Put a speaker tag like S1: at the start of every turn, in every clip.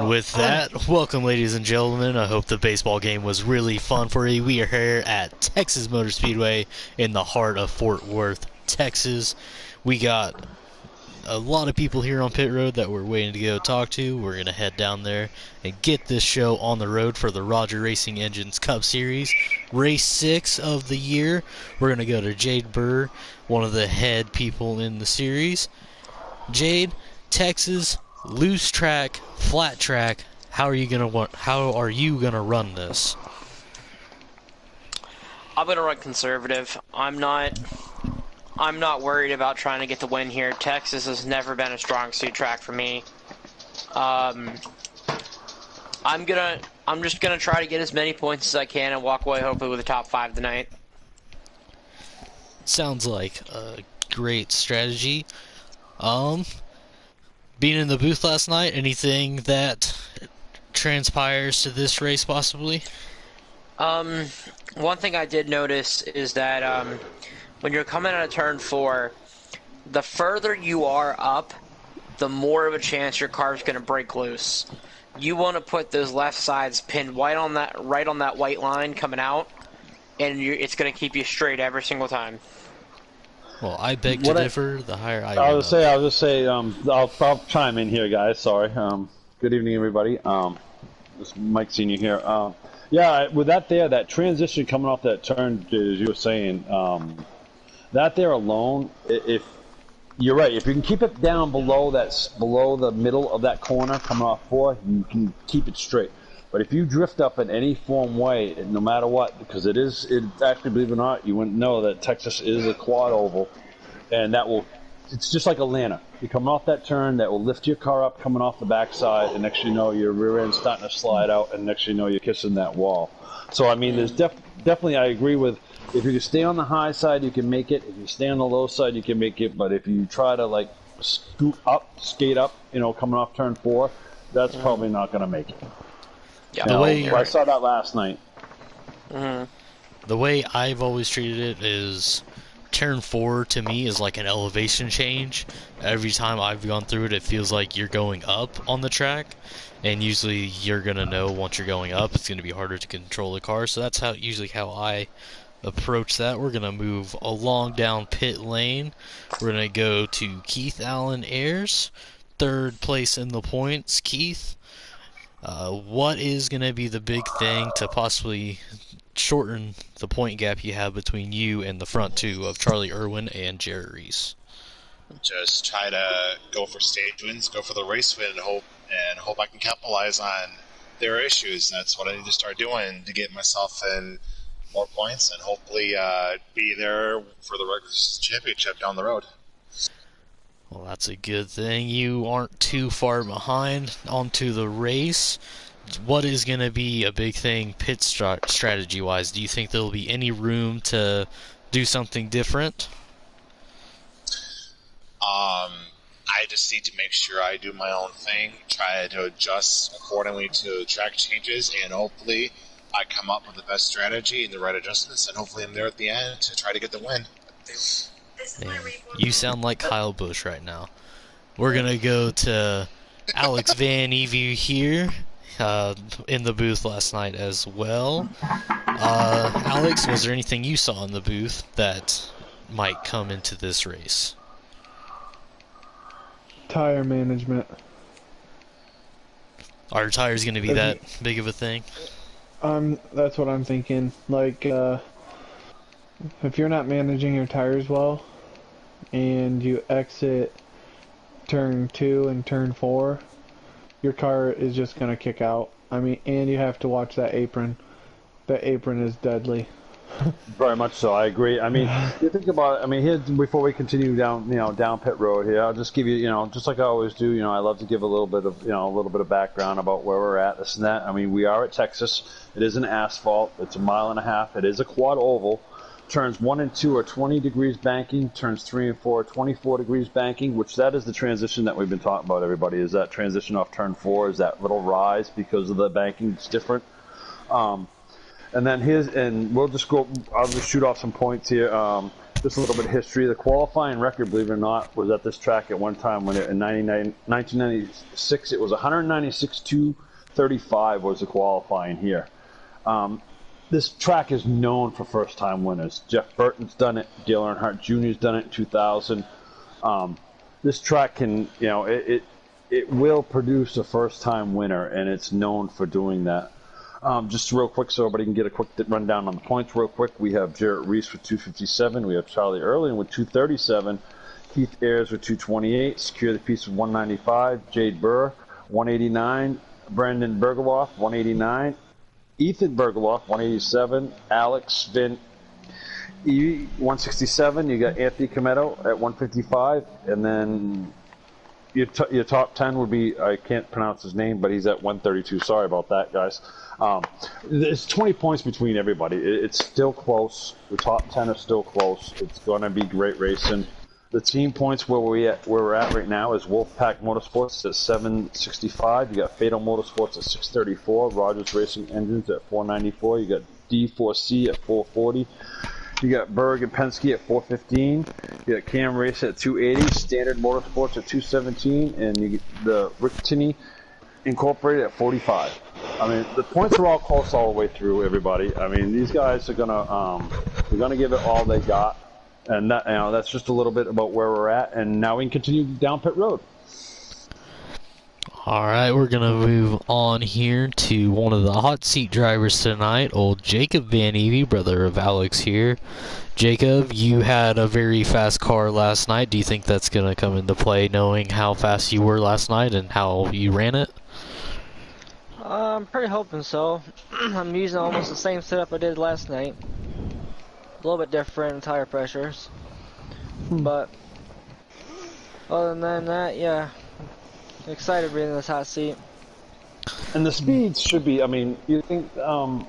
S1: And with that, welcome ladies and gentlemen. I hope the baseball game was really fun for you. We are here at Texas Motor Speedway in the heart of Fort Worth, Texas. We got a lot of people here on pit road that we're waiting to go talk to. We're going to head down there and get this show on the road for the Roger Racing Engines Cup Series. Race 6 of the year. We're going to go to Jade Burr, one of the head people in the series. Jade, Texas, loose track, flat track. How are you gonna run this?
S2: I'm gonna run conservative. I'm not worried about trying to get the win here. Texas has never been a strong suit track for me. I'm just gonna try to get as many points as I can and walk away hopefully with a top 5 tonight.
S1: Sounds like a great strategy. Being in the booth last night, anything that transpires to this race possibly?
S2: One thing I did notice is that when you're coming out of turn 4, the further you are up, the more of a chance your car's going to break loose. You want to put those left sides pinned right on that white line coming out, and it's going to keep you straight every single time.
S1: Well, I beg to differ. The higher I
S3: I'll just say, I'll chime in here, guys. Sorry. Good evening, everybody. This is Mike Senior here. Yeah, with that transition coming off that turn, as you were saying, that there alone, if you're right, if you can keep it down below the middle of that corner coming off 4, you can keep it straight. But if you drift up in any form way, no matter what, because it actually, believe it or not, you wouldn't know that Texas is a quad oval, and it's just like Atlanta. You're coming off that turn, that will lift your car up coming off the backside, and next you know, your rear end's starting to slide out, and next you know, you're kissing that wall. So, I mean, there's definitely, I agree with, if you can stay on the high side, you can make it. If you stay on the low side, you can make it. But if you try to, like, skate up, coming off turn 4, that's probably not going to make it.
S2: Yeah.
S3: I saw that last night.
S1: The way I've always treated it is turn 4 to me is like an elevation change. Every time I've gone through it, it feels like you're going up on the track, and usually you're gonna know once you're going up it's gonna be harder to control the car. So that's usually how I approach that. We're gonna move along down pit lane. We're gonna go to Keith Allen Ayers, 3rd place in the points. Keith, what is going to be the big thing to possibly shorten the point gap you have between you and the front 2 of Charlie Irwin and Jared Reese?
S4: Just try to go for stage wins, go for the race win, and hope I can capitalize on their issues. That's what I need to start doing to get myself in more points and hopefully be there for the regular championship down the road.
S1: Well, that's a good thing. You aren't too far behind onto the race. What is going to be a big thing pit strategy-wise? Do you think there will be any room to do something different?
S4: I just need to make sure I do my own thing, try to adjust accordingly to track changes, and hopefully I come up with the best strategy and the right adjustments, and hopefully I'm there at the end to try to get the win.
S1: Man, you sound like Kyle Busch right now. We're going to go to Alex Van Evie here in the booth last night as well. Alex, was there anything you saw in the booth that might come into this race?
S5: Tire management.
S1: Are tires going to be that big of a thing?
S5: That's what I'm thinking. Like, if you're not managing your tires well, and you exit turn 2 and turn 4, your car is just going to kick out. I mean, and you have to watch that apron. That apron is deadly.
S3: Very much so. I agree. I mean, you think about it. I mean, here, before we continue down, down pit road here, I'll just give you, just like I always do, I love to give a little bit of background about where we're at, this and that. I mean, we are at Texas. It is an asphalt. It's 1.5 miles. It is a quad oval. Turns 1 and 2 are 20 degrees banking. Turns 3 and 4 are 24 degrees banking, which that is the transition that we've been talking about, everybody, is that transition off turn 4, is that little rise because of the banking. It's different. And then we'll just go, I'll just shoot off some points here. just a little bit of history. The qualifying record, believe it or not, was at this track at one time when in 1996 it was 196.235 was the qualifying here. This track is known for first-time winners. Jeff Burton's done it. Dale Earnhardt Jr.'s done it in 2000. This track can, it will produce a first-time winner, and it's known for doing that. Just real quick, so everybody can get a quick rundown on the points real quick. We have Jarrett Reese with 257. We have Charlie Early with 237. Keith Ayers with 228. Secure the Peace with 195. Jade Burr, 189. Brandon Bergeloff, 189. Ethan Bergeloff, 187. Alex Vin, 167. You got Anthony Cometto at 155. And then your top 10 would be, I can't pronounce his name, but he's at 132. Sorry about that, guys. There's 20 points between everybody. It's still close. The top 10 are still close. It's going to be great racing. The team points where we're at right now is Wolfpack Motorsports at 765. You got Fatal Motorsports at 634. Rogers Racing Engines at 494. You got D4C at 440. You got Berg and Penske at 415. You got Cam Race at 280. Standard Motorsports at 217. And you get the Rick Tinney Incorporated at 45. I mean, the points are all close all the way through, everybody. I mean, these guys are gonna give it all they got. And that, that's just a little bit about where we're at. And now we can continue down pit road.
S1: Alright, we're going to move on here to one of the hot seat drivers tonight, old Jacob Van Evie, brother of Alex here. Jacob, you had a very fast car last night. Do you think that's going to come into play, knowing how fast you were last night and how you ran it?
S6: I'm pretty hoping so. I'm using almost the same setup I did last night. A little bit different tire pressures, but other than that, yeah, excited being in this hot seat.
S3: And the speeds should be. I mean, you think, Jacob,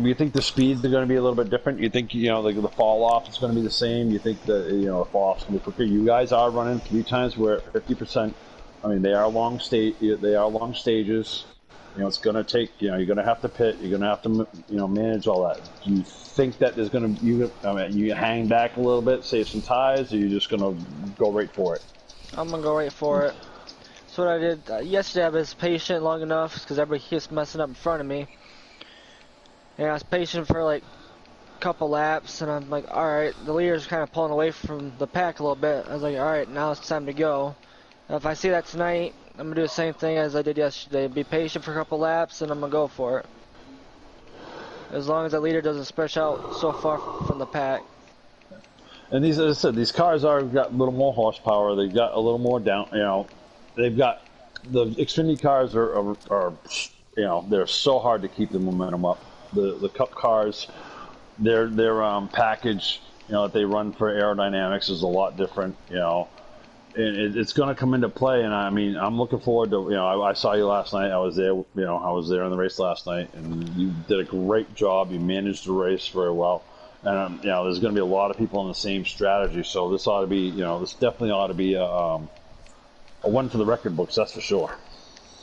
S3: you think the speeds are going to be a little bit different? You think, the fall off is going to be the same? You think that the fall off is going to be quicker? You guys are running 3 times. We're at 50%. I mean, they are long stages. It's going to take, you're going to have to pit. You're going to have to, manage all that. Do you think that there's going to, you hang back a little bit, save some tires, or you're just going to go right for it?
S6: I'm going to go right for it. That's what I did yesterday. I was patient long enough because everybody keeps messing up in front of me. And I was patient for like a couple laps, and I'm like, all right, the leader's kind of pulling away from the pack a little bit. I was like, all right, now it's time to go. Now, if I see that tonight, I'm going to do the same thing as I did yesterday. Be patient for a couple laps, and I'm going to go for it. As long as the leader doesn't stretch out so far from the pack.
S3: And these, as I said, these cars got a little more horsepower. They've got a little more down, they've got, the Xfinity cars are they're so hard to keep the momentum up. The Cup cars, their package, that they run for aerodynamics is a lot different, and it's going to come into play. And I mean, I'm looking forward to, I saw you last night. I was there, I was there in the race last night, and you did a great job. You managed the race very well. And, there's going to be a lot of people on the same strategy. So this ought to be, this definitely ought to be a one for the record books, that's for sure.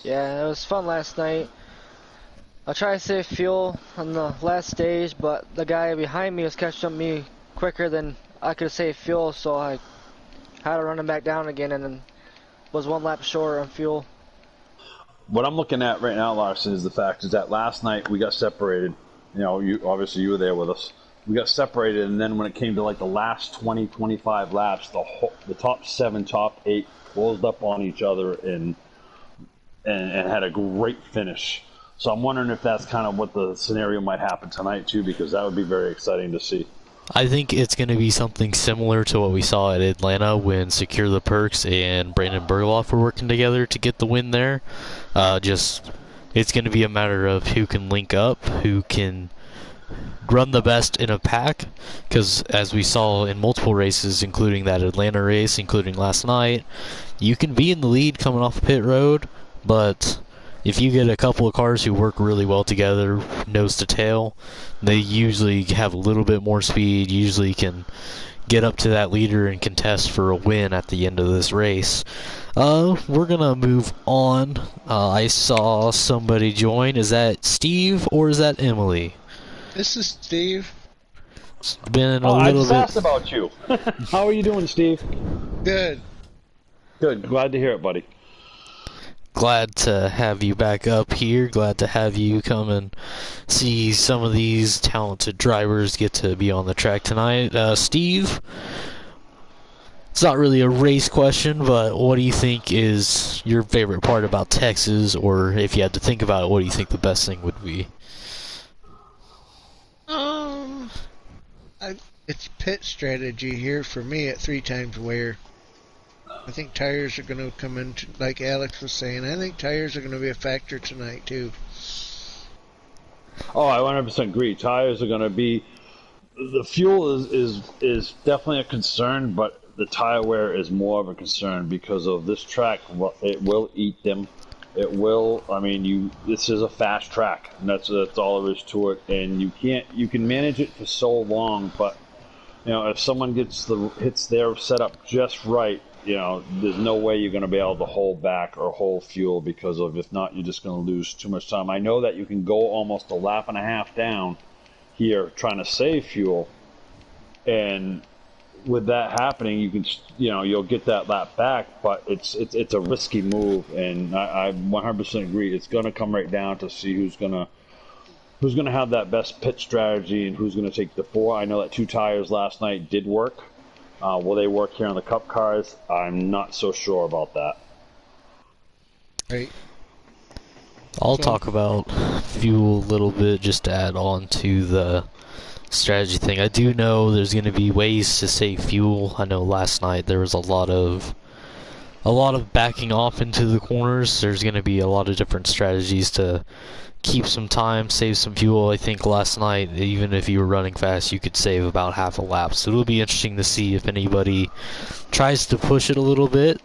S6: Yeah, it was fun last night. I tried to save fuel on the last stage, but the guy behind me was catching up me quicker than I could save fuel, so I had to run him back down again, and then was 1 lap shorter on fuel.
S3: What I'm looking at right now, Larson, is the fact is that last night we got separated. You obviously you were there with us. We got separated, and then when it came to like the last 20, 25 laps, the top 7, top 8 closed up on each other and had a great finish. So I'm wondering if that's kind of what the scenario might happen tonight too, because that would be very exciting to see.
S1: I think it's going to be something similar to what we saw at Atlanta when Secure the Perks and Brandon Bergeloff were working together to get the win there. It's going to be a matter of who can link up, who can run the best in a pack, because as we saw in multiple races, including that Atlanta race, including last night, you can be in the lead coming off pit road, but if you get a couple of cars who work really well together, nose to tail, they usually have a little bit more speed, usually can get up to that leader and contest for a win at the end of this race. We're gonna move on. I saw somebody join. Is that Steve or is that Emily?
S7: This is Steve.
S1: It's been a
S3: I
S1: little
S3: just
S1: bit.
S3: asked about you. How are you doing, Steve?
S7: Good.
S3: Good. Glad to hear it, buddy.
S1: Glad to have you back up here. Glad to have you come and see some of these talented drivers get to be on the track tonight. Steve, it's not really a race question, but what do you think is your favorite part about Texas, or if you had to think about it, what do you think the best thing would be?
S7: It's pit strategy here for me at 3 times wear. I think tires are going to come in, like Alex was saying. I think tires are going to be a factor tonight too.
S3: Oh, I 100% agree. Tires are going to be. The fuel is definitely a concern, but the tire wear is more of a concern because of this track. It will eat them. It will. I mean, this is a fast track, and that's all there is to it. And you can manage it for so long, but if someone hits their setup just right, there's no way you're going to be able to hold back or hold fuel because if not, you're just going to lose too much time. I know that you can go almost a lap and a half down here trying to save fuel, and with that happening, you'll get that lap back, but it's a risky move, and I 100% agree. It's going to come right down to see who's going to have that best pit strategy and who's going to take the 4. I know that 2 tires last night did work. Will they work here on the Cup cars? I'm not so sure about that.
S7: Right.
S1: I'll talk about fuel a little bit just to add on to the strategy thing. I do know there's going to be ways to save fuel. I know last night there was a lot of backing off into the corners. There's going to be a lot of different strategies to keep some time, save some fuel. I think last night, even if you were running fast, you could save about half a lap. So it'll be interesting to see if anybody tries to push it a little bit.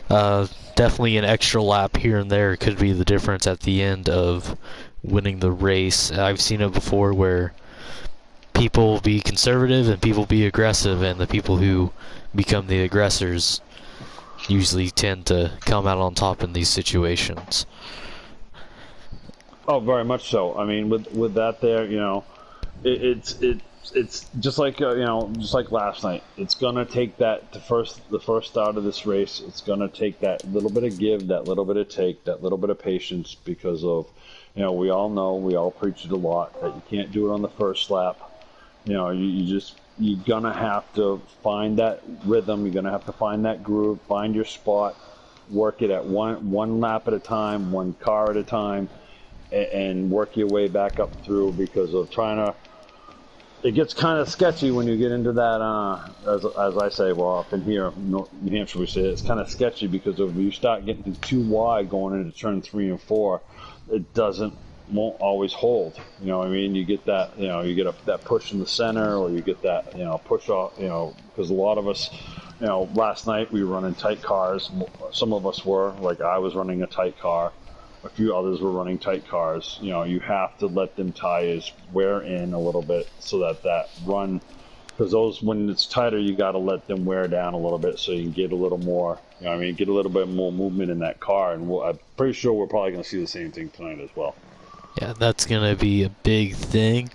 S1: Definitely an extra lap here and there could be the difference at the end of winning the race. I've seen it before where people be conservative and people be aggressive, and the people who become the aggressors usually tend to come out on top in these situations.
S3: Oh, very much so. I mean, with that there, it's just like just like last night. It's gonna take the first start of this race. It's gonna take that little bit of give, that little bit of take, that little bit of patience, because of we all preach it a lot that you can't do it on the first lap. You're gonna have to find that rhythm. You're gonna have to find that groove, find your spot, work it at one lap at a time, one car at a time, and work your way back up through, because of it gets kind of sketchy when you get into that, as I say, well, up in here, New Hampshire, we say it's kind of sketchy because if you start getting too wide going into turn 3 and 4, it won't always hold. You know what I mean? You get that, you get that push in the center, or you get that, push off, because a lot of us, last night we were running tight cars. Some of us were, like I was running a tight car. A few others were running tight cars. You have to let them tires wear in a little bit so that run, because when it's tighter, you got to let them wear down a little bit so you can get a little more, get a little bit more movement in that car. And I'm pretty sure we're probably going to see the same thing tonight as well.
S1: Yeah, that's going to be a big thing.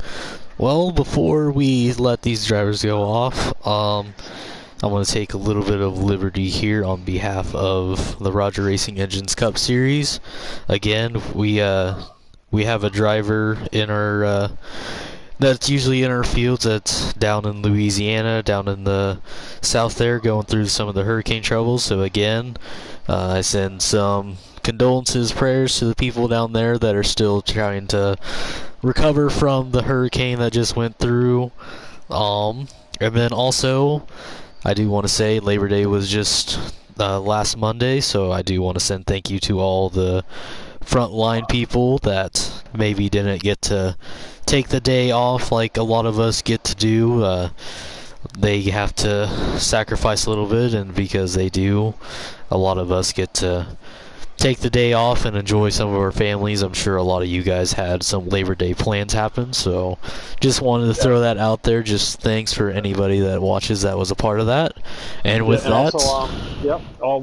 S1: Well, before we let these drivers go off, I want to take a little bit of liberty here on behalf of the Roger Racing Engines Cup Series. Again, we have a driver in our that's usually in our fields that's down in Louisiana, down in the south there, going through some of the hurricane troubles. So again, I send some condolences, prayers to the people down there that are still trying to recover from the hurricane that just went through. And then also, I do want to say Labor Day was just last Monday, so I do want to send thank you to all the frontline people that maybe didn't get to take the day off like a lot of us get to do. They have to sacrifice a little bit, and because they do, a lot of us get to take the day off and enjoy some of our families. I'm sure a lot of you guys had some Labor Day plans happen, so just wanted to throw that out there. Just thanks for anybody that watches that was a part of that. And with that,
S3: also,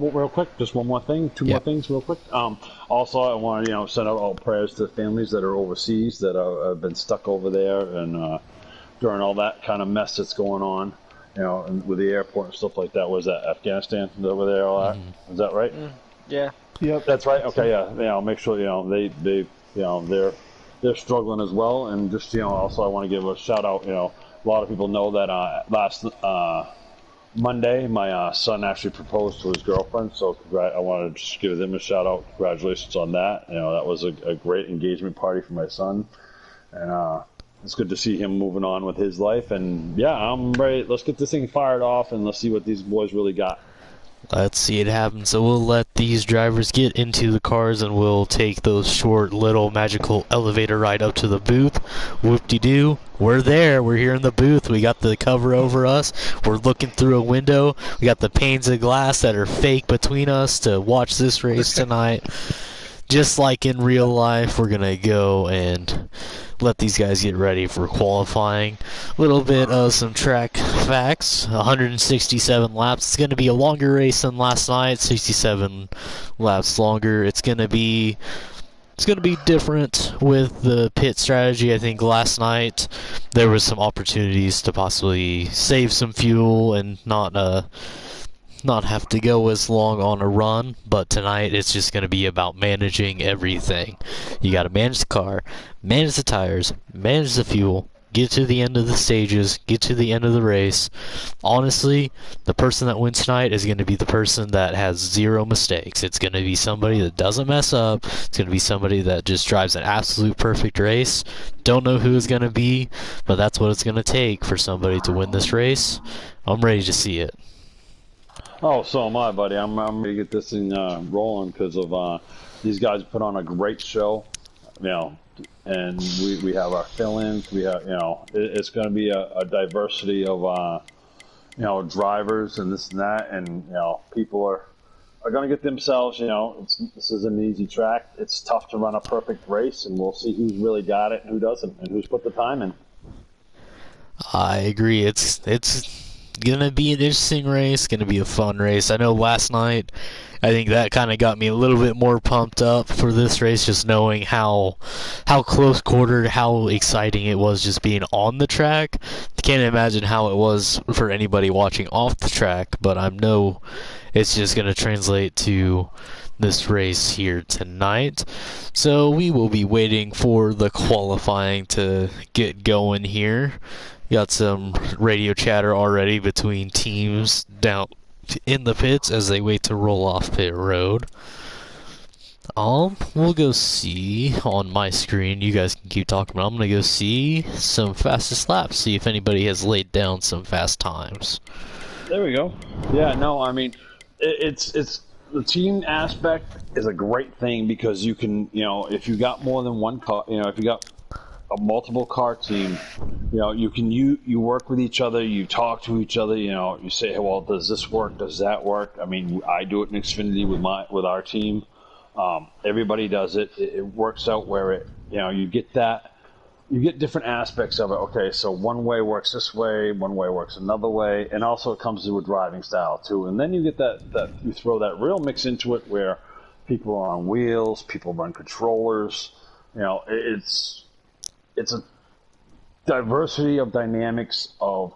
S3: real quick, just one more thing, two more things real quick. Also, I want to send out all prayers to families that are overseas that have been stuck over there, and during all that kind of mess that's going on, and with the airport and stuff like that. Was that Afghanistan? Is that where they all at? Is that right?
S6: Yeah.
S5: Yep.
S3: That's right. Okay, yeah. Make sure they're struggling as well, and just also I want to give a shout out. A lot of people know that last Monday my son actually proposed to his girlfriend, so I want to just give them a shout out. Congratulations on that. That was a great engagement party for my son, and it's good to see him moving on with his life. And yeah, I'm ready. Let's get this thing fired off, and let's see what these boys really got.
S1: Let's see it happen. So we'll let these drivers get into the cars and we'll take those short little magical elevator ride up to the booth. Whoop-de-doo. We're there. We're here in the booth. We got the cover over us. We're looking through a window. We got the panes of glass that are fake between us to watch this race tonight. Just like in real life, we're going to go and let these guys get ready for qualifying. A little bit of some track facts. 167 laps. It's going to be a longer race than last night. 67 laps longer. It's going to be different with the pit strategy. I think last night there was some opportunities to possibly save some fuel and not have to go as long on a run, but tonight it's just going to be about managing everything. You got to manage the car, manage the tires, manage the fuel, get to the end of the stages, get to the end of the race. Honestly, the person that wins tonight is going to be the person that has zero mistakes. It's going to be somebody that doesn't mess up. It's going to be somebody that just drives an absolute perfect race. Don't know who it's going to be, but that's what it's going to take for somebody to win this race. I'm ready to see it.
S3: Oh, so am I, buddy. I'm ready to get this thing rolling because of these guys put on a great show, and we have our fill-ins. We have, it's going to be a diversity of, drivers and this and that, and people are going to get themselves. This is an easy track. It's tough to run a perfect race, and we'll see who's really got it and who doesn't, and who's put the time in.
S1: I agree. It's gonna be an interesting race, gonna be a fun race. I know last night, I think that kind of got me a little bit more pumped up for this race, just knowing how close quartered, how exciting it was just being on the track. I can't imagine how it was for anybody watching off the track, but I know it's just gonna translate to this race here tonight. So we will be waiting for the qualifying to get going here. Got some radio chatter already between teams down in the pits as they wait to roll off pit road. We'll go see on my screen. You guys can keep talking, but I'm gonna go see some fastest laps. See if anybody has laid down some fast times.
S3: There we go. Yeah, no, I mean, it's the team aspect is a great thing because you can, if you got more than one car, if you got a multiple car team, you work with each other, you talk to each other, you say, hey, well, does this work? Does that work? I mean, I do it in Xfinity with our team. Everybody does it. It works out where you get different aspects of it. Okay, so one way works this way, one way works another way, and also it comes to a driving style too. And then you get that you throw that real mix into it where people are on wheels, people run controllers. It's a diversity of dynamics of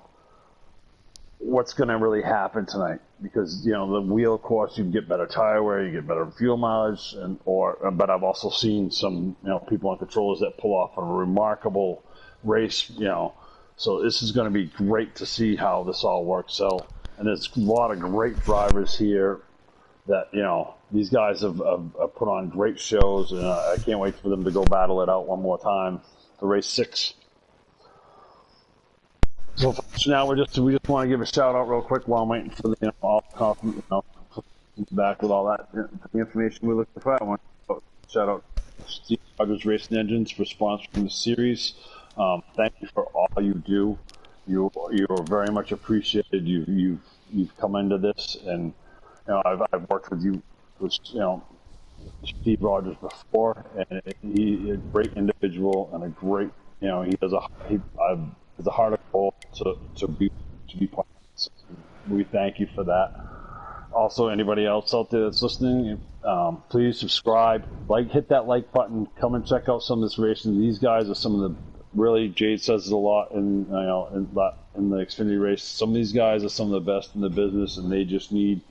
S3: what's going to really happen tonight because the wheel, of course, you get better tire wear, you get better fuel mileage, but I've also seen some people on controllers that pull off a remarkable race. So this is going to be great to see how this all works out. And there's a lot of great drivers here that these guys have put on great shows, and I can't wait for them to go battle it out one more time. Race 6. So now we just want to give a shout out real quick while I'm waiting for the back with all that the information we're looking for. I want to shout out Steve Rogers Racing Engines for sponsoring the series. Thank you for all you do. You are very much appreciated. You've come into this, and I've worked with you with Steve Rogers before, and he's a great individual and a great, he has a heart of gold to be part of this. We thank you for that. Also, anybody else out there that's listening, please subscribe, hit that like button, come and check out some of this racing. These guys are some of really, Jade says it a lot in in the Xfinity race. Some of these guys are some of the best in the business, and they just need,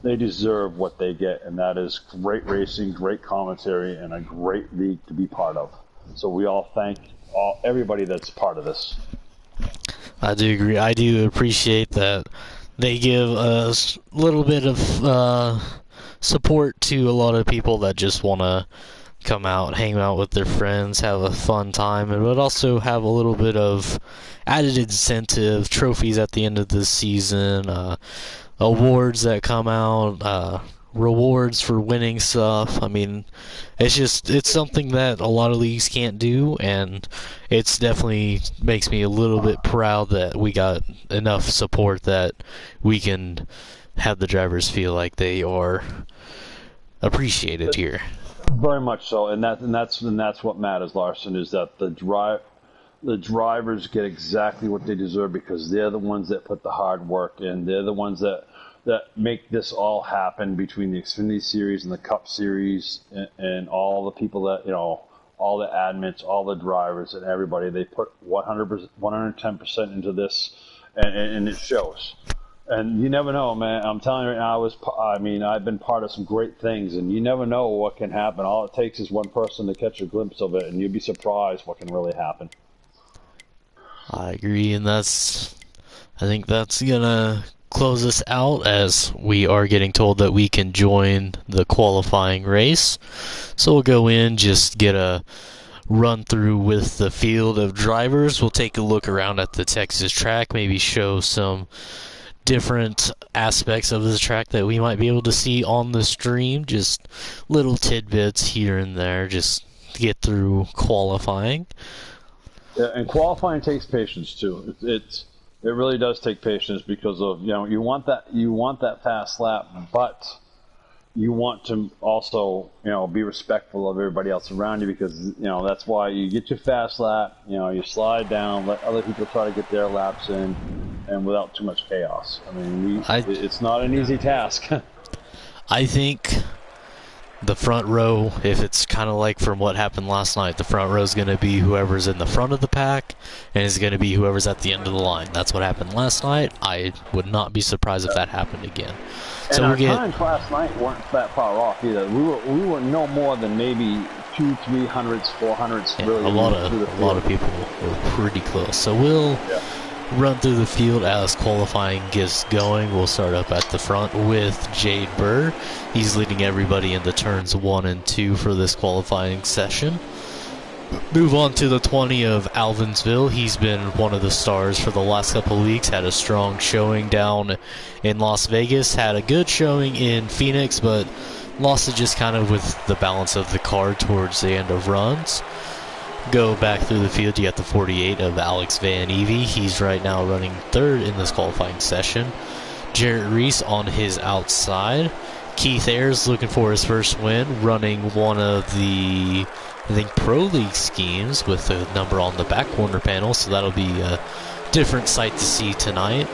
S3: they deserve what they get, and that is great racing, great commentary, and a great league to be part of. So we all thank everybody that's part of this.
S1: I do agree. I do appreciate that they give a little bit of support to a lot of people that just want to come out, hang out with their friends, have a fun time, and but also have a little bit of added incentive, trophies at the end of the season, awards that come out, rewards for winning stuff. I mean, it's something that a lot of leagues can't do, and it's definitely makes me a little bit proud that we got enough support that we can have the drivers feel like they are appreciated here.
S3: Very much so, and that's what matters, Larson, is that the drivers get exactly what they deserve because they're the ones that put the hard work in. They're the ones that make this all happen between the Xfinity Series and the Cup Series and all the people that, all the admins, all the drivers and everybody. They put 100%, 110% into this, and it shows. And you never know, man. I'm telling you right now, I've been part of some great things, and you never know what can happen. All it takes is one person to catch a glimpse of it, and you'd be surprised what can really happen.
S1: I agree, and I think that's gonna close us out as we are getting told that we can join the qualifying race. So we'll go in, just get a run through with the field of drivers. We'll take a look around at the Texas track, maybe show some different aspects of the track that we might be able to see on the stream, just little tidbits here and there, just to get through qualifying.
S3: Yeah, and qualifying takes patience too. It really does take patience because of you want that fast lap, but you want to also be respectful of everybody else around you because that's why you get your fast lap. You slide down, let other people try to get their laps in, and without too much chaos. I mean, it's not an easy task.
S1: I think the front row, if it's kind of like from what happened last night, the front row is going to be whoever's in the front of the pack, and it's going to be whoever's at the end of the line. That's what happened last night. I would not be surprised if that happened again.
S3: And so our times last night weren't that far off either. We were no more than maybe 200, 300s, 400s.
S1: Yeah,
S3: really,
S1: a lot of people were pretty close. So we'll run through the field as qualifying gets going. We'll start up at the front with Jade Burr. He's leading everybody into turns 1 and 2 for this qualifying session. Move on to the 20 of Alvinsville. He's been one of the stars for the last couple of weeks. Had a strong showing down in Las Vegas. Had a good showing in Phoenix, but lost it just kind of with the balance of the car towards the end of runs. Go back through the field, you got the 48 of Alex Van Evey. He's right now running 3rd in this qualifying session. Jarrett Reese on his outside. Keith Ayers looking for his first win, running one of the, I think, Pro League schemes with the number on the back corner panel, so that'll be a different sight to see tonight.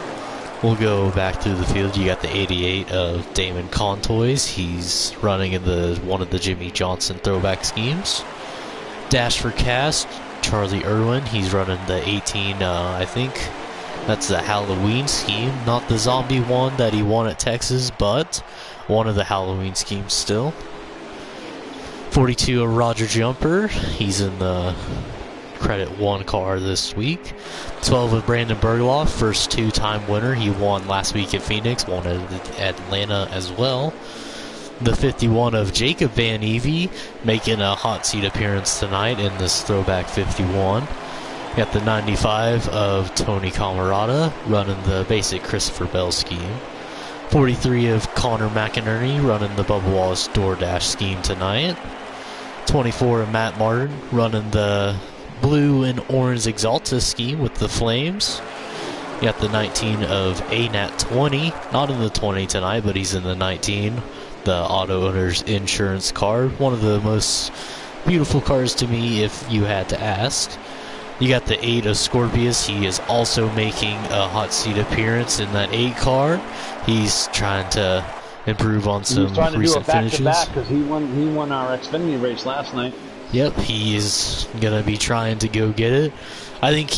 S1: We'll go back through the field. You got the 88 of Damon Contoys. He's running in one of the Jimmy Johnson throwback schemes. Dash for Cast, Charlie Irwin. He's running the 18, I think that's the Halloween scheme, not the zombie one that he won at Texas, but one of the Halloween schemes still. 42 of Roger Jumper. He's in the Credit 1 car this week. 12 of Brandon Bergloff, first 2-time winner. He won last week at Phoenix, won at Atlanta as well. The 51 of Jacob Van Evey, making a hot seat appearance tonight in this throwback 51. Got the 95 of Tony Camarada, running the basic Christopher Bell scheme. 43 of Connor McInerney, running the Bubba Wallace DoorDash scheme tonight. 24 of Matt Martin, running the blue and orange Exalta scheme with the Flames. You got the 19 of ANAT 20, not in the 20 tonight, but he's in the 19. The auto owner's insurance car, one of the most beautiful cars to me if you had to ask. You got the 8 of Scorpius. He is also making a hot seat appearance in that 8 car. He's trying to improve on some recent finishes.
S3: He's trying to do a back-to-back because he won our Xfinity race last night.
S1: Yep, he is gonna be trying to go get it. I think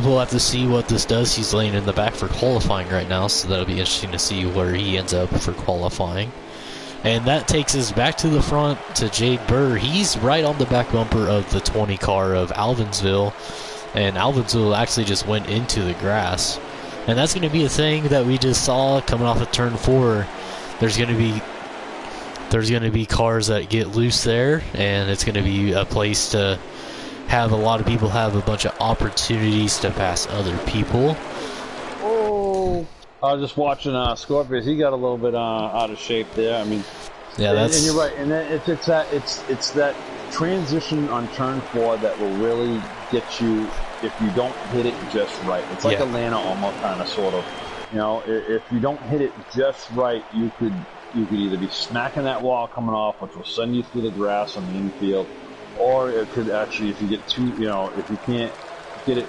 S1: we'll have to see what this does. He's laying in the back for qualifying right now, so that'll be interesting to see where he ends up for qualifying. And that takes us back to the front to Jade Burr. He's right on the back bumper of the 20 car of Alvinsville. And Alvinsville actually just went into the grass. And that's going to be a thing that we just saw coming off of turn 4. There's going to be cars that get loose there, and it's going to be a place to have a lot of people have a bunch of opportunities to pass other people.
S3: Oh, I was just watching Scorpius. He got a little bit out of shape there. I mean,
S1: yeah, that's.
S3: And you're right. And it's that transition on turn 4 that will really get you if you don't hit it just right. It's like Atlanta, almost, kind of, sort of. You know, if you don't hit it just right, you could either be smacking that wall coming off, which will send you through the grass on the infield, or it could actually, if you get too, you know, if you can't get it,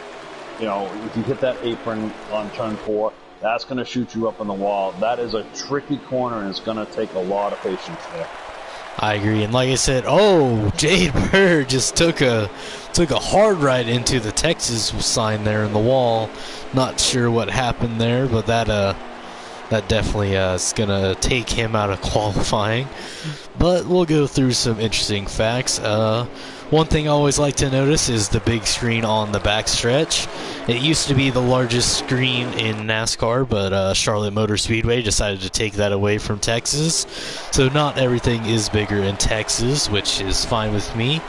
S3: you know, if you hit that apron on turn 4, that's going to shoot you up on the wall. That is a tricky corner, and it's going to take a lot of patience there.
S1: I agree, and like I said, Jade Burr just took a hard right into the Texas sign there in the wall. Not sure what happened there, but that definitely is gonna take him out of qualifying. But we'll go through some interesting facts. One thing I always like to notice is the big screen on the backstretch. It used to be the largest screen in NASCAR, but Charlotte Motor Speedway decided to take that away from Texas. So not everything is bigger in Texas, which is fine with me.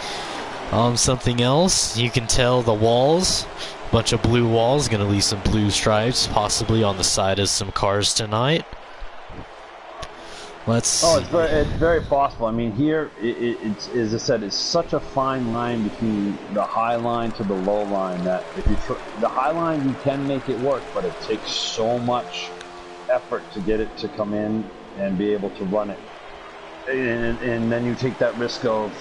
S1: Something else, you can tell the walls, a bunch of blue walls, gonna leave some blue stripes, possibly on the side of some cars tonight. Let's see.
S3: It's very possible. I mean, here, it's, as I said, it's such a fine line between the high line to the low line that if you the high line, you can make it work, but it takes so much effort to get it to come in and be able to run it. And then you take that risk of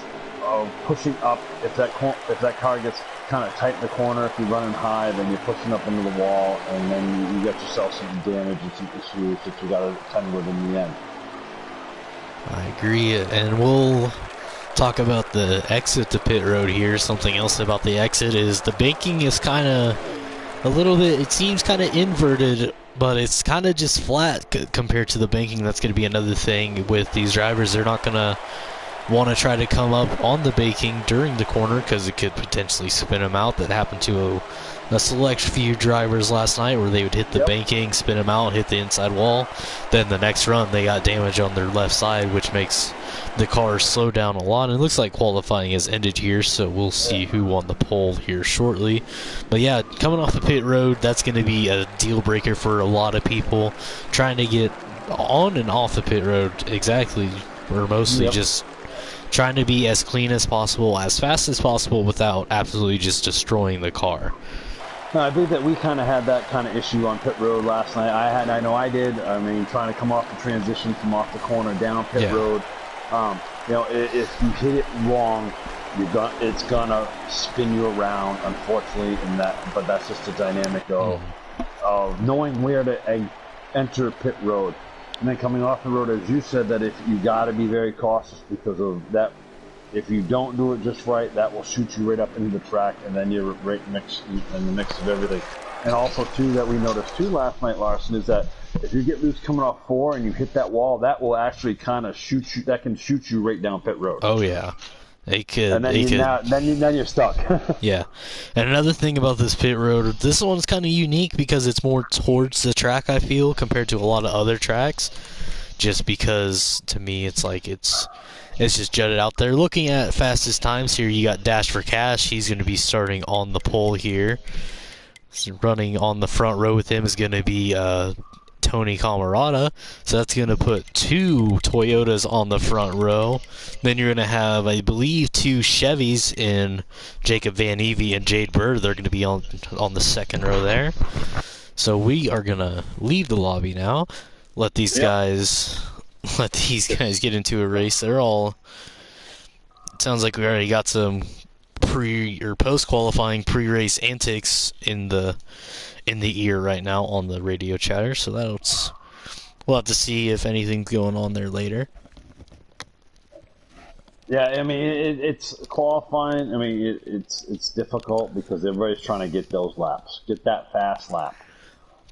S3: pushing up. If that car gets kind of tight in the corner, if you're running high, then you're pushing up into the wall, and then you get yourself some damage and some issues that you got to contend with in the end.
S1: I agree, and we'll talk about the exit to pit road here. Something else about the exit is the banking is kind of a little bit, it seems kind of inverted, but it's kind of just flat compared to the banking. That's going to be another thing with these drivers. They're not going to want to try to come up on the banking during the corner because it could potentially spin them out. That happened to a select few drivers last night where they would hit the banking, spin them out, hit the inside wall. Then the next run they got damage on their left side, which makes the car slow down a lot. And it looks like qualifying has ended here, so we'll see who won the pole here shortly. But yeah, coming off the pit road, that's going to be a deal breaker for a lot of people trying to get on and off the pit road, exactly, or mostly just trying to be as clean as possible, as fast as possible, without absolutely just destroying the car.
S3: No, I think that we kind of had that kind of issue on pit road last night. I know I did. I mean, trying to come off the transition, come off the corner, down pit road. You know, if you hit it wrong, it's gonna spin you around, unfortunately. But that's just the dynamic of knowing where to enter pit road, and then coming off the road, as you said, that if you got to be very cautious because of that. If you don't do it just right, that will shoot you right up into the track, and then you're right mixed in the mix of everything. And also, too, that we noticed, too, last night, Larson, is that if you get loose coming off 4 and you hit that wall, that will actually kind of shoot you, that can shoot you right down pit road.
S1: Oh, yeah. They could.
S3: And then you're stuck.
S1: Yeah. And another thing about this pit road, this one's kind of unique because it's more towards the track, I feel, compared to a lot of other tracks. Just because, to me, it's like it's just jutted out there. Looking at fastest times here, you got Dash for Cash. He's going to be starting on the pole here. So running on the front row with him is going to be Tony Camarada. So that's going to put 2 Toyotas on the front row. Then you're going to have, I believe, 2 Chevys in Jacob Van Evey and Jade Burr. They're going to be on the second row there. So we are going to leave the lobby now. Let these guys get into a race. They're all. It sounds like we already got some post qualifying pre-race antics in the ear right now on the radio chatter. So we'll have to see if anything's going on there later.
S3: Yeah, I mean, it's qualifying. I mean, it's difficult because everybody's trying to get those laps, get that fast lap,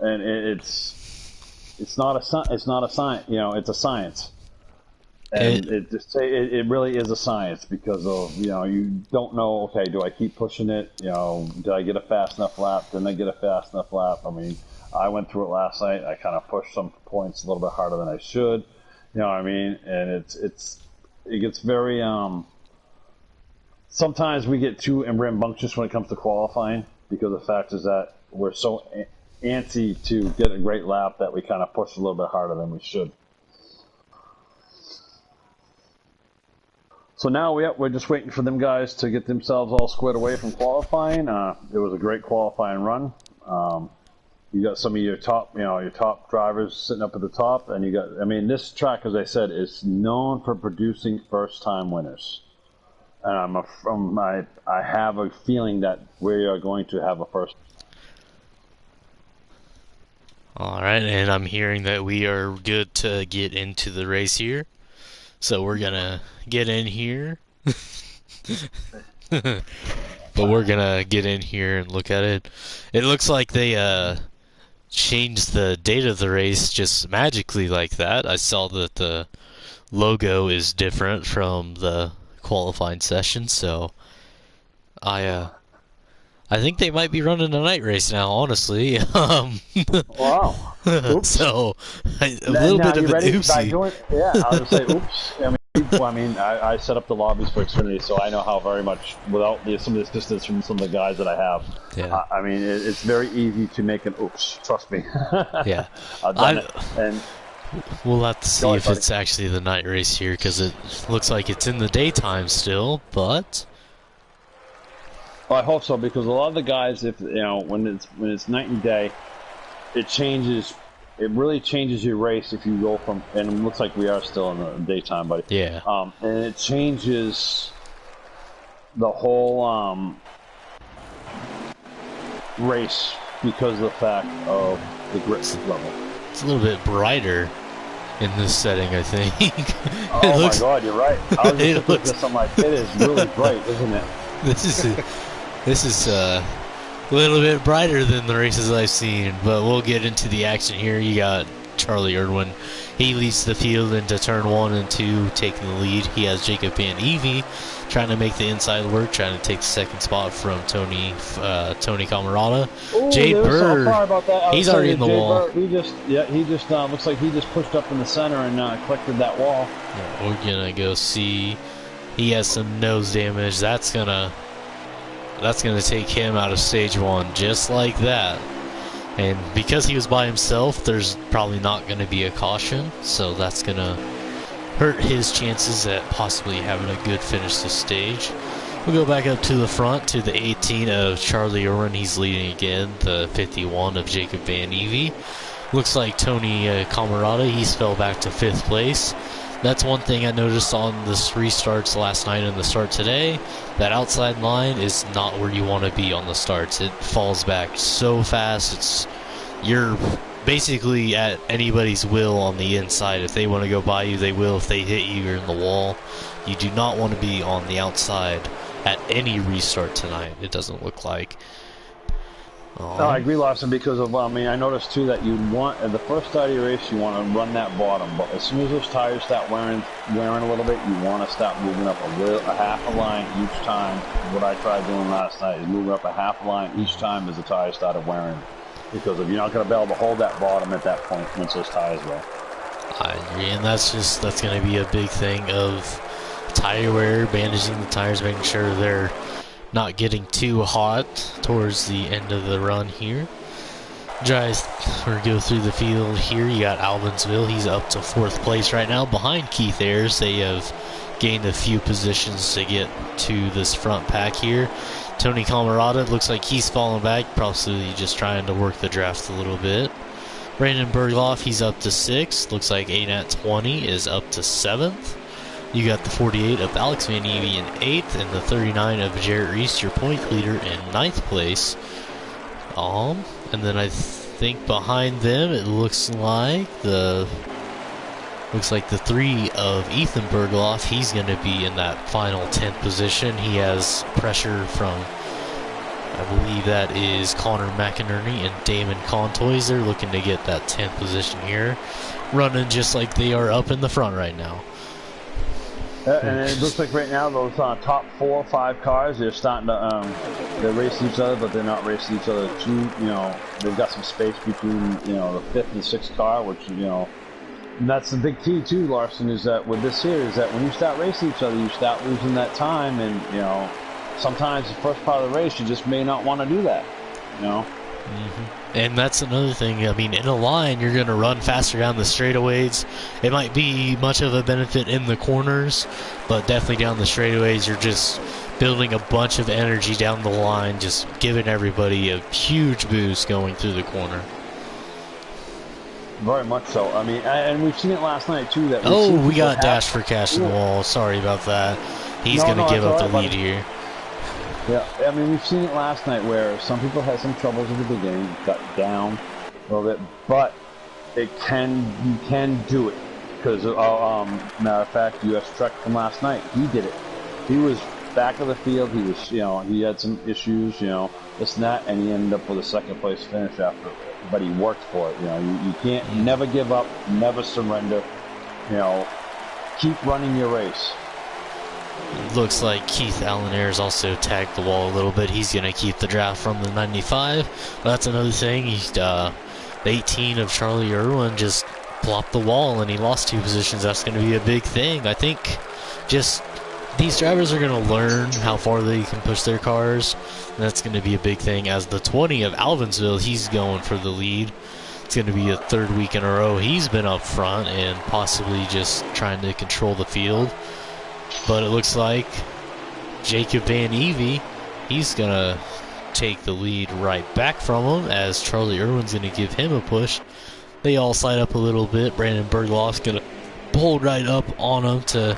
S3: and it's not a science. You know, it's a science, and it really is a science because of you don't know. Okay, do I keep pushing it? You know, did I get a fast enough lap? Didn't I get a fast enough lap? I mean, I went through it last night. I kind of pushed some points a little bit harder than I should. You know what I mean? And it gets very sometimes we get too rambunctious when it comes to qualifying because the fact is that we're so antsy to get a great lap that we kind of push a little bit harder than we should. So now we're just waiting for them guys to get themselves all squared away from qualifying. It was a great qualifying run. You got some of your top drivers sitting up at the top, and I mean, this track, as I said, is known for producing first-time winners. And I have a feeling that we are going to have a first.
S1: All right, and I'm hearing that we are good to get into the race here. So we're gonna get in here. But we're gonna get in here and look at it. It looks like they changed the date of the race just magically like that. I saw that the logo is different from the qualifying session, so I think they might be running a night race now, honestly.
S3: Wow. Oops.
S1: So a little bit of an oopsie.
S3: Yeah, I would say oops. I mean, I set up the lobbies for Xfinity, so I know how very much, without some of the assistance from some of the guys that I have,
S1: yeah.
S3: I mean, it's very easy to make an oops. Trust me.
S1: Yeah.
S3: I've done it. And
S1: we'll have to see if it's actually the night race here, because it looks like it's in the daytime still, but...
S3: Well, I hope so, because a lot of the guys, when it's night and day, it really changes your race if you go from, and it looks like we are still in the daytime, buddy.
S1: Yeah.
S3: And it changes the whole race because of the fact of the grit level.
S1: It's a little bit brighter in this setting, I think.
S3: Oh my God, you're right. I was just looking at this, I'm like, it is really bright, isn't it?
S1: This is a little bit brighter than the races I've seen, but we'll get into the action here. You got Charlie Irwin. He leads the field into turn 1 and 2, taking the lead. He has Jacob Van Evie trying to make the inside work, trying to take the second spot from Tony Camarada. Jade Burr, he's already in the wall.
S3: Burr, he just looks like he just pushed up in the center and collected that wall.
S1: Yeah, we're gonna go see. He has some nose damage. That's gonna take him out of stage 1 just like that. And because he was by himself, there's probably not going to be a caution, so that's going to hurt his chances at possibly having a good finish this stage. We'll go back up to the front to the 18 of Charlie Irwin. He's leading again. The 51 of Jacob Van Evie. Looks like Tony Camarada, he's fell back to 5th place. That's one thing I noticed on the restarts last night and the start today. That outside line is not where you want to be on the starts. It falls back so fast. You're basically at anybody's will on the inside. If they want to go by you, they will. If they hit you, you're in the wall. You do not want to be on the outside at any restart tonight, it doesn't look like.
S3: No, I agree, Lawson, because of, I noticed too that you want, at the first start of your race, you want to run that bottom, but as soon as those tires start wearing a little bit, you want to start moving up a half a line each time. What I tried doing last night is moving up a half a line each time as the tires started wearing, because if you're not going to be able to hold that bottom at that point once those tires wear.
S1: I agree, and that's going to be a big thing of tire wear, bandaging the tires, making sure they're not getting too hot towards the end of the run here. Go through the field here. You got Albinsville. He's up to 4th place right now behind Keith Ayers. They have gained a few positions to get to this front pack here. Tony Camarada, looks like he's falling back, probably just trying to work the draft a little bit. Brandon Bergloff, he's up to 6th. Looks like ANAT20 is up to 7th. You got the 48 of Alex Van Evie in 8th, and the 39 of Jarrett Reese, your point leader, in 9th place. And then I think behind them, it looks like the Looks like the 3 of Ethan Bergloff, he's going to be in that final 10th position. He has pressure from, I believe that is Connor McInerney and Damon Contoys. They're looking to get that 10th position here, running just like they are up in the front right now.
S3: And it looks like right now those top 4 or 5 cars, they're starting to they're racing each other, but they're not racing each other too. They've got some space between the 5th and 6th car, which and that's the big key too, Larson, is that with this series, that when you start racing each other, you start losing that time, and sometimes the first part of the race you just may not want to do that.
S1: And that's another thing. I mean, in a line, you're going to run faster down the straightaways. It might be much of a benefit in the corners, but definitely down the straightaways, you're just building a bunch of energy down the line, just giving everybody a huge boost going through the corner.
S3: Very much so. I mean, and we've seen it last night too. That
S1: we got Dash for Cash in the wall. Sorry about that. He's going to give up the lead here.
S3: Yeah, I mean, we've seen it last night where some people had some troubles at the beginning, got down a little bit, but you can do it. Because, matter of fact, US Truck from last night, he did it. He was back of the field, he was, he had some issues, this and that, and he ended up with a 2nd place finish after, but he worked for it. You can't never give up, never surrender, keep running your race.
S1: Looks like Keith Allen Ayers also tagged the wall a little bit. He's going to keep the draft from the 95. That's another thing. The 18 of Charlie Irwin just plopped the wall and he lost 2 positions. That's going to be a big thing. I think just these drivers are going to learn how far they can push their cars. And that's going to be a big thing. As the 20 of Alvinsville, he's going for the lead. It's going to be a 3rd week in a row. He's been up front and possibly just trying to control the field. But it looks like Jacob Van Evie, he's going to take the lead right back from him as Charlie Irwin's going to give him a push. They all slide up a little bit. Brandon Bergloff's going to pull right up on him to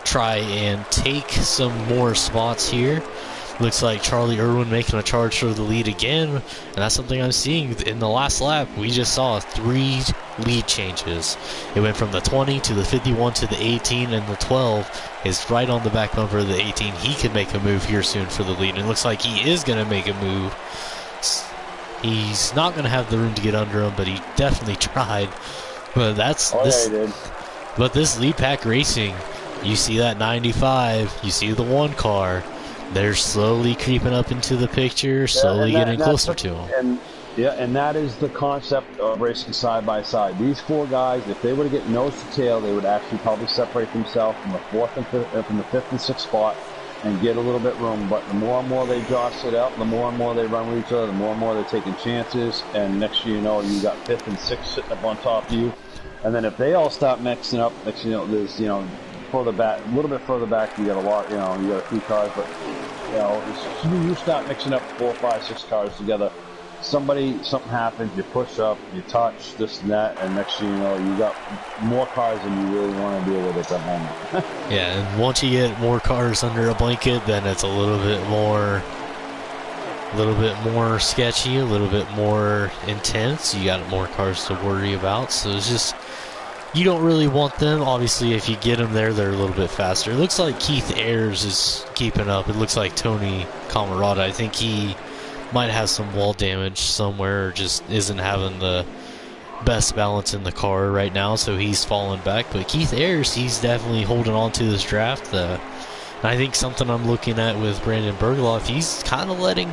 S1: try and take some more spots here. Looks like Charlie Irwin making a charge for the lead again, and that's something I'm seeing in the last lap. We just saw 3 lead changes. It went from the 20 to the 51 to the 18, and the 12 is right on the back bumper of the 18. He could make a move here soon for the lead, and it looks like he is going to make a move. He's not going to have the room to get under him, but he definitely tried. But But this lead pack racing, you see that 95, you see the 1 car. They're slowly creeping up into the picture, slowly getting closer to him.
S3: And that is the concept of racing side by side. These 4 guys, if they were to get nose to tail, they would actually probably separate themselves from the 4th and 5th, from the 5th and 6th spot, and get a little bit room. But the more and more they jostle it out, the more and more they run with each other, the more and more they're taking chances. And next thing you know, you got 5th and 6th sitting up on top of you. And then if they all start mixing up, next thing you know, there's further back, a little bit further back, you got a lot, you got a few cars, but as soon as you start mixing up 4, 5, 6 cars together, something happens, you push up, you touch, this and that, and next thing you know, you got more cars than you really want to deal with at that moment.
S1: Yeah, and once you get more cars under a blanket, then it's a little bit more sketchy, a little bit more intense. You got more cars to worry about, so it's just, you don't really want them. Obviously, if you get them there, they're a little bit faster. It looks like Keith Ayers is keeping up. It looks like Tony Camarada, I think he might have some wall damage somewhere, or just isn't having the best balance in the car right now, so he's falling back. But Keith Ayers, he's definitely holding on to this draft. And I think something I'm looking at with Brandon Bergloff, he's kind of letting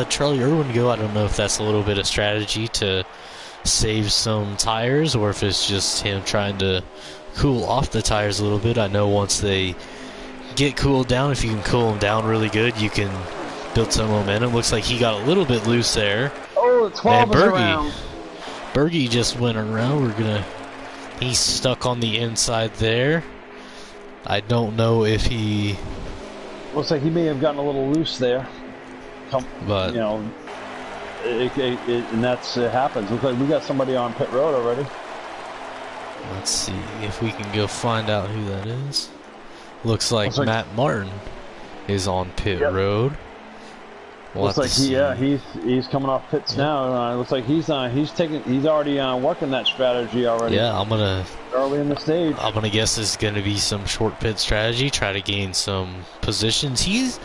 S1: Charlie Irwin go. I don't know if that's a little bit of strategy to save some tires, or if it's just him trying to cool off the tires a little bit. I know once they get cooled down, if you can cool them down really good, you can build some momentum. Looks like he got a little bit loose there.
S3: Oh, the 12 is around.
S1: Bergie just went around. He's stuck on the inside there. I don't know if he...
S3: Looks like he may have gotten a little loose there.
S1: But
S3: and that's it happens. Looks like we got somebody on pit road already.
S1: Let's see if we can go find out who that is. Looks like Matt Martin is on pit road.
S3: Looks like he's coming off pits now. Looks like he's already working that strategy already.
S1: Yeah,
S3: early in the stage.
S1: I'm gonna guess it's gonna be some short pit strategy, try to gain some positions.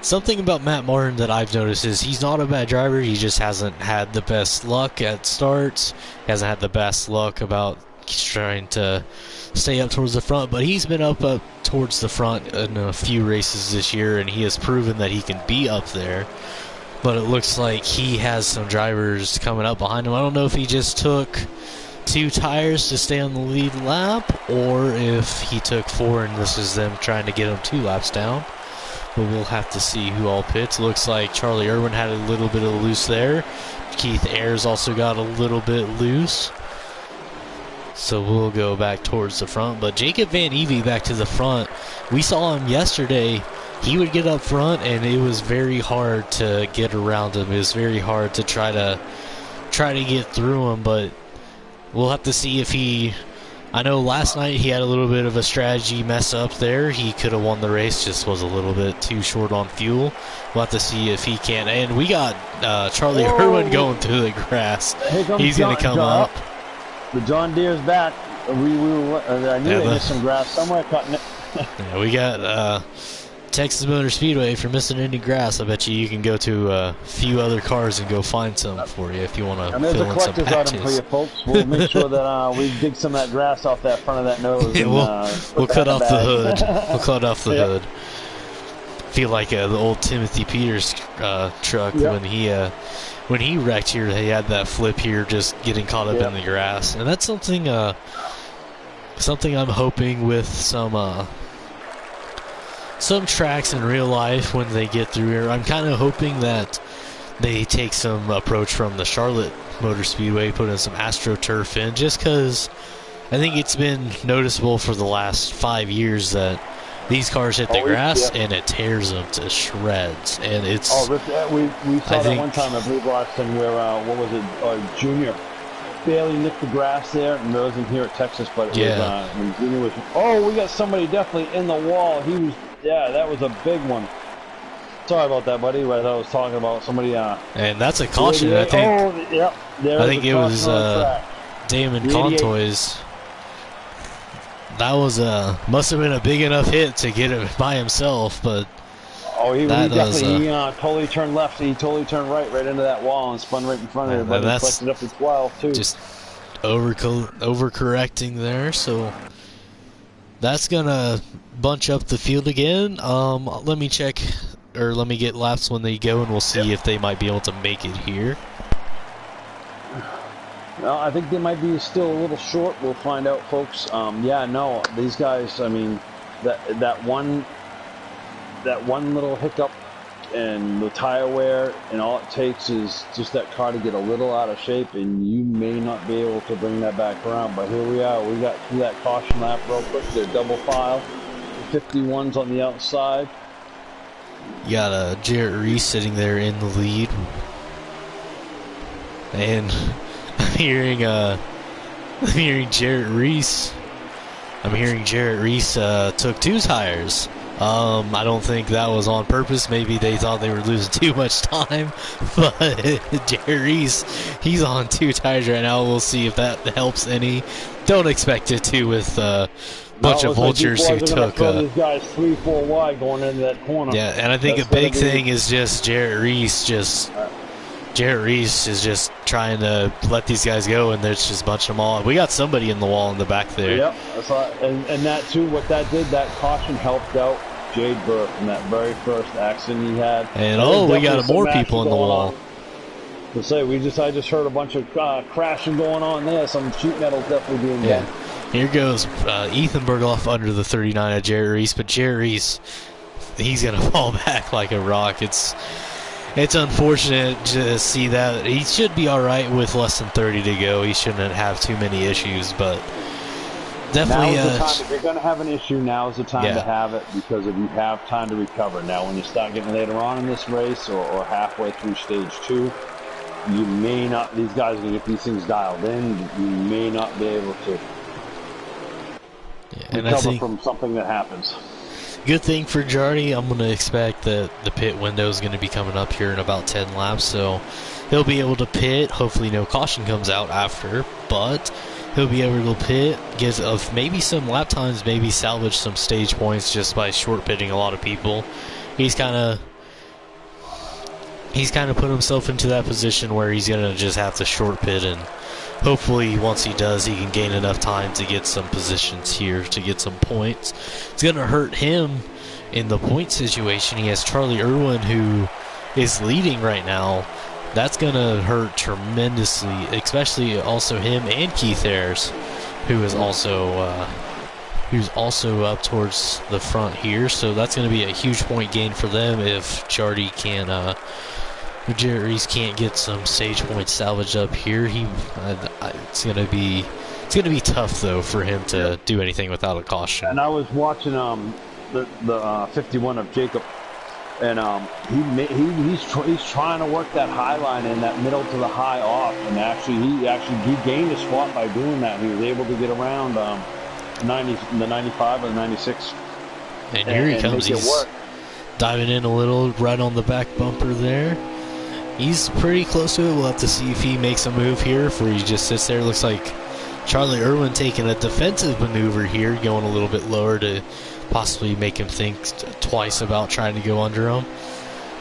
S1: Something about Matt Martin that I've noticed is he's not a bad driver. He just hasn't had the best luck at starts. He hasn't had the best luck about trying to stay up towards the front, but he's been up towards the front in a few races this year, and he has proven that he can be up there. But it looks like he has some drivers coming up behind him. I don't know if he just took 2 tires to stay on the lead lap, or if he took 4 and this is them trying to get him 2 laps down. But we'll have to see who all pits. Looks like Charlie Irwin had a little bit of loose there. Keith Ayers also got a little bit loose. So we'll go back towards the front. But Jacob Van Evie back to the front. We saw him yesterday. He would get up front, and it was very hard to get around him. It was very hard to try to get through him. But we'll have to see if he... I know last night he had a little bit of a strategy mess up there. He could have won the race, just was a little bit too short on fuel. We'll have to see if he can. And we got Charlie Irwin going through the grass. He's going to come up.
S3: The John Deere's back. I knew they missed some grass somewhere cutting it.
S1: Yeah, we got Texas Motor Speedway for missing any grass. I bet you can go to a few other cars and go find some for you if you want to fill in some patches.
S3: And there's a collector's item for you folks. We'll make sure that we dig some of that grass off that front of that nose.
S1: Yeah, we'll cut off the hood. We'll cut off the hood. Feel like the old Timothy Peters truck when he wrecked here. He had that flip here, just getting caught up in the grass, and that's something I'm hoping with some tracks in real life when they get through here. I'm kind of hoping that they take some approach from the Charlotte Motor Speedway, put in some AstroTurf in, just because I think it's been noticeable for the last 5 years that these cars hit the grass and it tears them to shreds. And it's...
S3: we saw that one time, I believe, last time where, what was it, Junior barely nicked the grass there, and it wasn't here at Texas, but it was, when Junior was... we got somebody definitely in the wall. He was... Yeah, that was a big one. Sorry about that, buddy. What I was talking about somebody.
S1: And that's a caution, I think. I think it was Damon Contoy's. That was must have been a big enough hit to get it by himself, but.
S3: He definitely totally turned left. He totally turned right into that wall and spun right in front of everybody. And collected up his 12 too.
S1: Just overcorrecting there, so. That's gonna bunch up the field again. Let me check, or let me get laps when they go, and we'll see if they might be able to make it here.
S3: Well, I think they might be still a little short. We'll find out, folks. These guys. I mean, that one little hiccup and the tire wear, and all it takes is just that car to get a little out of shape, and you may not be able to bring that back around. But here we are. We got through that caution lap real quick. They're double file. 51's on the outside.
S1: You got Jarrett Reese sitting there in the lead, and I'm hearing Jarrett Reese. Took 2 tires. I don't think that was on purpose. Maybe they thought they were losing too much time. But Jerry Reese, he's on 2 tires right now. We'll see if that helps any. Don't expect it to with a bunch of vultures who took.
S3: These guys 3-4 wide going into that corner.
S1: Yeah, and I think a big thing is just Jarrett Reese is just trying to let these guys go, and they're just bunching them all. We got somebody in the wall in the back there.
S3: Yep, that's right. And that too, what that did, that caution helped out Jade Burr from that very first accident he had.
S1: And we got more people in the wall.
S3: To say, I just heard a bunch of crashing going on there. Some sheet metal definitely being done.
S1: Here goes Ethan Berghoff under the 39 of Jerry Reese, but Jerry Reese, he's gonna fall back like a rock. It's unfortunate to see that. He should be all right with less than 30 to go. He shouldn't have too many issues, but definitely.
S3: Now is the time. If you're going to have an issue, now is the time to have it, because if you have time to recover. Now, when you start getting later on in this race or halfway through stage 2, you may not. These guys are going to get these things dialed in. You may not be able to recover from something that happens.
S1: good thing for Jardy. I'm going to expect that the pit window is going to be coming up here in about 10 laps, so he'll be able to pit. Hopefully no caution comes out after, but he'll be able to pit, get maybe some lap times, maybe salvage some stage points just by short pitting a lot of people. He's kind of put himself into that position where he's going to just have to short pit, and hopefully once he does, he can gain enough time to get some positions here to get some points. It's going to hurt him in the point situation. He has Charlie Irwin, who is leading right now. That's going to hurt tremendously, especially also him and Keith Ayers, who is also who's also up towards the front here. So that's going to be a huge point gain for them if Jardy can Reese can't get some stage points salvaged up here. It's gonna be tough though for him to do anything without a caution.
S3: And I was watching the 51 of Jacob, and he's trying to work that high line and that middle to the high off, and he gained a spot by doing that. He was able to get around the 95 or the 96.
S1: And here he comes. He's diving in a little right on the back bumper there. He's pretty close to it. We'll have to see if he makes a move here, or he just sits there. Looks like Charlie Irwin taking a defensive maneuver here, going a little bit lower to possibly make him think twice about trying to go under him.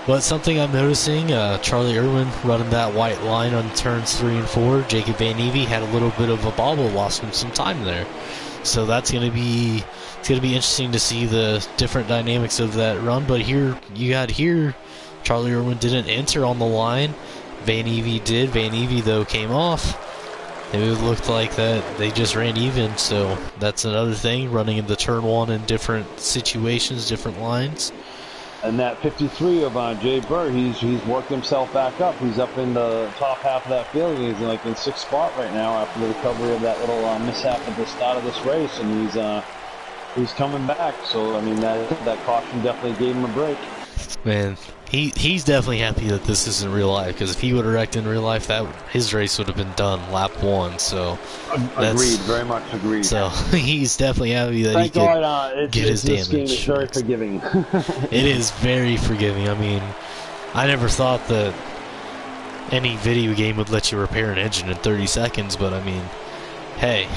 S1: But something I'm noticing, Charlie Irwin running that white line on turns 3 and 4. Jacob Van Evey had a little bit of a bobble, lost him some time there. So that's going to be interesting to see the different dynamics of that run. But here Charlie Irwin didn't enter on the line. Van Evey did. Van Evey, though, came off. It looked like that they just ran even, so that's another thing, running into turn 1 in different situations, different lines.
S3: And that 53 of Jade Burr, he's worked himself back up. He's up in the top half of that field. He's like in 6th spot right now after the recovery of that little mishap at the start of this race, and he's coming back. So I mean that caution definitely gave him a break.
S1: Man, he's definitely happy that this isn't real life, because if he would have wrecked in real life, his race would have been done lap 1. So
S3: agreed, very much agreed.
S1: So he's definitely happy that he could get his damage.
S3: This game is very forgiving.
S1: It is very forgiving. I mean, I never thought that any video game would let you repair an engine in 30 seconds, but I mean, hey.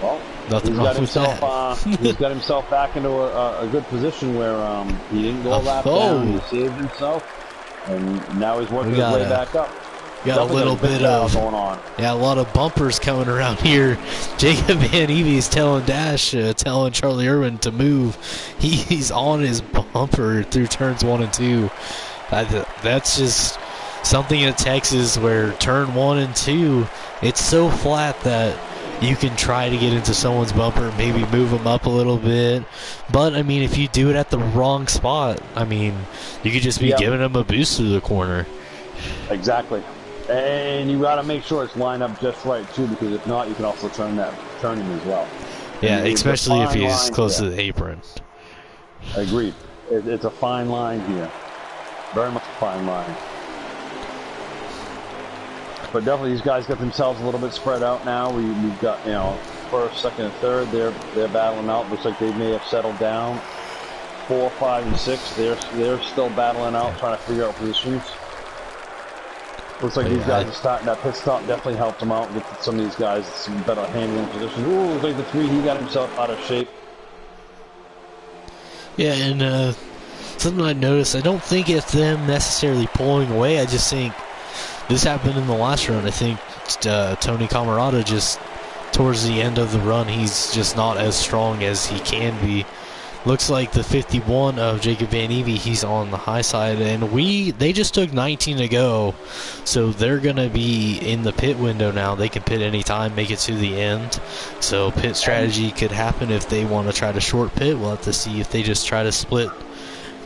S3: Well,
S1: nothing wrong with that.
S3: He's got himself back into a good position where he didn't go a lap down. He saved himself, and now he's working his way back up.
S1: Got a little bit of
S3: going on.
S1: Yeah, a lot of bumpers coming around here. Jacob Van Evey is telling Charlie Irwin to move. He's on his bumper through turns 1 and 2. That's just something in Texas where turn 1 and 2, it's so flat that you can try to get into someone's bumper, maybe move them up a little bit. But, I mean, if you do it at the wrong spot, I mean, you could just be giving them a boost through the corner.
S3: Exactly. And you got to make sure it's lined up just right, too, because if not, you can also turn him as well.
S1: Yeah, especially if he's close to the apron.
S3: Agreed. It's a fine line here. Very much a fine line. But definitely, these guys got themselves a little bit spread out now. We've got, first, second, and third. They're battling out. Looks like they may have settled down. 4, 5, and 6. They're still battling out, trying to figure out positions. Looks like these guys are starting. That pit stop definitely helped them out. Get some of these guys some better handling positions. Ooh, looks like the 3. He got himself out of shape.
S1: Yeah, and something I noticed. I don't think it's them necessarily pulling away. I just think. This happened in the last run. I think Tony Camarada just, towards the end of the run, he's just not as strong as he can be. Looks like the 51 of Jacob Van Evey, he's on the high side, and they just took 19 to go, so they're going to be in the pit window now. They can pit anytime, make it to the end. So pit strategy could happen if they want to try to short pit. We'll have to see if they just try to split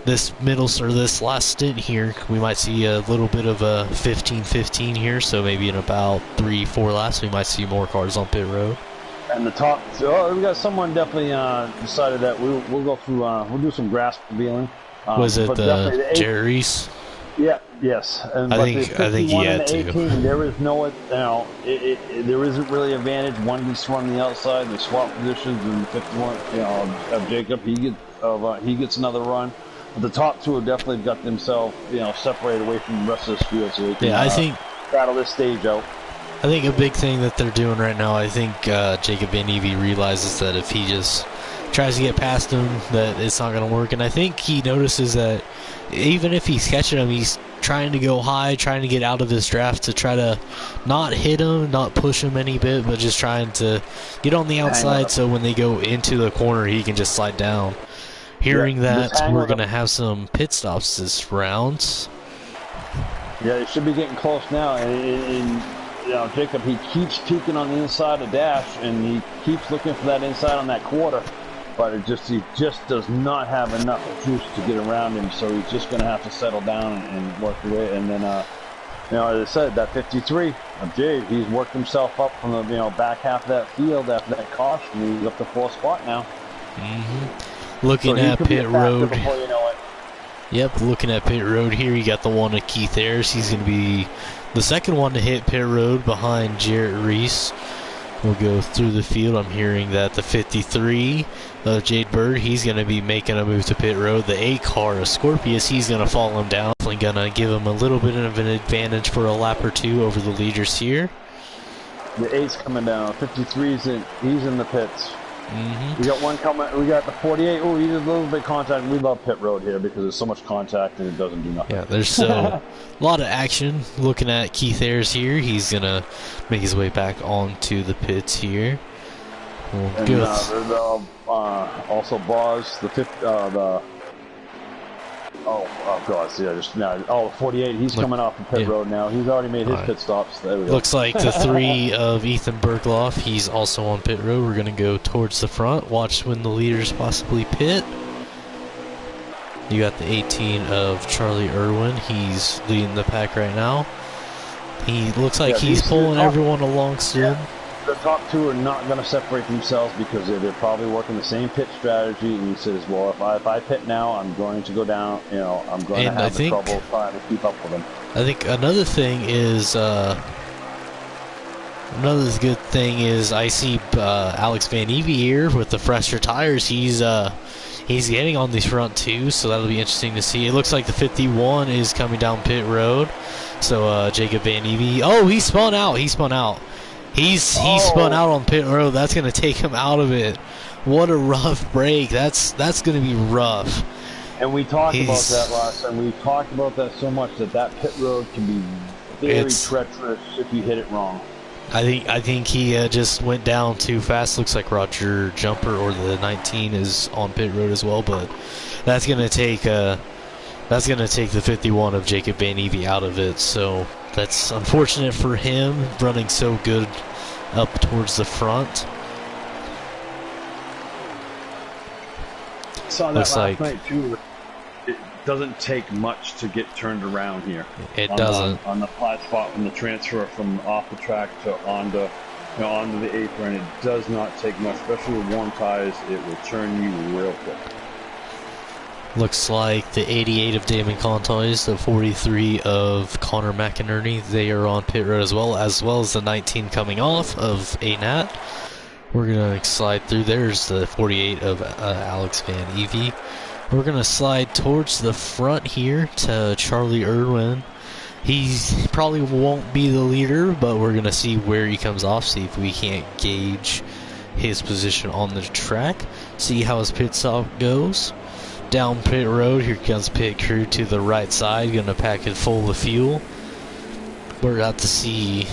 S1: this this last stint here. We might see a little bit of a 15-15 here, so maybe in about 3-4 laps we might see more cars on pit road.
S3: And the top, we got someone definitely decided that we'll go through. We'll do some grass revealing.
S1: Was it Jerry Reese?
S3: Yeah. Yes. And
S1: I think he had to.
S3: 18, there is no, there isn't really advantage. One gets run on the outside. They swap positions, and the 51, of Jacob, of he gets another run. But the top two have definitely got themselves, separated away from the rest of this field, so they can
S1: I think
S3: battle this stage out.
S1: I think a big thing that they're doing right now, I think Jacob Van Evie realizes that if he just tries to get past him, that it's not going to work. And I think he notices that even if he's catching him, he's trying to go high, trying to get out of his draft to try to not hit him, not push him any bit, but just trying to get on the outside so when they go into the corner, he can just slide down. Hearing that, we're going to have some pit stops this round.
S3: Yeah, they should be getting close now. And Jacob, he keeps peeking on the inside of dash, and he keeps looking for that inside on that quarter. But he just does not have enough juice to get around him, so he's just going to have to settle down and work away. And then, as I said, that 53 of Jade, he's worked himself up from the back half of that field after that caution. He's up to 4th spot now.
S1: Looking at pit road.
S3: Before you know it.
S1: Yep, looking at pit road here, you got the one of Keith Ayers. He's going to be the second one to hit pit road behind Jarrett Reese. We'll go through the field. I'm hearing that the 53 of Jade Burr, he's going to be making a move to pit road. The 8 car of Scorpius, he's going to follow him down. Definitely going to give him a little bit of an advantage for a lap or two over the leaders here.
S3: The 8's coming down. 53's he's in the pits. We got one coming. We got the 48. Oh, he's a little bit contact. We love pit road here because there's so much contact and it doesn't do nothing.
S1: Yeah, there's a lot of action. Looking at Keith Ayers here, he's gonna make his way back onto the pits here.
S3: Also Boz, the 50, the 48. He's coming off the pit road now. He's already made his pit stops. There we go.
S1: Looks like the 3 of Ethan Bergloff, he's also on pit road. We're gonna go towards the front. Watch when the leaders possibly pit. You got the 18 of Charlie Irwin. He's leading the pack right now. He looks like he's pulling everyone along soon.
S3: The top 2 are not going to separate themselves because they're probably working the same pit strategy. And he says, well, if I pit now, I'm going to go down. I'm going to have trouble trying to keep up with them.
S1: I think another thing is, another good thing is I see Alex Van Evie here with the fresher tires. He's getting on these front 2, so that'll be interesting to see. It looks like the 51 is coming down pit road. So Jacob Van Evie, he spun out. He spun out. He spun out on pit road. That's going to take him out of it. What a rough break. That's going to be rough.
S3: And we talked about that last time. We talked about that so much that pit road can be very treacherous if you hit it wrong.
S1: I think he just went down too fast. Looks like Roger Jumper or the 19 is on pit road as well, but that's going to take the 51 of Jacob Van Evie out of it. So that's unfortunate for him, running so good up towards the front.
S3: Saw that last night too. It doesn't take much to get turned around here.
S1: It doesn't.
S3: On the flat spot from the transfer from off the track to onto the apron, it does not take much, especially with warm tires. It will turn you real quick.
S1: Looks like the 88 of Damon Contois, the 43 of Connor McInerney, they are on pit road as well as the 19 coming off of ANAT. We're going to slide through. There's the 48 of Alex Van Evie. We're going to slide towards the front here to Charlie Irwin. He probably won't be the leader, but we're going to see where he comes off, see if we can't gauge his position on the track, see how his pit stop goes. Down pit road, here comes pit crew to the right side, gonna pack it full of fuel. We're about to see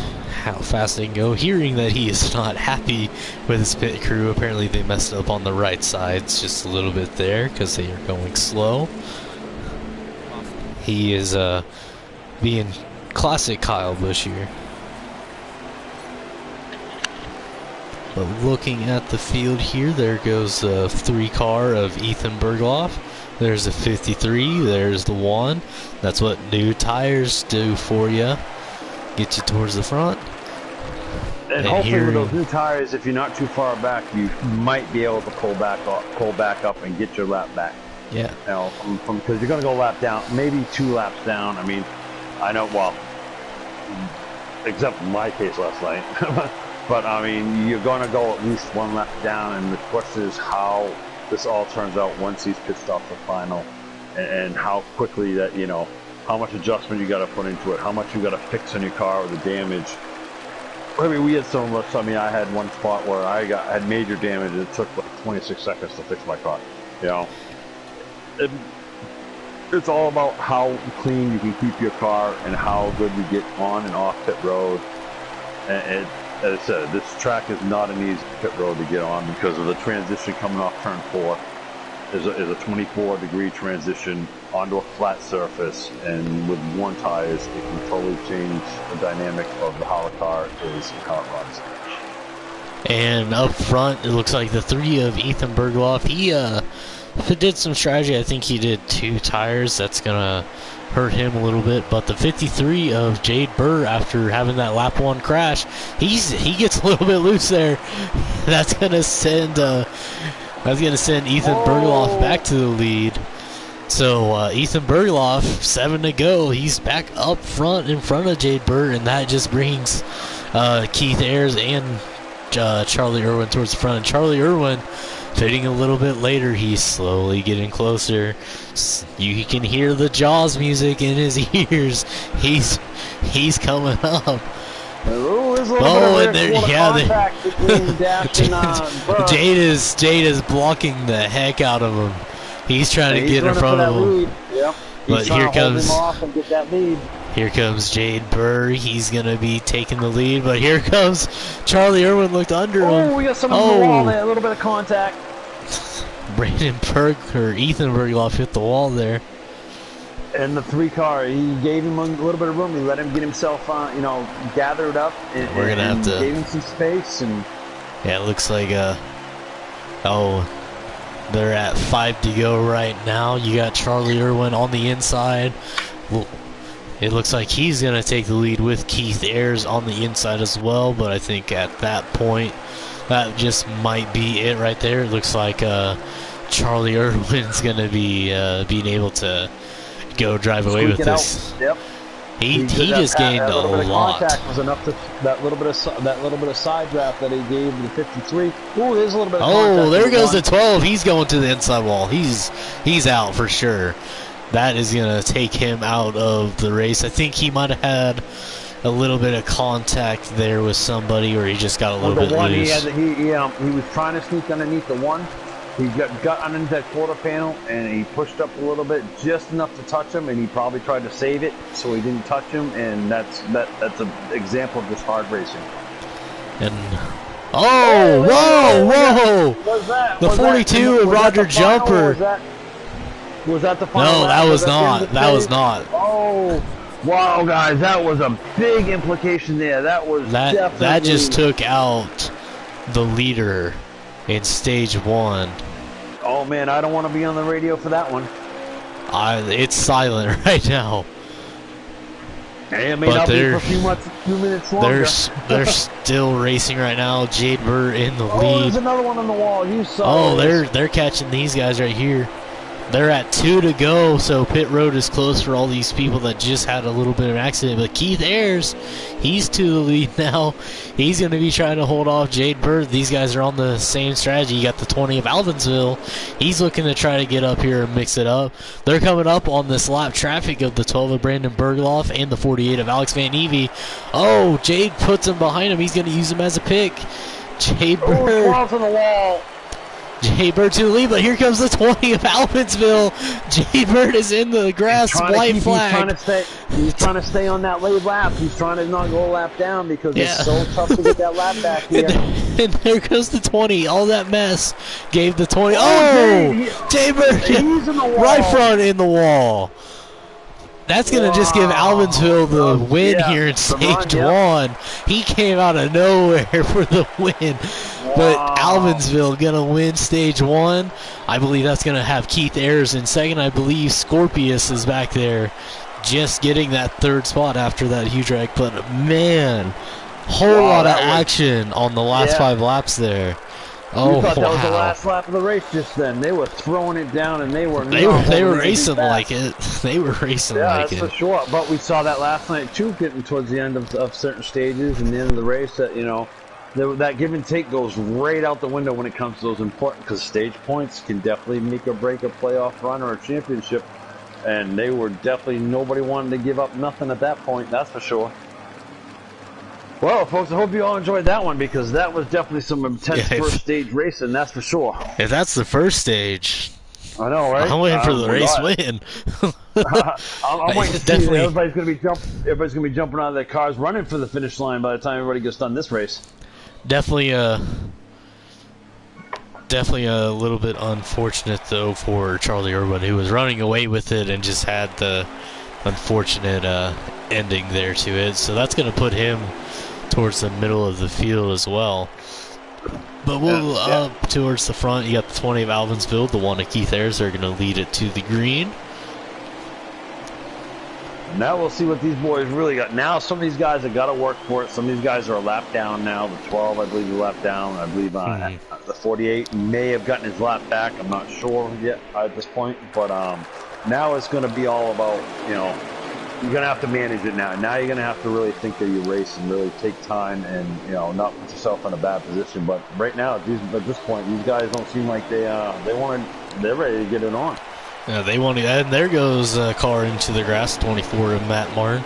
S1: how fast they can go. Hearing that he is not happy with his pit crew, apparently they messed up on the right sides just a little bit there because they are going slow. He is being classic Kyle Busch here. But looking at the field here, there goes the 3 car of Ethan Bergloff. There's the 53, there's the 1. That's what new tires do for you. Get you towards the front.
S3: And hopefully with those new tires, if you're not too far back, you might be able to pull back up and get your lap back.
S1: Yeah.
S3: Because you're going to go lap down, maybe 2 laps down. I mean, I know, well, except in my case last night. But, I mean, you're going to go at least 1 lap down, and the question is how this all turns out once he's pit stopped the final, and how quickly that, you know, how much adjustment you got to put into it, how much you got to fix in your car or the damage. I mean, we had some of us. I mean, I had one spot where I had major damage, and it took like 26 seconds to fix my car. You know, it's all about how clean you can keep your car and how good you get on and off pit road. And as I said, this track is not an easy pit road to get on because of the transition coming off turn 4. Is a 24-degree transition onto a flat surface, and with worn tires, it can totally change the dynamic of how the car is and how it runs.
S1: And up front, it looks like the 3 of Ethan Bergloff, he did some strategy. I think he did 2 tires. That's gonna hurt him a little bit. But the 53 of Jade Burr, after having that lap 1 crash, he gets a little bit loose there. That's gonna send Ethan Bergloff back to the lead. So Ethan Bergloff, 7 to go. He's back up front in front of Jade Burr, and that just brings Keith Ayers and Charlie Irwin towards the front. And Charlie Irwin fitting a little bit later. He's slowly getting closer. You can hear the Jaws music in his ears. He's coming up.
S3: Oh, there's a little bit of contact between Dash and Burr.
S1: Jade is blocking the heck out of him. He's trying to get in front of him.
S3: Yep.
S1: But here comes
S3: him off and get that lead.
S1: Here comes Jade Burr. He's gonna be taking the lead, but here comes Charlie Irwin. Looked under him.
S3: Oh, we got some on the wall there. A little bit of contact.
S1: Ethan Bergloff hit the wall there.
S3: And the 3 car, he gave him a little bit of room. He let him get himself, you know, gathered up. And,
S1: we're gonna have to
S3: gave him some space. And
S1: yeah, it looks like they're at 5 to go right now. You got Charlie Irwin on the inside. Well, it looks like he's gonna take the lead with Keith Ayers on the inside as well. But I think at that point, that just might be it right there. It looks like Charlie Irwin's gonna be being able to go drive away with this.
S3: Yep.
S1: He just gained a lot.
S3: Contact was enough to that little bit of side draft that he gave the 53. Ooh, there's a little bit of contact.
S1: Oh, there goes the 12. He's going to the inside wall. He's out for sure. That is gonna take him out of the race. I think he might have had a little bit of contact there with somebody, or he just got a little bit loose.
S3: He was trying to sneak underneath the 1. He got underneath that quarter panel, and he pushed up a little bit, just enough to touch him, and he probably tried to save it, so he didn't touch him, and that's an example of just hard racing.
S1: And whoa!
S3: What's that?
S1: The 42 of Roger Jumper.
S3: Was that the final?
S1: No, that was not. That was not.
S3: Oh, wow, guys, that was a big implication there.
S1: That just took out the leader in stage 1.
S3: Oh man, I don't want to be on the radio for that one.
S1: It's silent right now.
S3: Hey, it may not be for a few minutes longer.
S1: They're still racing right now. Jade Burr in the lead.
S3: Oh, there's another one on the wall. You saw.
S1: Oh, they're catching these guys right here. They're at 2 to go, so pit road is close for all these people that just had a little bit of an accident. But Keith Ayers, he's to the lead now. He's going to be trying to hold off Jade Burr. These guys are on the same strategy. You got the 20 of Alvinsville. He's looking to try to get up here and mix it up. They're coming up on this lap traffic of the 12 of Brandon Bergloff and the 48 of Alex Van Evie. Oh, Jade puts him behind him. He's going to use him as a pick. Jade Burr.
S3: 12 on the wall.
S1: Jade Bird to the lead, but here comes the 20 of Alvinsville. Jade Bird is in the grass, white flag.
S3: He's trying to stay on that lead lap. He's trying to not go a lap down because it's so tough to get that lap back here.
S1: And there goes the 20. All that mess gave the 20. Oh! Jade Bird right front in the wall. That's going to just give Alvinsville the win here in stage 1. He came out of nowhere for the win. But Alvinsville going to win stage 1. I believe that's going to have Keith Ayers in second. I believe Scorpius is back there just getting that 3rd spot after that huge wreck. But, man, whole lot of action on the last 5 laps there.
S3: Oh, thought that was the last lap of the race just then. They were throwing it down, and they were
S1: racing like it. They were racing like it.
S3: Yeah, that's for sure. But we saw that last night, too, getting towards the end of certain stages and the end of the race that, you know, that give and take goes right out the window when it comes to those important, because stage points can definitely make or break a playoff run or a championship, and they were definitely, nobody wanted to give up nothing at that point, that's for sure. Well, folks, I hope you all enjoyed that one, because that was definitely some intense first stage racing, that's for sure.
S1: If that's the first stage,
S3: I know, right?
S1: I'm waiting for the race win.
S3: I'm waiting to see that everybody's gonna be jumping out of their cars, running for the finish line by the time everybody gets done this race.
S1: Definitely a little bit unfortunate though for Charlie Irwin, who was running away with it and just had the unfortunate ending there to it. So that's going to put him towards the middle of the field as well. But we'll up towards the front. You got the 20 of Alvinsville, the one of Keith Ayers. They're going to lead it to the green.
S3: Now we'll see what these boys really got. Now some of these guys have got to work for it. Some of these guys are a lap down now. The 12, I believe, is a lap down. I believe the 48 may have gotten his lap back. I'm not sure yet at this point. But now it's going to be all about, you're going to have to manage it now. Now you're going to have to really think of your race and really take time and, not put yourself in a bad position. But right now, at this point, these guys don't seem like they're ready to get it on.
S1: Yeah, they want to, and there goes a car into the grass, 24 of Matt Martin.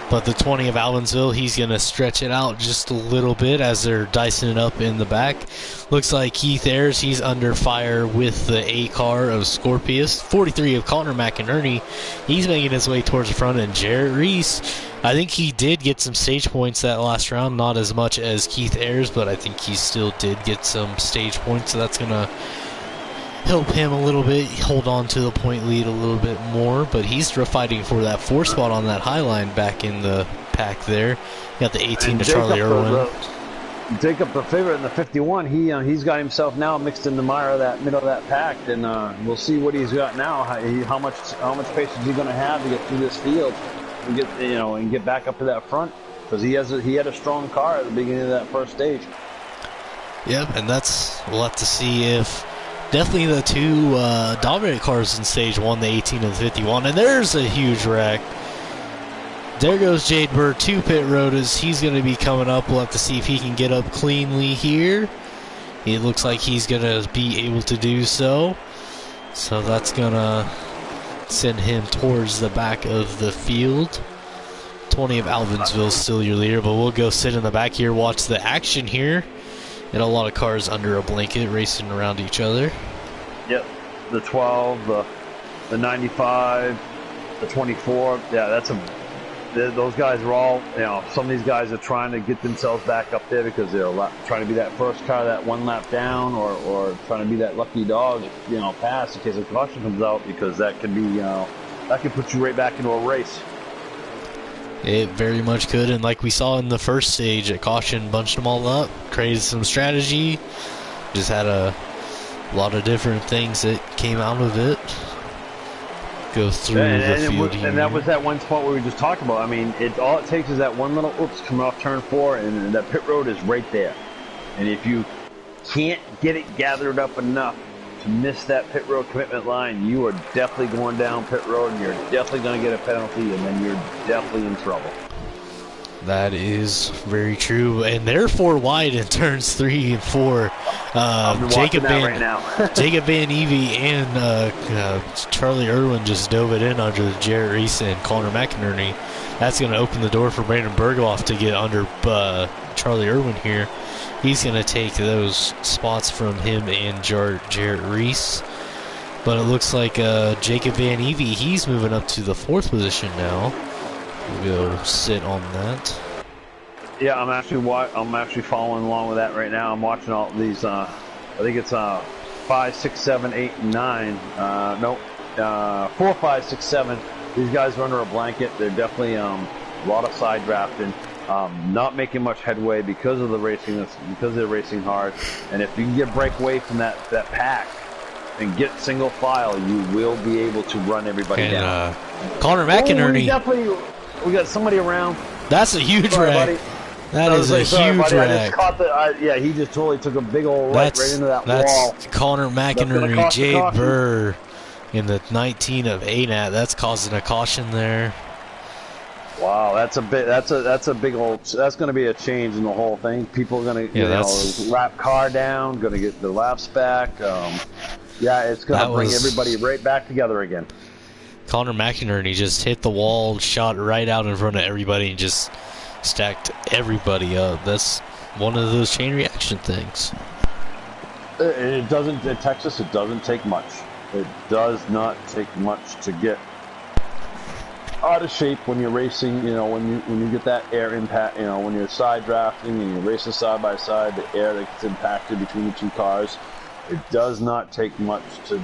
S1: But the 20 of Alvinsville, he's going to stretch it out just a little bit as they're dicing it up in the back. Looks like Keith Ayers, he's under fire with the A car of Scorpius. 43 of Connor McInerney, he's making his way towards the front. And Jarrett Reese, I think he did get some stage points that last round. Not as much as Keith Ayers, but I think he still did get some stage points. So that's going to help him a little bit, hold on to the point lead a little bit more, but he's fighting for that 4 spot on that high line back in the pack there. Got the 18 to Charlie Irwin.
S3: Jacob, the favorite in the 51, he's got himself now mixed in the mire of that middle of that pack, and we'll see what he's got now. How much patience is he going to have to get through this field and get and get back up to that front, because he had a strong car at the beginning of that first stage.
S1: Yep, and we'll have to see if. Definitely the 2 dominant cars in stage 1, the 18 and the 51. And there's a huge wreck. There goes Jade Burr, 2 pit rotas. He's going to be coming up. We'll have to see if he can get up cleanly here. It looks like he's going to be able to do so. So that's going to send him towards the back of the field. 20 of Alvinsville still your leader, but we'll go sit in the back here, watch the action here. And a lot of cars under a blanket racing around each other.
S3: Yep, the 12, the 95, the 24. Yeah, those guys are all, some of these guys are trying to get themselves back up there because they're trying to be that first car that 1 lap down, or trying to be that lucky dog, pass in case a caution comes out, because that can be, that can put you right back into a race.
S1: It very much could, and like we saw in the first stage at caution, bunched them all up, created some strategy, just had a lot of different things that came out of it. Go through the field here.
S3: And that was that one spot where we just talked about. I mean, all it takes is that one little oops coming off turn 4, and that pit road is right there. And if you can't get it gathered up enough to miss that pit road commitment line, you are definitely going down pit road, and you're definitely going to get a penalty, and then you're definitely in trouble.
S1: That is very true, and they're 4 wide in turns 3 and 4. Jacob Van Evie and Charlie Irwin just dove it in under Jarrett Reese and Connor McInerney. That's going to open the door for Brandon Berghoff to get under Charlie Irwin here. He's going to take those spots from him and Jarrett Reese. But it looks like Jacob Van Evie, he's moving up to the 4th position now. We'll go sit on that.
S3: Yeah, I'm actually following along with that right now. I'm watching all these. I think it's 5, 6, 7, 8, and 9. 4, 5, 6, 7. These guys are under a blanket. They're definitely a lot of side drafting. Not making much headway because of the racing. Because they're racing hard. And if you can get break away from that pack and get single file, you will be able to run everybody down.
S1: Connor McInerney.
S3: We got somebody around.
S1: That's a huge wreck. That is a huge wreck.
S3: Yeah, he just totally took a big old right into that wall.
S1: That's Connor McInerney, Jade Burr in the 19 of ANAT. That's causing a caution there
S3: Wow, that's a bit. That's a big old. That's going to be a change in the whole thing. People are going to lap car down, going to get the laps back. Yeah, it's going to bring everybody right back together again.
S1: Connor McInerney just hit the wall, shot right out in front of everybody, and just stacked everybody up. That's one of those chain reaction things.
S3: It doesn't. In Texas, it doesn't take much. It does not take much to get out of shape when you're racing. You know, when you get that air impact. You know, when you're side drafting and you're racing side by side, the air that gets impacted between the two cars. It does not take much to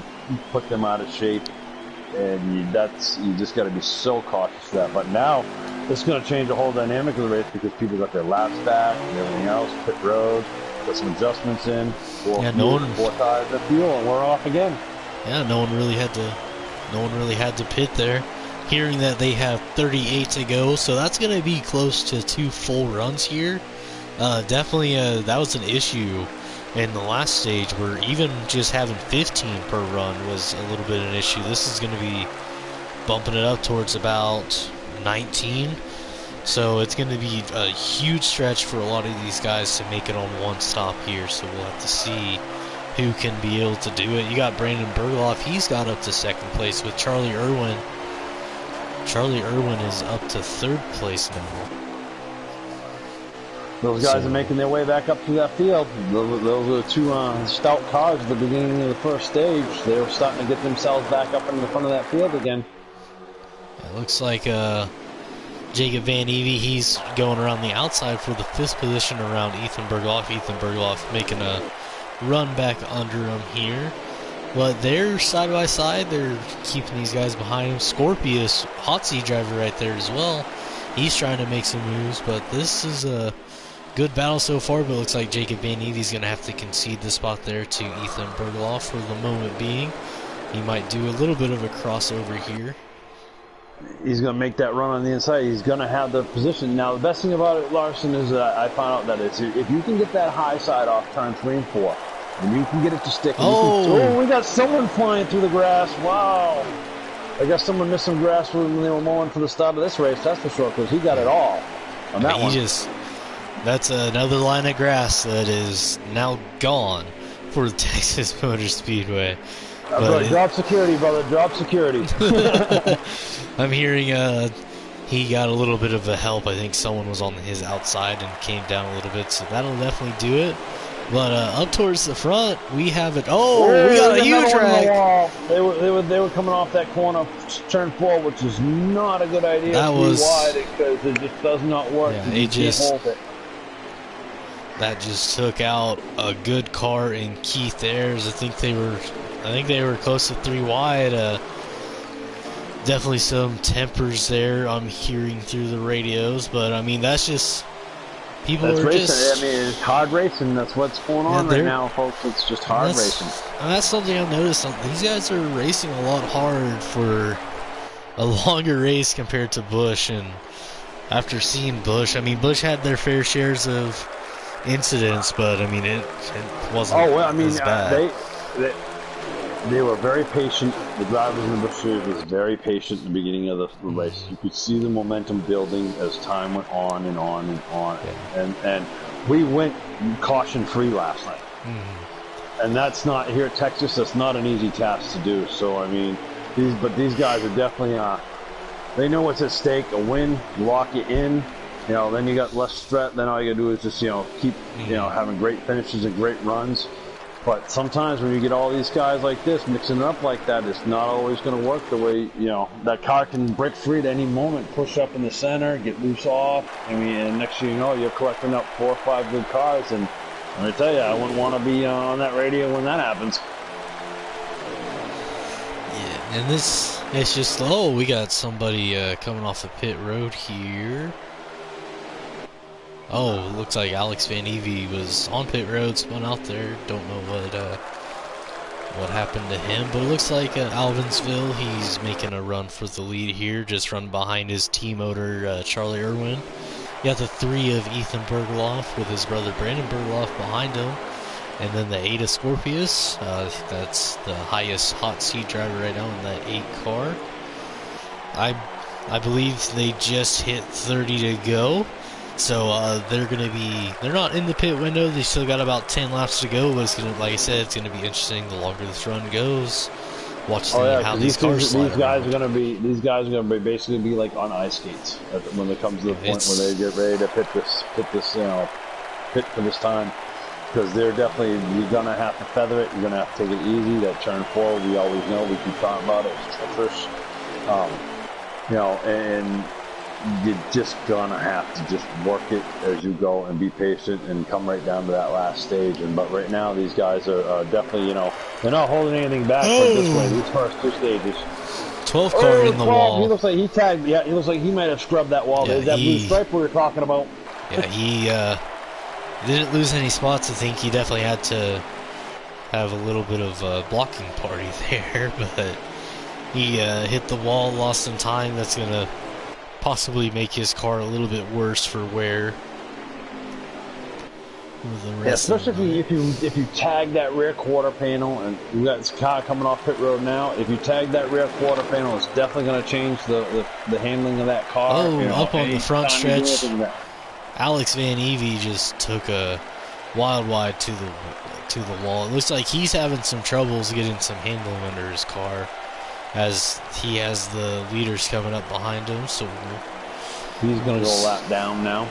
S3: put them out of shape, and you just got to be so cautious of that. But now it's going to change the whole dynamic of the race because people got their laps back and everything else. Pit road, put some adjustments in. Four tires of fuel, and we're off again.
S1: Yeah, no one really had to pit there. Hearing that they have 38 to go, so that's going to be close to 2 full runs here. Definitely, that was an issue in the last stage, where even just having 15 per run was a little bit of an issue. This is going to be bumping it up towards about 19. So it's going to be a huge stretch for a lot of these guys to make it on one stop here. So we'll have to see who can be able to do it. You got Brandon Bergloff. He's got up to second place with Charlie Irwin. Charlie Irwin is up to third place now.
S3: Those guys are making their way back up to that field. Those are two stout cars at the beginning of the first stage. They were starting to get themselves back up in the front of that field again.
S1: It looks like Jacob Van Evey, he's going around the outside for the 5th position around Ethan Bergloff. Ethan Bergloff making a run back under him here. But they're side by side. They're keeping these guys behind him. Scorpius, hot seat driver right there as well. He's trying to make some moves, but this is a good battle so far. But it looks like Jacob Van Evey's going to have to concede the spot there to Ethan Bergloff for the moment being. He might do a little bit of a crossover here.
S3: He's going to make that run on the inside. He's going to have the position. Now, the best thing about it, Larson, is that I found out that if you can get that high side off turn 3 and 4, and you can get it to stick. We got someone flying through the grass. Wow. I guess someone missed some grass when they were mowing for the start of this race, that's for sure, because he got it all on that one.
S1: That's another line of grass that is now gone for the Texas Motor Speedway.
S3: Job security, brother. Job security.
S1: I'm hearing he got a little bit of a help. I think someone was on his outside and came down a little bit, so that'll definitely do it. But up towards the front, we have it. We got a huge wreck.
S3: They were coming off that corner, turn 4, which is not a good idea.
S1: That was
S3: wide because it just does not work.
S1: Yeah, that just took out a good car in Keith Ayers. I think they were close to 3 wide. Definitely some tempers there. I'm hearing through the radios, but I mean that's just. People are
S3: racing.
S1: just.
S3: I mean, it's hard racing. That's what's going on right now, folks. It's just hard racing.
S1: And that's something I've noticed. These guys are racing a lot hard for a longer race compared to Busch. And after seeing Busch, I mean, Busch had their fair shares of incidents, but I mean, it wasn't as bad.
S3: They were very patient. The drivers in the Busch Series was very patient in the beginning of the race. You could see the momentum building as time went on and on and on. Yeah. And we went caution-free last night. Mm-hmm. And that's not, here at Texas, that's not an easy task to do. So, I mean, these guys are definitely, they know what's at stake. A win, lock it in. You know, then you got less threat. Then all you got to do is just, keep, having great finishes and great runs. But sometimes when you get all these guys like this, mixing it up like that, it's not always going to work the way, that car can break free at any moment, push up in the center, get loose off. I mean, and next thing you know, you're collecting up 4 or 5 good cars. And let me tell you, I wouldn't want to be on that radio when that happens.
S1: Yeah, and it's just, we got somebody coming off the pit road here. Looks like Alex Van Evey was on pit road, spun out there. Don't know what happened to him, but it looks like Alvinsville, he's making a run for the lead here, just run behind his team owner, Charlie Irwin. You got the 3 of Ethan Bergloff with his brother Brandon Bergloff behind him, and then the 8 of Scorpius. That's the highest hot seat driver right now in that 8 car. I believe they just hit 30 to go. So they're not in the pit window. They still got about 10 laps to go. But it's gonna, like I said, it's gonna be interesting the longer this run goes. Watch how these cars slide
S3: these guys
S1: around.
S3: are gonna be basically be like on ice skates when it comes to the point where they get ready to pit for this time. Because they're you're gonna have to feather it. You're gonna have to take it easy. That turn 4, we always know. We keep talking about it. It's treacherous. And you're just gonna have to just work it as you go and be patient and come right down to that last stage. But right now, these guys are definitely, they're not holding anything back. But this way, these first 2 stages.
S1: 12 car in the
S3: 12,
S1: wall.
S3: He looks like he tagged. Yeah, he looks like he might have scrubbed that wall.
S1: Yeah,
S3: There's that blue stripe we were talking about.
S1: Yeah, he didn't lose any spots. I think he definitely had to have a little bit of a blocking party there, but he hit the wall, lost some time. That's gonna possibly make his car a little bit worse for wear.
S3: Especially if you tag that rear quarter panel, and you got this car coming off pit road now. If you tag that rear quarter panel, it's definitely going to change the handling of that car.
S1: Up on the front stretch, Alex Van Evey just took a wild wide to the wall. It looks like he's having some troubles getting some handling under his car, as he has the leaders coming up behind him. So
S3: he's going to go a lap down now.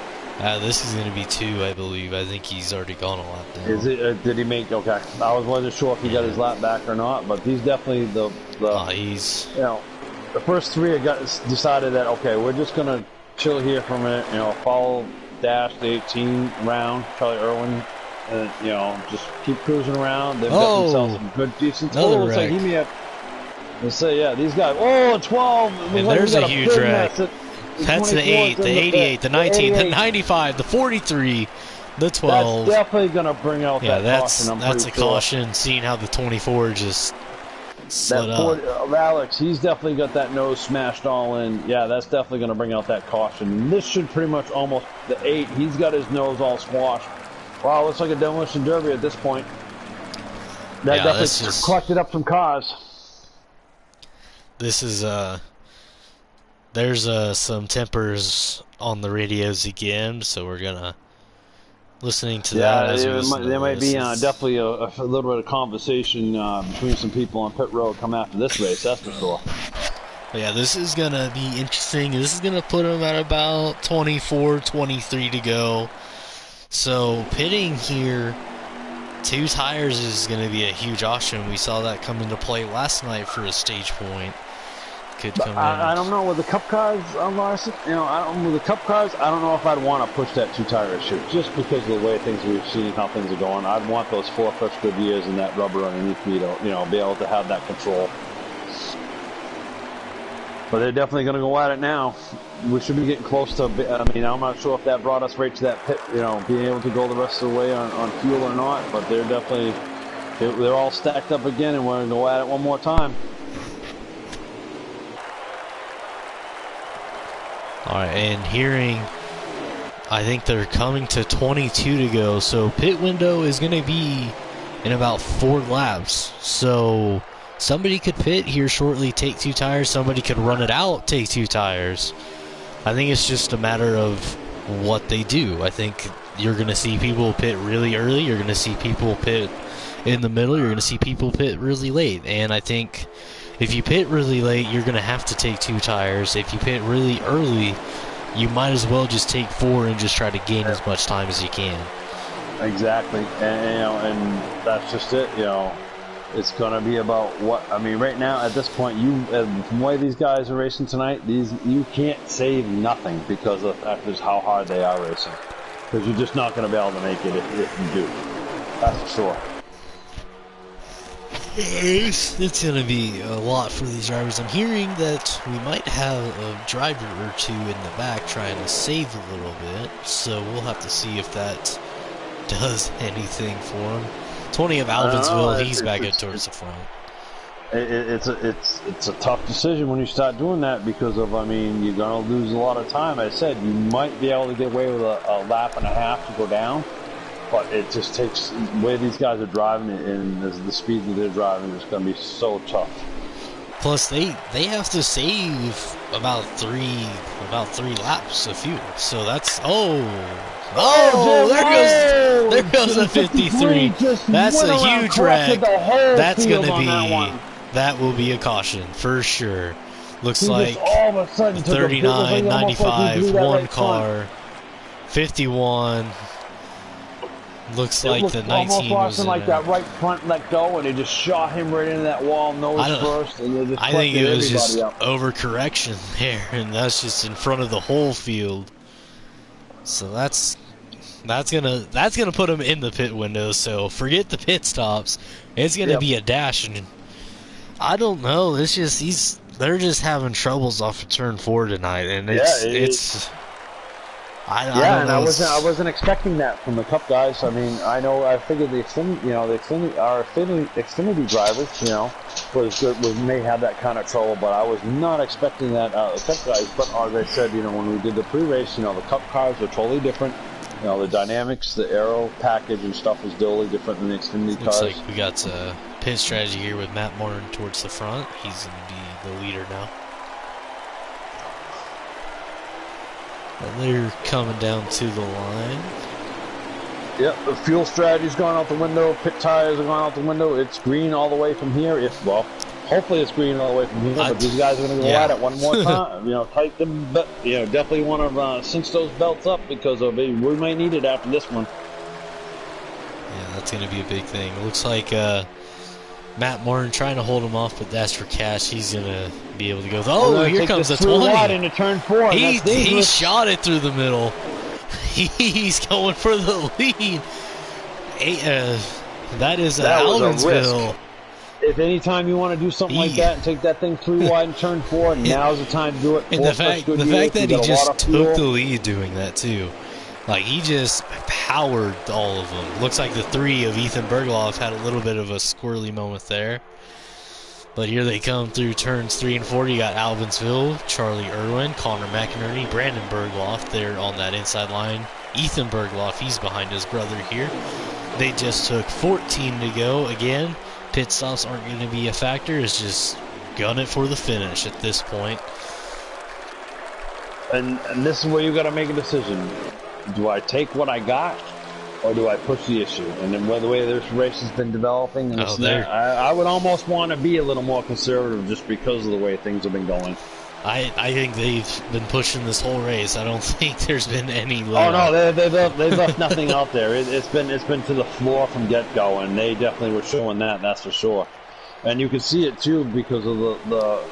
S1: This is going to be 2, I believe. I think he's already gone a lap down.
S3: Is it? Did he make? Okay, I wasn't sure if he got his lap back or not, but he's definitely
S1: he's
S3: the first 3 decided that okay, we're just going to chill here for a minute. Follow Dash the 18 round, Charlie Irwin, and just keep cruising around. They've got themselves some good, decent.
S1: Another wreck.
S3: Like he may have. Let's say, yeah, these guys. 12.
S1: And there's a huge wreck. That's the 8, the 88, the 19, the 95, the 43, the 12.
S3: That's definitely going to bring out that caution.
S1: That's a caution, seeing how the 24 just slid up.
S3: Alex, he's definitely got that nose smashed all in. Yeah, that's definitely going to bring out that caution. And this should pretty much almost, the 8, he's got his nose all squashed. Wow, looks like a demolition derby at this point. That definitely collected up some cars.
S1: This is, there's some tempers on the radios again, so we're gonna listening to that. As
S3: there might be definitely a little bit of conversation between some people on pit road come after this race. That's for sure.
S1: Yeah, this is gonna be interesting. This is gonna put them at about 24, 23 to go. So pitting here, 2 tires is gonna be a huge option. We saw that come into play last night for a stage point.
S3: I don't know with the cup cars, Larson. With the cup cars, I don't know if I'd want to push that 2-tire issue just because of the way we've seen how things are going. I'd want those 4 first good years and that rubber underneath me to, be able to have that control. But they're definitely going to go at it now. We should be getting close to. I'm not sure if that brought us right to that pit. Being able to go the rest of the way on fuel or not. But they're definitely they're all stacked up again, and we're going to go at it one more time.
S1: Alright, and hearing, I think they're coming to 22 to go, so pit window is going to be in about 4 laps. So somebody could pit here shortly, take 2 tires, somebody could run it out, take 2 tires. I think it's just a matter of what they do. I think you're going to see people pit really early, you're going to see people pit in the middle, you're going to see people pit really late, and I think if you pit really late, you're going to have to take 2 tires. If you pit really early, you might as well just take 4 and just try to gain as much time as you can.
S3: Exactly, and that's just it. It's going to be about right now at this point, from the way these guys are racing tonight, you can't save nothing because of the fact is how hard they are racing. Because you're just not going to be able to make it if you do. That's for sure.
S1: It's going to be a lot for these drivers. I'm hearing that we might have a driver or 2 in the back trying to save a little bit, so we'll have to see if that does anything for him. 20 of Alvinsville, he's back up towards the front.
S3: It's a tough decision when you start doing that because of, you're going to lose a lot of time. I said you might be able to get away with a lap and a half to go down. But it just takes the way these guys are driving and the speed that they're driving is going to be so tough.
S1: Plus, they have to save about three laps of fuel. So that's there goes a 53. That's a huge wreck. That's gonna that will be a caution for sure. Looks like 39, 95, one car, 51. Looks like the 19 was in
S3: like that right front let go, and it just shot him right into that wall nose first, and it just
S1: I think it was just
S3: up.
S1: overcorrection there, and that's just in front of the whole field. So that's gonna put him in the pit window. So forget the pit stops. It's gonna be a dash, and I don't know. It's just they're just having troubles off of turn 4 tonight, and
S3: I wasn't expecting that from the Cup guys. I mean, I figured the Xfinity drivers, may have that kind of trouble, but I was not expecting that the Cup guys. But as I said, when we did the pre-race, the Cup cars are totally different. The dynamics, the aero package and stuff is totally different than the Xfinity cars.
S1: Looks like we got pit strategy here with Matt Martin towards the front. He's going to be the leader now. And they're coming down to the line.
S3: Yep, the fuel strategy's gone out the window. Pit tires are gone out the window. It's green all the way from here. Hopefully it's green all the way from here. But these guys are going to go at it one more time. Tighten them, but definitely want to cinch those belts up because we might need it after this one.
S1: Yeah, that's going to be a big thing. It looks like Matt Martin trying to hold him off, but that's for Cash. He's going to be able to go. Oh, here comes the 20.
S3: Into turn 4.
S1: He shot it through the middle. He's going for the lead. That is Albertsville.
S3: If any time you want to do something like that and take that thing 3 wide in turn 4, now's the time to do it.
S1: And the fact that he just took the lead doing that too. Like, he just powered all of them. Looks like the 3 of Ethan Bergloff had a little bit of a squirrely moment there. But here they come through turns 3 and 4. You got Albertsville, Charlie Irwin, Connor McInerney, Brandon Bergloff there on that inside line. Ethan Bergloff, he's behind his brother here. They just took 14 to go. Again, pit stops aren't going to be a factor. It's just gun it for the finish at this point.
S3: And this is where you got to make a decision. Do I take what I got, or do I push the issue? And then the way this race has been developing, and I would almost want to be a little more conservative just because of the way things have been going.
S1: I think they've been pushing this whole race. I don't think there's been any low.
S3: Oh no, they've left nothing out there. It's been to the floor from get-go, and they definitely were showing that's for sure. And you can see it too because of the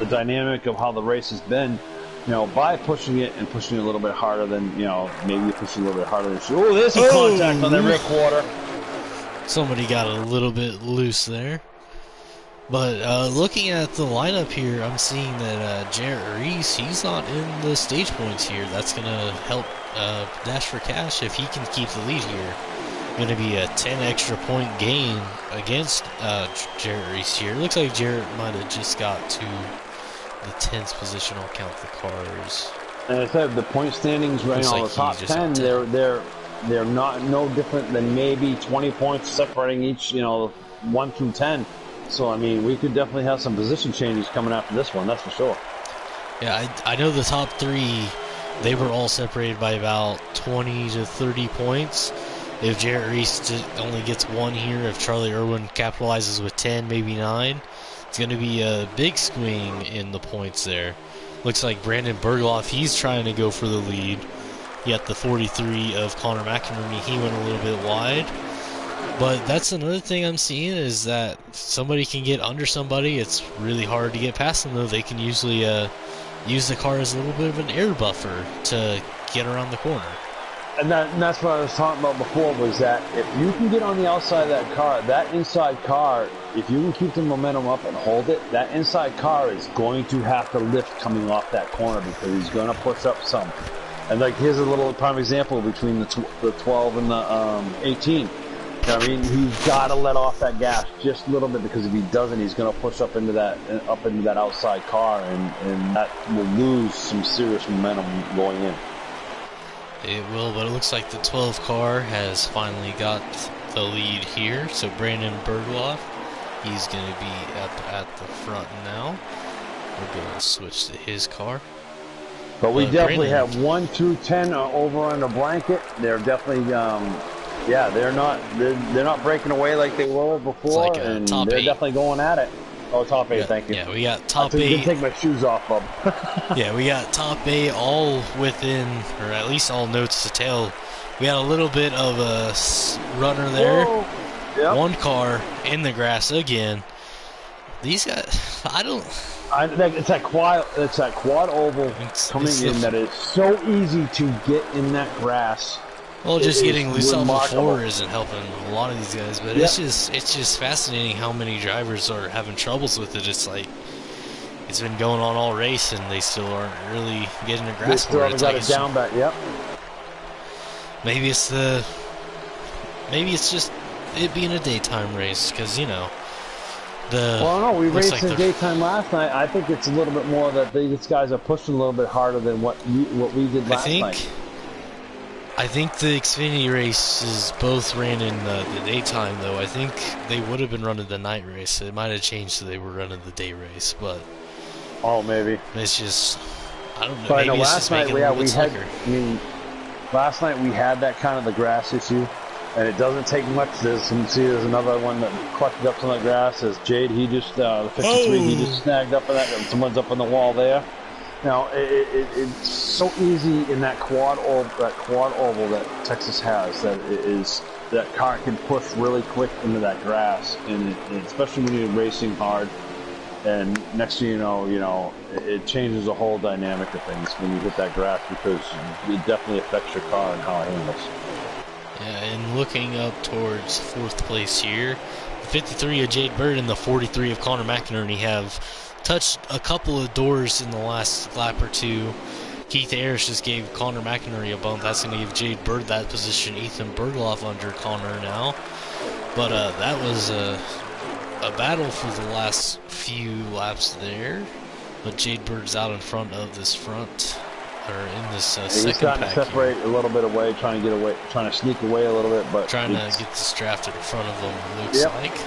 S3: dynamic of how the race has been. By pushing it and pushing it a little bit harder than, maybe pushing a little bit harder. Oh, there's some contact on the rear quarter.
S1: Somebody got a little bit loose there. But looking at the lineup here, I'm seeing that Jarrett Reese, he's not in the stage points here. That's going to help Dash for Cash if he can keep the lead here. Going to be a 10 extra point gain against Jarrett Reese here. Looks like Jarrett might have just got to the 10th position. I'll count the cars.
S3: And I said the point standings right now, the top 10, they're not no different than maybe 20 points separating each, 1 through 10. So I mean, we could definitely have some position changes coming after this one. That's for sure.
S1: Yeah, I know the top 3, they were all separated by about 20 to 30 points. If Jarrett Reese only gets 1 here, if Charlie Irwin capitalizes with 10, maybe 9. It's going to be a big swing in the points there. Looks like Brandon Bergloff, he's trying to go for the lead. Yet the 43 of Connor McInerney, he went a little bit wide. But that's another thing I'm seeing is that somebody can get under somebody. It's really hard to get past them, though. They can usually use the car as a little bit of an air buffer to get around the corner.
S3: And that's what I was talking about before, was that if you can get on the outside of that car, that inside car, if you can keep the momentum up and hold it, that inside car is going to have to lift coming off that corner because he's going to push up some. And here's a little prime example between the 12 and the 18. I mean, he's got to let off that gas just a little bit because if he doesn't, he's going to push up into that outside car, and that will lose some serious momentum going in.
S1: It will, but it looks like the 12 car has finally got the lead here. So Brandon Bergloff, He's going to be up at the front now. We're going to switch to his car.
S3: But we definitely
S1: Brandon,
S3: have 1 through 10 over on the blanket. They're definitely, yeah, they're not breaking away like they were before,
S1: like
S3: and
S1: top
S3: they're
S1: 8.
S3: definitely going at it. Oh, top 8, thank you.
S1: Yeah, we got top
S3: I
S1: 8.
S3: can take my shoes off, bub.
S1: Yeah, we got top 8 all within, or at least all notes to tail. We had a little bit of a runner there.
S3: Yep.
S1: One car in the grass again. These guys,
S3: it's that quad oval coming in that is so easy to get in that grass.
S1: Well, just getting loose off of 4
S3: remarkable.
S1: isn't helping a lot of these guys, but it's just fascinating how many drivers are having troubles with it. It's like it's been going on all race and they still aren't really getting a grasp of it.
S3: They still haven't got it down back. Yep.
S1: Maybe it's just it being a daytime race, because
S3: well, no, we raced in daytime last night. I think it's a little bit more that these guys are pushing a little bit harder than what we did last night.
S1: I think the Xfinity races both ran in the daytime, though. I think they would have been running the night race. It might have changed so they were running the day race, but
S3: maybe
S1: it's just, I don't know.
S3: But
S1: maybe it's
S3: last
S1: just
S3: night
S1: making it a little bit
S3: had.
S1: slicker.
S3: I mean, last night we had that kind of the grass issue, and it doesn't take much. There's another one that collected up some of the grass. As Jade, he just the 53, he just snagged up in that. Someone's up on the wall there. Now it's so easy in that quad oval that Texas has that car can push really quick into that grass, and especially when you're racing hard. And next thing you know, it changes the whole dynamic of things when you hit that grass, because it definitely affects your car and how it handles.
S1: Yeah, and looking up towards 4th place here, the 53 of Jade Burr and the 43 of Connor McInerney have touched a couple of doors in the last lap or two. Keith Ayers just gave Connor McInerney a bump. That's going to give Jade Burr that position. Ethan Bergloff under Connor now. But that was a battle for the last few laps there. But Jade Bird's out in front of this front, or in this second pack.
S3: He's trying to separate a little bit away, trying to sneak away a little bit, but
S1: trying to get this draft in front of him. It looks like.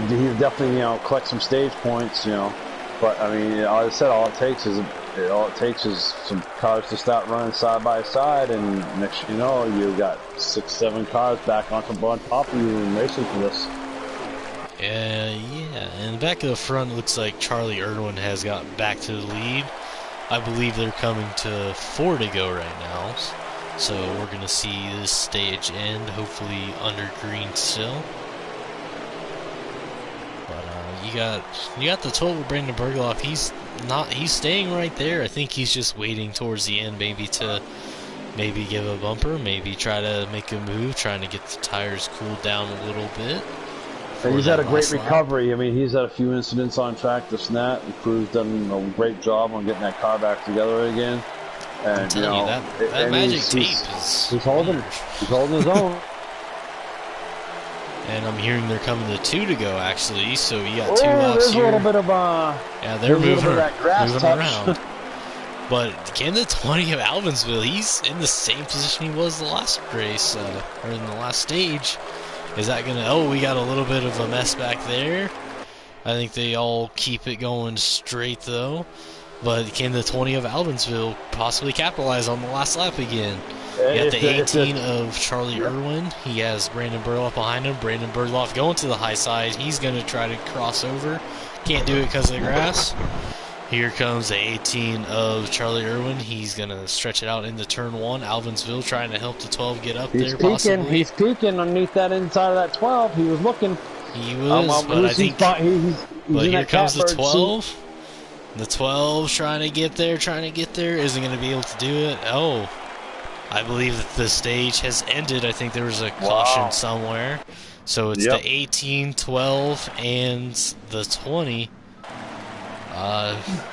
S3: He's definitely collect some stage points, But I mean, all it takes is some cars to start running side by side, and next thing you know, you've got 6-7 cars back on top of you and racing for this.
S1: Yeah. And the back of the front looks like Charlie Irwin has got back to the lead. I believe they're coming to 4 to go right now, so we're gonna see this stage end, hopefully under green still. You got the 12 with Brandon Bergloff. He's staying right there. I think he's just waiting towards the end, maybe to give a bumper, maybe try to make a move, trying to get the tires cooled down a little bit.
S3: And he's had a great recovery. I mean, he's had a few incidents on track, this and that. The crew's done a great job on getting that car back together again. And
S1: I'm telling you, that magic tape is...
S3: He's holding his own.
S1: And I'm hearing they're coming to 2 to go, actually, so you got 2 laps
S3: there's
S1: here.
S3: A little bit of
S1: yeah, they're moving
S3: around.
S1: But can the 20 of Alvinsville, he's in the same position he was the last race, or in the last stage. Is that going to... Oh, we got a little bit of a mess back there. I think they all keep it going straight, though. But can the 20 of Alvinsville possibly capitalize on the last lap again? You got the 18 of Charlie Irwin. He has Brandon Bergloff behind him. Brandon Bergloff going to the high side. He's going to try to cross over. Can't do it because of the grass. Here comes the 18 of Charlie Irwin. He's going to stretch it out into turn 1. Alvinsville trying to help the 12 get up there possibly.
S3: He's peeking underneath that inside of that 12. He was looking.
S1: He was, but I think... But here comes the 12. The 12 trying to get there. Isn't going to be able to do it. Oh. I believe that the stage has ended. I think there was a caution somewhere. So it's the 18, 12, and the 20.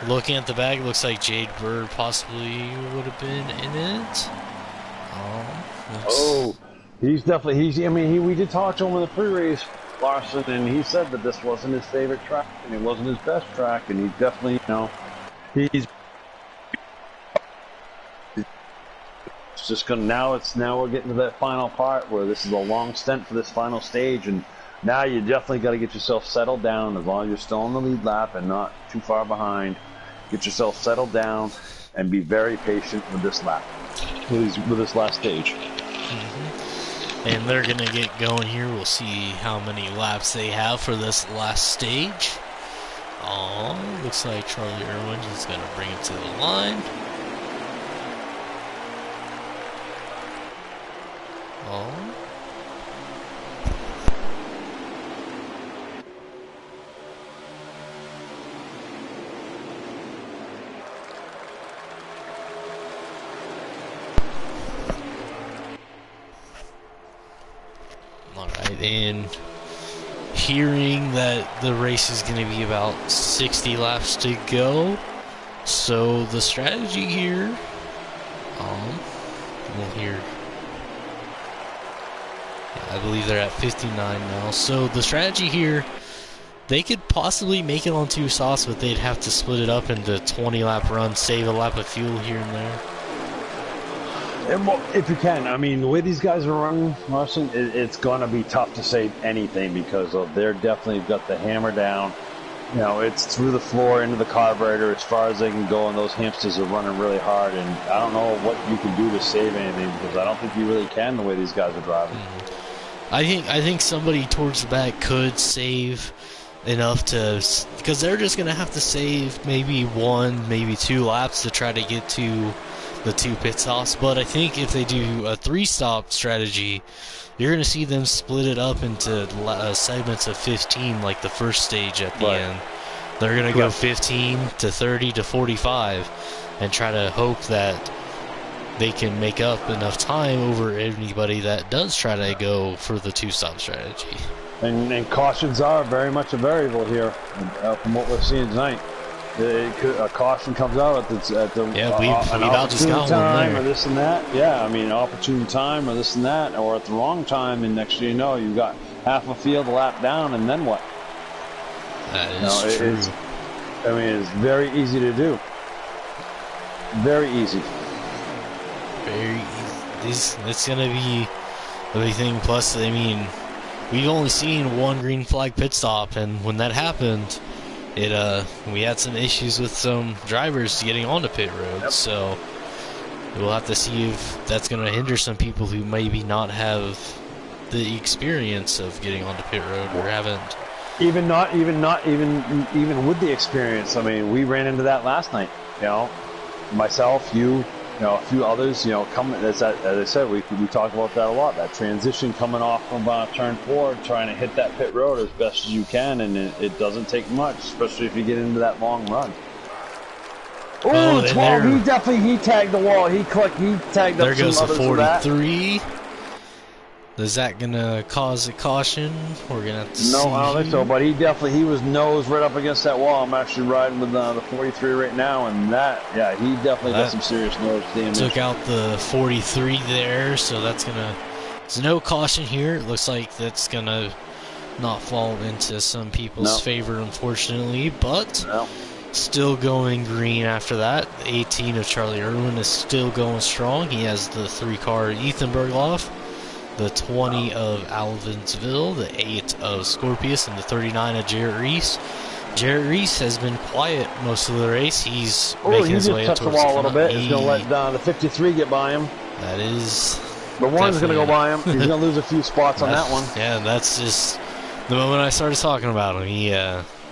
S1: Looking at the bag, looks like Jade Burr possibly would have been in it.
S3: He's definitely, we did talk to him in the pre-race, Larson, and he said that this wasn't his favorite track, and it wasn't his best track, and he definitely, he's just gonna now we're getting to that final part where this is a long stint for this final stage, and Now you definitely got to get yourself settled down. As long as you're still on the lead lap and not too far behind, get yourself settled down and be very patient with this lap, with this last stage.
S1: And they're gonna get going here. We'll see how many laps they have for this last stage. Oh, looks like Charlie Irwin is gonna bring it to the line. Oh. Alright, and hearing that the race is going to be about 60 laps to go, so the strategy here, we'll hear, I believe they're at 59 now, so the strategy here, they could possibly make it on 2 stops, but they'd have to split it up into 20 lap runs, save a lap of fuel here and there.
S3: And well, if you can, I mean, the way these guys are running, Marcin, it's going to be tough to save anything because they're definitely got the hammer down. You know, it's through the floor into the carburetor as far as they can go, and those hamsters are running really hard. And I don't know what you can do to save anything because I don't think you really can the way these guys are driving.
S1: I think somebody towards the back could save enough to, because they're just going to have to save maybe 1, maybe 2 laps to try to get to the 2 pit stops. But I think if they do a 3-stop strategy, you're going to see them split it up into segments of 15, like the first stage at the end. They're going to go 15 to 30 to 45 and try to hope that they can make up enough time over anybody that does try to go for the 2-stop strategy.
S3: And cautions are very much a variable here from what we're seeing tonight. A caution comes out at the
S1: we about just got
S3: time
S1: one there.
S3: or this and that. Yeah, I mean, opportune time or this and that, or at the wrong time, and next thing you know, you've got half a field lap down, and then what?
S1: That is true.
S3: I mean, it's very easy to do. Very easy.
S1: Very easy. It's going to be a big thing. Plus, I mean, we've only seen 1 green flag pit stop, and when that happened, we had some issues with some drivers getting onto pit road, so we'll have to see if that's going to hinder some people who maybe not have the experience of getting onto pit road or haven't.
S3: Even with the experience. I mean, we ran into that last night. You know, myself, you know, a few others. You know, as I said, we talked about that a lot. That transition coming off from turn 4, trying to hit that pit road as best as you can, and it doesn't take much, especially if you get into that long run. Oh, 12! He tagged the wall. He tagged up some others. There goes the
S1: 43. Is that gonna cause a caution? We're gonna have to see.
S3: No, I don't think so. But he was nose right up against that wall. I'm actually riding with the 43 right now, and he definitely got some serious nose damage.
S1: Took out the 43 there, so that's gonna. There's no caution here. It looks like that's gonna not fall into some people's favor, unfortunately. But still going green after that. The 18 of Charlie Irwin is still going strong. He has the 3-car Ethan Bergloff, the 20 of Alvinsville, the 8 of Scorpius, and the 39 of Jarrett Reese. Jarrett Reese has been quiet most of the race. He's making his way up towards
S3: the wall a little bit. He's going to let the 53 get by him.
S1: That is...
S3: The 1's going to go by him. He's going to lose a few spots on that one.
S1: Yeah, that's just the moment I started talking about him. He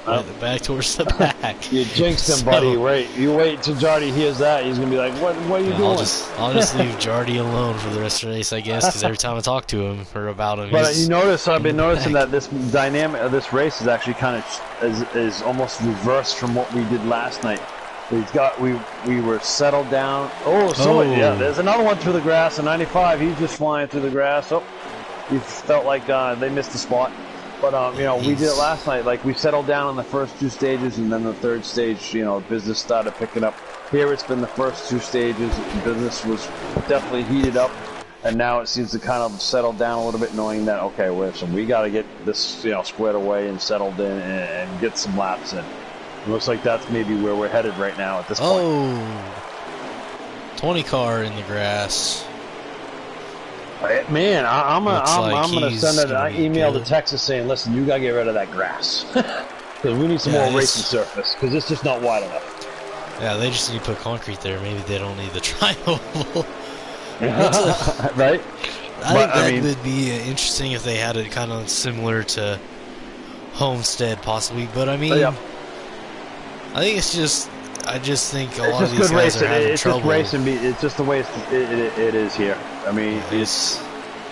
S1: went back towards the back.
S3: You jinxed him, buddy. Wait, you wait till Jardy hears that. He's going to be like, what are you doing?
S1: I'll just leave Jardy alone for the rest of the race, I guess, because every time I talk to him or about him,
S3: but you notice, I've been noticing that this dynamic of this race is actually kind of is almost reversed from what we did last night. We were settled down. There's another one through the grass. A 95, he's just flying through the grass. He felt like they missed the spot. But, we did it last night. Like, we settled down on the first 2 stages, and then the 3rd stage, business started picking up. Here it's been the first 2 stages. Business was definitely heated up, and now it seems to kind of settle down a little bit, knowing that, okay, we got to get this, squared away and settled in and get some laps in. It looks like that's maybe where we're headed right now at this point.
S1: 20 car in the grass.
S3: Man, I'm
S1: like
S3: gonna
S1: he's
S3: send
S1: gonna
S3: an
S1: be
S3: email to
S1: good.
S3: Texas saying, listen, you gotta get rid of that grass because we need some
S1: Yeah,
S3: more
S1: it's-
S3: racing surface because it's just not wide enough.
S1: Yeah, they just need to put concrete there. Maybe they don't need the tri-oval.
S3: Right?
S1: I
S3: But,
S1: think
S3: I
S1: that
S3: mean-
S1: would be interesting if they had it kind of similar to Homestead, possibly. But I mean,
S3: Yeah.
S1: I think it's just. I just think a
S3: It's
S1: lot of
S3: just
S1: these
S3: good
S1: guys
S3: racing.
S1: are having
S3: It's
S1: trouble.
S3: just racing. It's just the way it is here. I mean, it's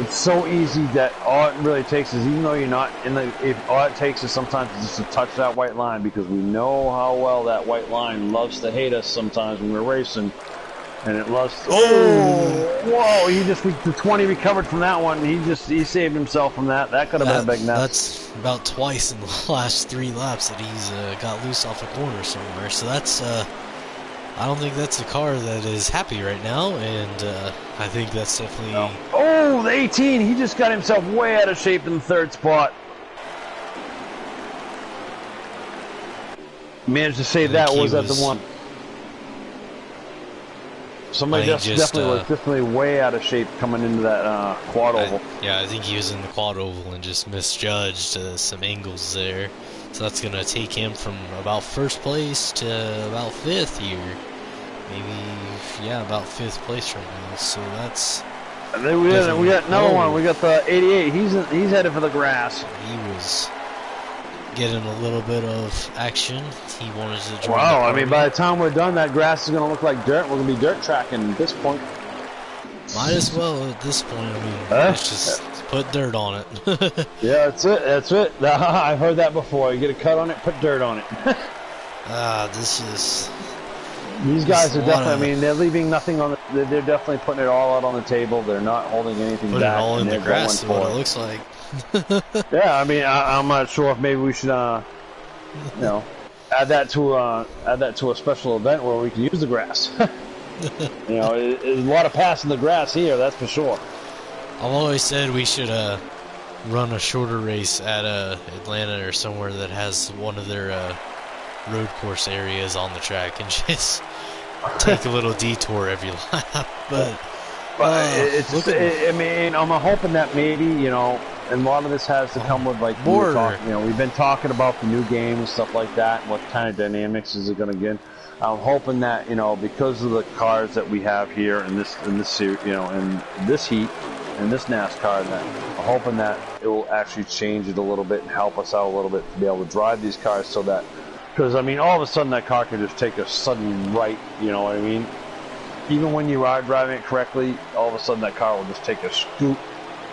S3: so easy that all it really takes is, even though you're not in the, if all it takes is sometimes just to touch that white line, because we know how well that white line loves to hate us sometimes when we're racing, and it loves. Whoa! The 20 recovered from that one. He saved himself from that. That could have been a big mess.
S1: That's about twice in the last 3 laps that he's got loose off a corner somewhere. So that's. I don't think that's a car that is happy right now, and I think that's definitely.
S3: Oh, the 18! He just got himself way out of shape in the 3rd spot. Managed to save that. Was that the one? Somebody definitely was way out of shape coming into that quad oval.
S1: I think he was in the quad oval and just misjudged some angles there. So that's going to take him from about 1st place to about 5th here. Maybe, about 5th place right now. So that's...
S3: And then we got another one. We got the 88. He's headed for the grass.
S1: He was getting a little bit of action. He wanted to join.
S3: Wow, I mean, by the time we're done, that grass is going to look like dirt. We're going to be dirt tracking at this point.
S1: Might as well at this point. I mean, let's just put dirt on it.
S3: Yeah, that's it. I've heard that before. You get a cut on it, put dirt on it. These guys are definitely, I mean, they're leaving nothing on the, they're definitely putting it all out on the table. They're not holding anything back.
S1: Put it all in the grass is what
S3: it
S1: it looks like.
S3: Yeah, I mean, I'm not sure if maybe we should, add that to a special event where we can use the grass. There's a lot of passing the grass here, that's for sure.
S1: I've always said we should run a shorter race at Atlanta or somewhere that has one of their road course areas on the track and just take a little detour every lap. But
S3: I mean, I'm hoping that maybe, and a lot of this has to come with, like, we've been talking about the new game and stuff like that, and what kind of dynamics is it going to get. I'm hoping that, because of the cars that we have here in this series, in this heat, in this NASCAR, that I'm hoping that it will actually change it a little bit and help us out a little bit to be able to drive these cars so that, because, I mean, all of a sudden that car could just take a sudden right, you know what I mean? Even when you are driving it correctly, all of a sudden that car will just take a scoot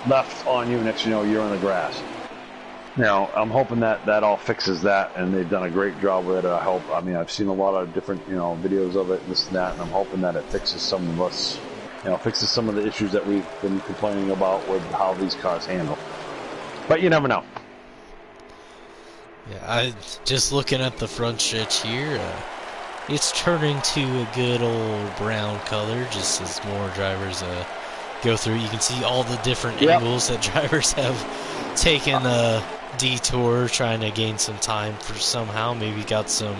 S3: left on you, next you know, you're in the grass. I'm hoping that all fixes that, and they've done a great job with it. I hope. I mean, I've seen a lot of different, videos of it and this and that, and I'm hoping that it fixes some of us, fixes some of the issues that we've been complaining about with how these cars handle. But you never know.
S1: Yeah, I just looking at the front stretch here. It's turning to a good old brown color, just as more drivers go through. You can see all the different angles that drivers have taken a detour, trying to gain some time for somehow. Maybe got some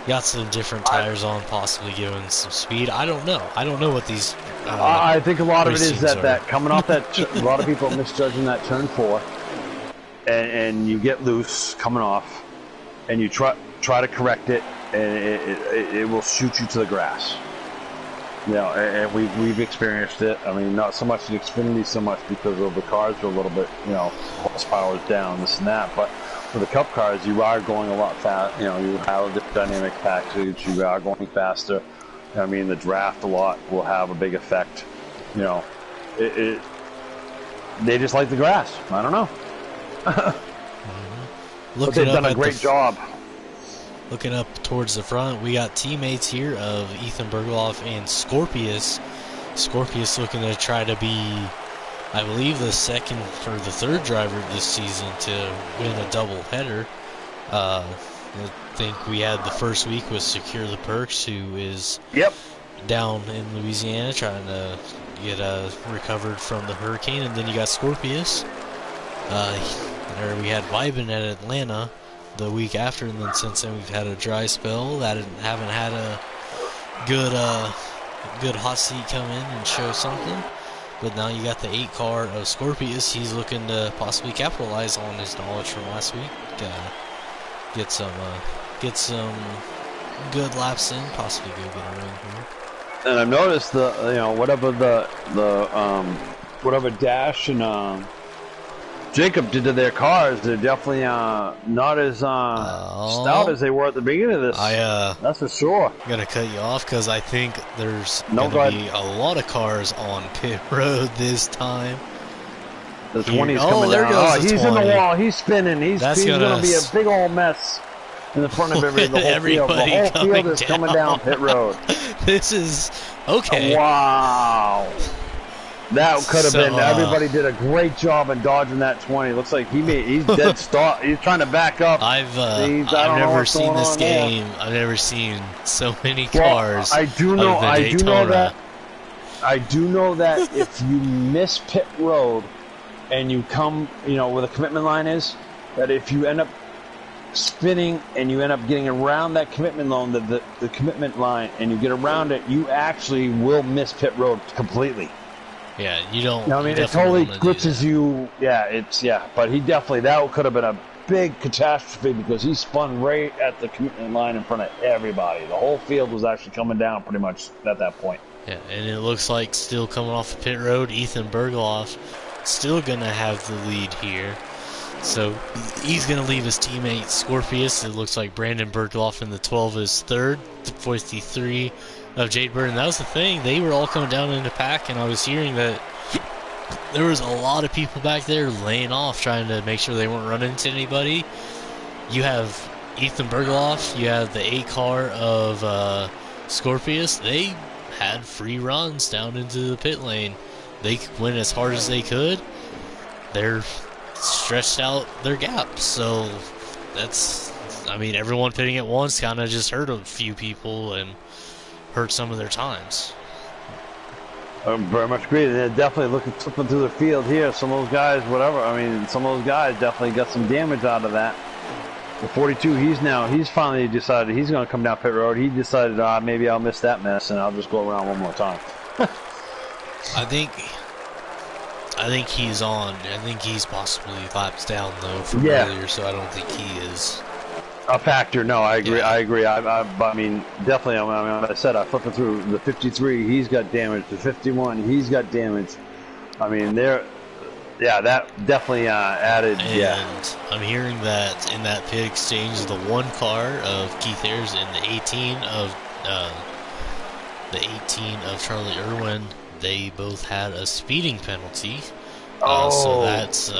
S1: different tires on, possibly giving some speed. I don't know. I don't know what these.
S3: I think a lot of it is that coming off that. A lot of people are misjudging that turn 4, and you get loose coming off, and you try to correct it, and it will shoot you to the grass. And we've experienced it. I mean, not so much in Xfinity, so much because of the cars are a little bit, horsepower's down, this and that. But for the Cup cars, you are going a lot fast. You have a different dynamic package. You are going faster. I mean, the draft a lot will have a big effect. They just like the grass. I don't know. But they've done a great job.
S1: Looking up towards the front, we got teammates here of Ethan Bergloff and Scorpius. Scorpius looking to try to be, I believe, the second or the third driver this season to win a double header. I think we had the first week with Secure the Perks, who is down in Louisiana trying to get recovered from the hurricane, and then you got Scorpius. There we had Vibin at Atlanta the week after, and then since then we've had a dry spell that haven't had a good hot seat come in and show something. But now you got the 8 car of Scorpius. He's looking to possibly capitalize on his knowledge from last week. Get some good laps in, possibly go get a win here.
S3: And I've noticed whatever whatever Dash and Jacob did to their cars, they're definitely not as stout as they were at the beginning of this. That's for sure.
S1: I'm gonna cut you off because I think there's gonna be a lot of cars on pit road this time.
S3: The 20's coming down. Oh, he's 20. In the wall. He's spinning. He's gonna be a big old mess in the front of everybody. The whole field. The whole field is coming down pit road.
S1: This is okay.
S3: Wow. That could have been. Everybody did a great job in dodging that 20. Looks like he's dead stop. He's trying to back up.
S1: I've never seen this game. I've never seen so many cars.
S3: I do know that if you miss pit road and you come, where the commitment line is, that if you end up spinning and you end up getting around that commitment line, the commitment line, and you get around it, you actually will miss pit road completely.
S1: Yeah, you don't.
S3: I mean, it totally glitches you. Yeah, but he definitely, that could have been a big catastrophe because he spun right at the commitment line in front of everybody. The whole field was actually coming down pretty much at that point.
S1: Yeah, and it looks like still coming off the pit road, Ethan Bergloff still going to have the lead here. So he's going to leave his teammate Scorpius. It looks like Brandon Bergloff in the 12 is third, the 43 of Jade Burr. And that was the thing. They were all coming down in the pack, and I was hearing that there was a lot of people back there laying off, trying to make sure they weren't running into anybody. You have Ethan Bergloff, you have the 8 car of Scorpius. They had free runs down into the pit lane. They went as hard as they could. They're stretched out their gap. So that's, I mean, everyone pitting at once kind of just hurt a few people and hurt some of their times.
S3: I very much agree. They're definitely flipping through the field here. Some of those guys, some of those guys definitely got some damage out of that. The 42, he's finally decided he's going to come down pit road. He decided, maybe I'll miss that mess and I'll just go around one more time.
S1: I think he's on. I think he's possibly laps down though from earlier, so I don't think he is
S3: a factor. No, I agree. Yeah. I agree. I mean, definitely. I said I flipping through the 53. He's got damage. The 51. He's got damage. I mean, that definitely added.
S1: And I'm hearing that in that pit exchange, the 1 car of Keith Ayers and the 18 of Charlie Irwin, they both had a speeding penalty. So that's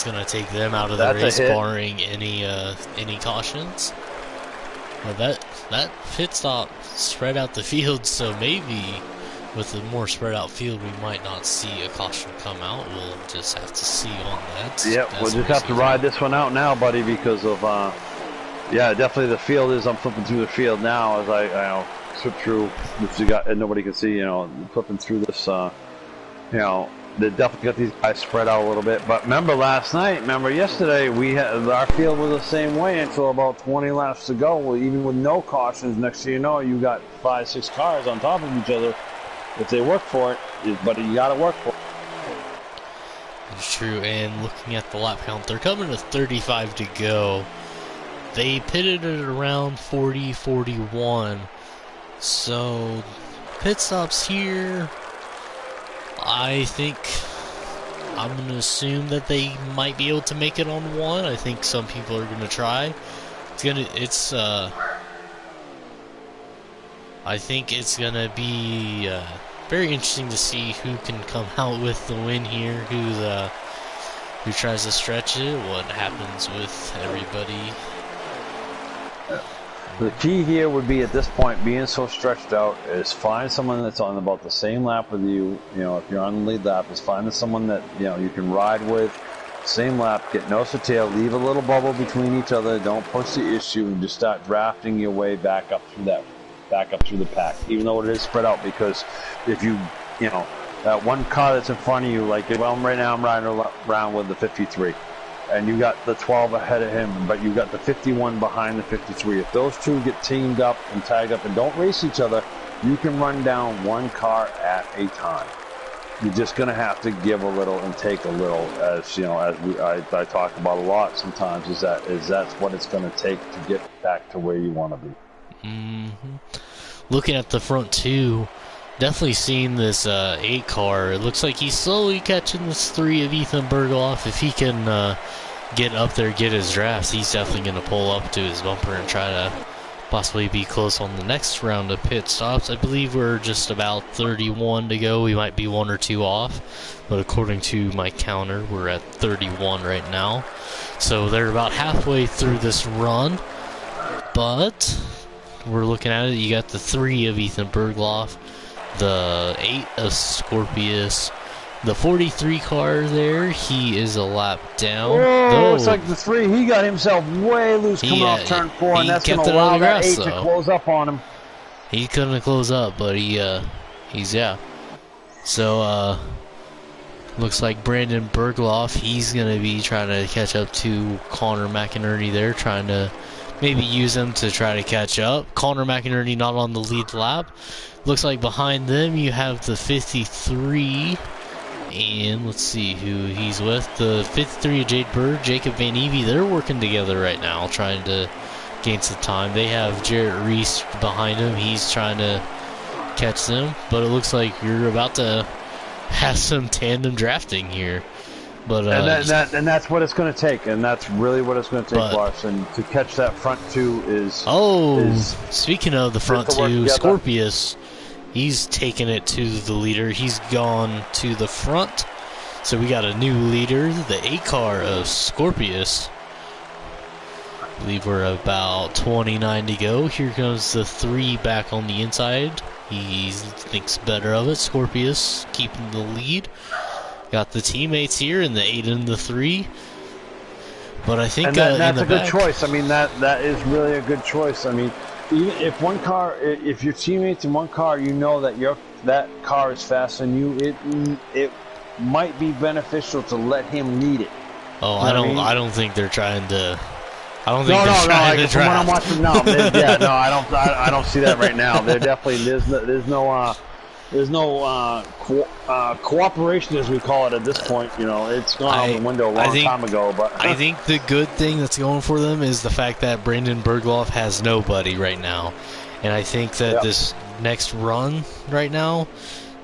S1: gonna take them out of the race, barring any cautions. Well, that pit stop spread out the field, so maybe with a more spread out field, we might not see a caution come out. We'll just have to see on that.
S3: Yep, we'll just have to ride this one out now, buddy, because of definitely the field is. I'm flipping through the field now as I slip through. Which you got, and nobody can see. Flipping through this. They definitely got these guys spread out a little bit. But remember yesterday, our field was the same way until about 20 laps to go. Well, even with no cautions, next thing you know, you got 5-6 cars on top of each other. If they work for it, but you got to work for it.
S1: It's true. And looking at the lap count, they're coming to 35 to go. They pitted at around 40-41. So pit stops here. I think I'm going to assume that they might be able to make it on 1. I think some people are going to try. I think it's going to be very interesting to see who can come out with the win here, who tries to stretch it, what happens with everybody.
S3: The key here would be, at this point, being so stretched out, is find someone that's on about the same lap with you. If you're on the lead lap, is finding someone that you can ride with, same lap, get nose to tail, leave a little bubble between each other, don't push the issue, and just start drafting your way back up through the pack, even though it is spread out. Because if that one car that's in front of you, right now I'm riding around with the 53. And you got the 12 ahead of him, but you got the 51 behind the 53. If those two get teamed up and tagged up and don't race each other, you can run down 1 car at a time. you're just going to have to give a little and take a little, as you know, as I talk about a lot sometimes. That's what it's going to take to get back to where you want to be.
S1: Looking at the front two, definitely seeing this 8 car. It looks like he's slowly catching this 3 of Ethan Bergloff. If he can get up there, get his drafts, he's definitely going to pull up to his bumper and try to possibly be close on the next round of pit stops. I believe we're just about 31 to go. We might be 1 or 2 off, but according to my counter, we're at 31 right now. So they're about halfway through this run, but we're looking at it. You got the 3 of Ethan Bergloff, the 8 of Scorpius, the 43 car there. He is a lap down.
S3: Whoa, looks like the 3. He got himself way loose coming off turn 4, and that's going to allow that 8 to close up on him.
S1: He couldn't close up, but he's yeah. So looks like Brandon Bergloff, he's going to be trying to catch up to Connor McInerney there, trying to maybe use him to try to catch up. Connor McInerney not on the lead lap. Looks like behind them you have the 53. And let's see who he's with. The 53 of Jade Burr, Jacob Van Evie. They're working together right now, trying to gain some time. They have Jarrett Reese behind him. He's trying to catch them. But it looks like you're about to have some tandem drafting here. But
S3: and that's what it's going to take. And that's really what it's going to take, Larson. To catch that front 2 is...
S1: speaking of the front 2, Scorpius... He's taken it to the leader. He's gone to the front. So we got a new leader, the 8 car of Scorpius. I believe we're about 29 to go. Here comes the 3 back on the inside. He thinks better of it. Scorpius keeping the lead. Got the teammates here in the 8 and the 3. But I think
S3: that's a good choice. I mean, that is really a good choice. I mean, even if your teammates in one car, you know that car is faster than you, it might be beneficial to let him lead it.
S1: Oh, I don't think they're trying to. I don't think they're trying to
S3: from what I'm watching, I don't see that right now. They're definitely there's no cooperation, as we call it at this point. You know, it's gone out the window a long time ago. But
S1: I think the good thing that's going for them is the fact that Brandon Bergloff has nobody right now, and I think that this next run right now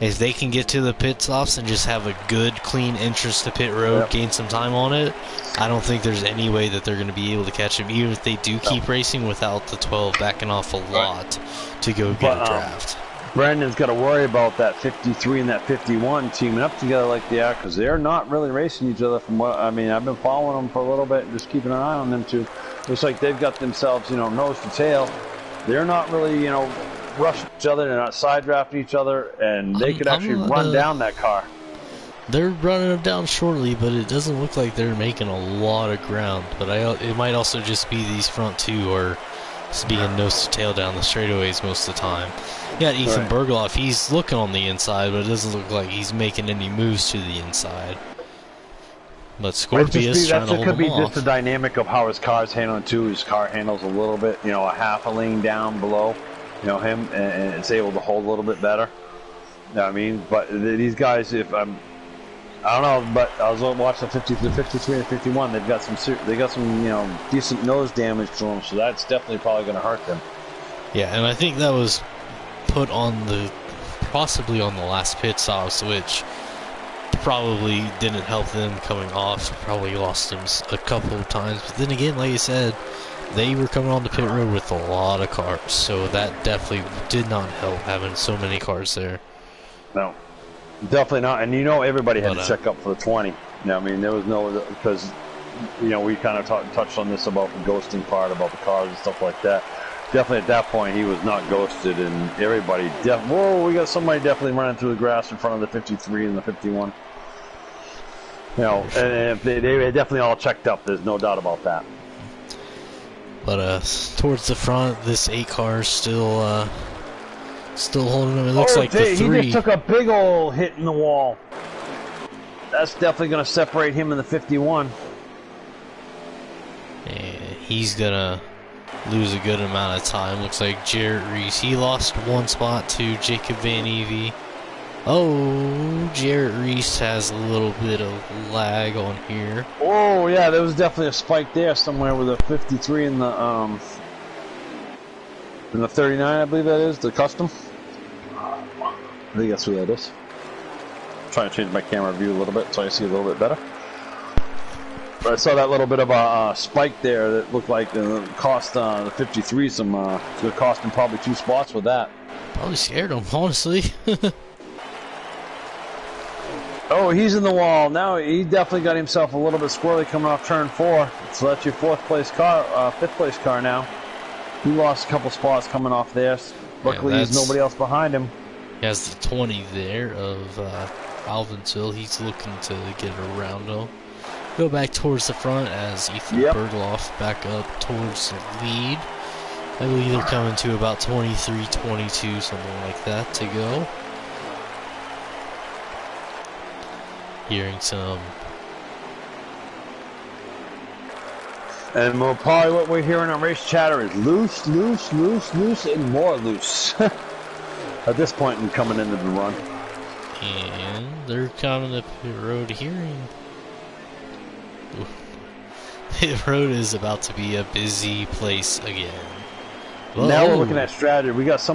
S1: is they can get to the pit stops and just have a good, clean entrance to pit road, gain some time on it. I don't think there's any way that they're going to be able to catch him, even if they do keep racing without the 12 backing off a lot to go get a draft.
S3: Brandon's got to worry about that 53 and that 51 teaming up together like they are, because they're not really racing each other. From what I mean, I've been following them for a little bit, just keeping an eye on them too. Looks like they've got themselves, nose to tail. They're not really, rushing each other. They're not side drafting each other, and they could actually run down that car.
S1: They're running them down shortly, but it doesn't look like they're making a lot of ground. But it might also just be these front 2 are being nose to tail down the straightaways most of the time. Yeah, Ethan Bergloff, he's looking on the inside, but it doesn't look like he's making any moves to the inside. But Scorpius trying to hold him off. That could be just the
S3: dynamic of how his car's handling too. His car handles a little bit, a half a lane down below, him, and it's able to hold a little bit better. You know what I mean? But these guys, I don't know, but I was watching the 53 and 51. They got some decent nose damage to them, so that's definitely probably going to hurt them.
S1: Yeah, and I think that was put on possibly on the last pit stops, which probably didn't help them coming off. Probably lost them a couple of times. But then again, like I said, they were coming on the pit road with a lot of cars, so that definitely did not help having so many cars there.
S3: No, definitely not. And everybody had to check up for the 20. I mean, there was no, because we kind of touched on this about the ghosting part, about the cars and stuff like that. Definitely at that point he was not ghosted, and everybody we got somebody definitely running through the grass in front of the 53 and the 51. And they definitely all checked up. There's no doubt about that.
S1: But towards the front, this 8 car is still holding them. It looks like the 3.
S3: He just took a big old hit in the wall. That's definitely going to separate him and the 51.
S1: And he's gonna lose a good amount of time. Looks like Jarrett Reese, he lost 1 spot to Jacob Van Evie. Oh, Jarrett Reese has a little bit of lag on here.
S3: Oh yeah, there was definitely a spike there somewhere with a 53 in the 39, I believe that is the custom. I think that's who that is. I'm trying to change my camera view a little bit so I see a little bit better. But I saw that little bit of a spike there that looked like cost the 53 some. It's gonna cost him probably 2 spots with that.
S1: Probably scared him, honestly.
S3: Oh, he's in the wall. Now he definitely got himself a little bit squirrely coming off turn 4. So that's your 5th place car now. He lost a couple spots coming off there. Luckily,
S1: yeah,
S3: there's nobody else behind him.
S1: He has the 20 there of Alvinsville. He's looking to get around him. Go back towards the front as Ethan Bergloff back up towards the lead. I believe they're coming to about 23, 22, something like that to go. Hearing some.
S3: And probably what we're hearing on race chatter is loose, loose, loose, loose, and more loose. At this point in coming into the run.
S1: And they're coming up pit road hearing. Pit road is about to be a busy place again. Whoa.
S3: Now we're looking at strategy. We got 2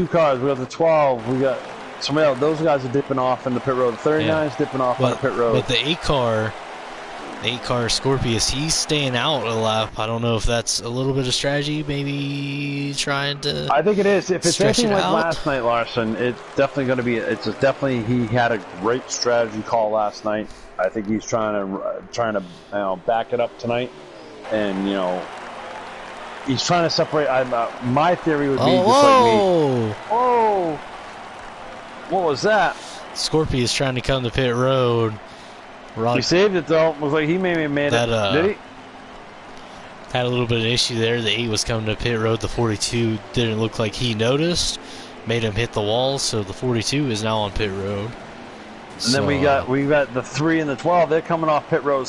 S3: cars. We got the 12. We got somebody else. Those guys are dipping off in the pit road. The 39 is dipping off on the pit road.
S1: But the 8-car Scorpius, he's staying out a lap. I don't know if that's a little bit of strategy, maybe trying to.
S3: I think it is. If it's anything like
S1: out.
S3: last night, Larson, it's definitely going to be. It's definitely he had a great strategy call last night. I think he's trying to back it up tonight, and he's trying to separate. My theory would be just like me. Oh, what was that?
S1: Scorpius trying to come to pit road.
S3: He saved it though. It was like he maybe made it. Did he?
S1: Had a little bit of issue there. The 8 was coming to pit road. The 42 didn't look like he noticed. Made him hit the wall. So the 42 is now on pit road.
S3: And then we got the 3 and the 12. They're coming off pit road,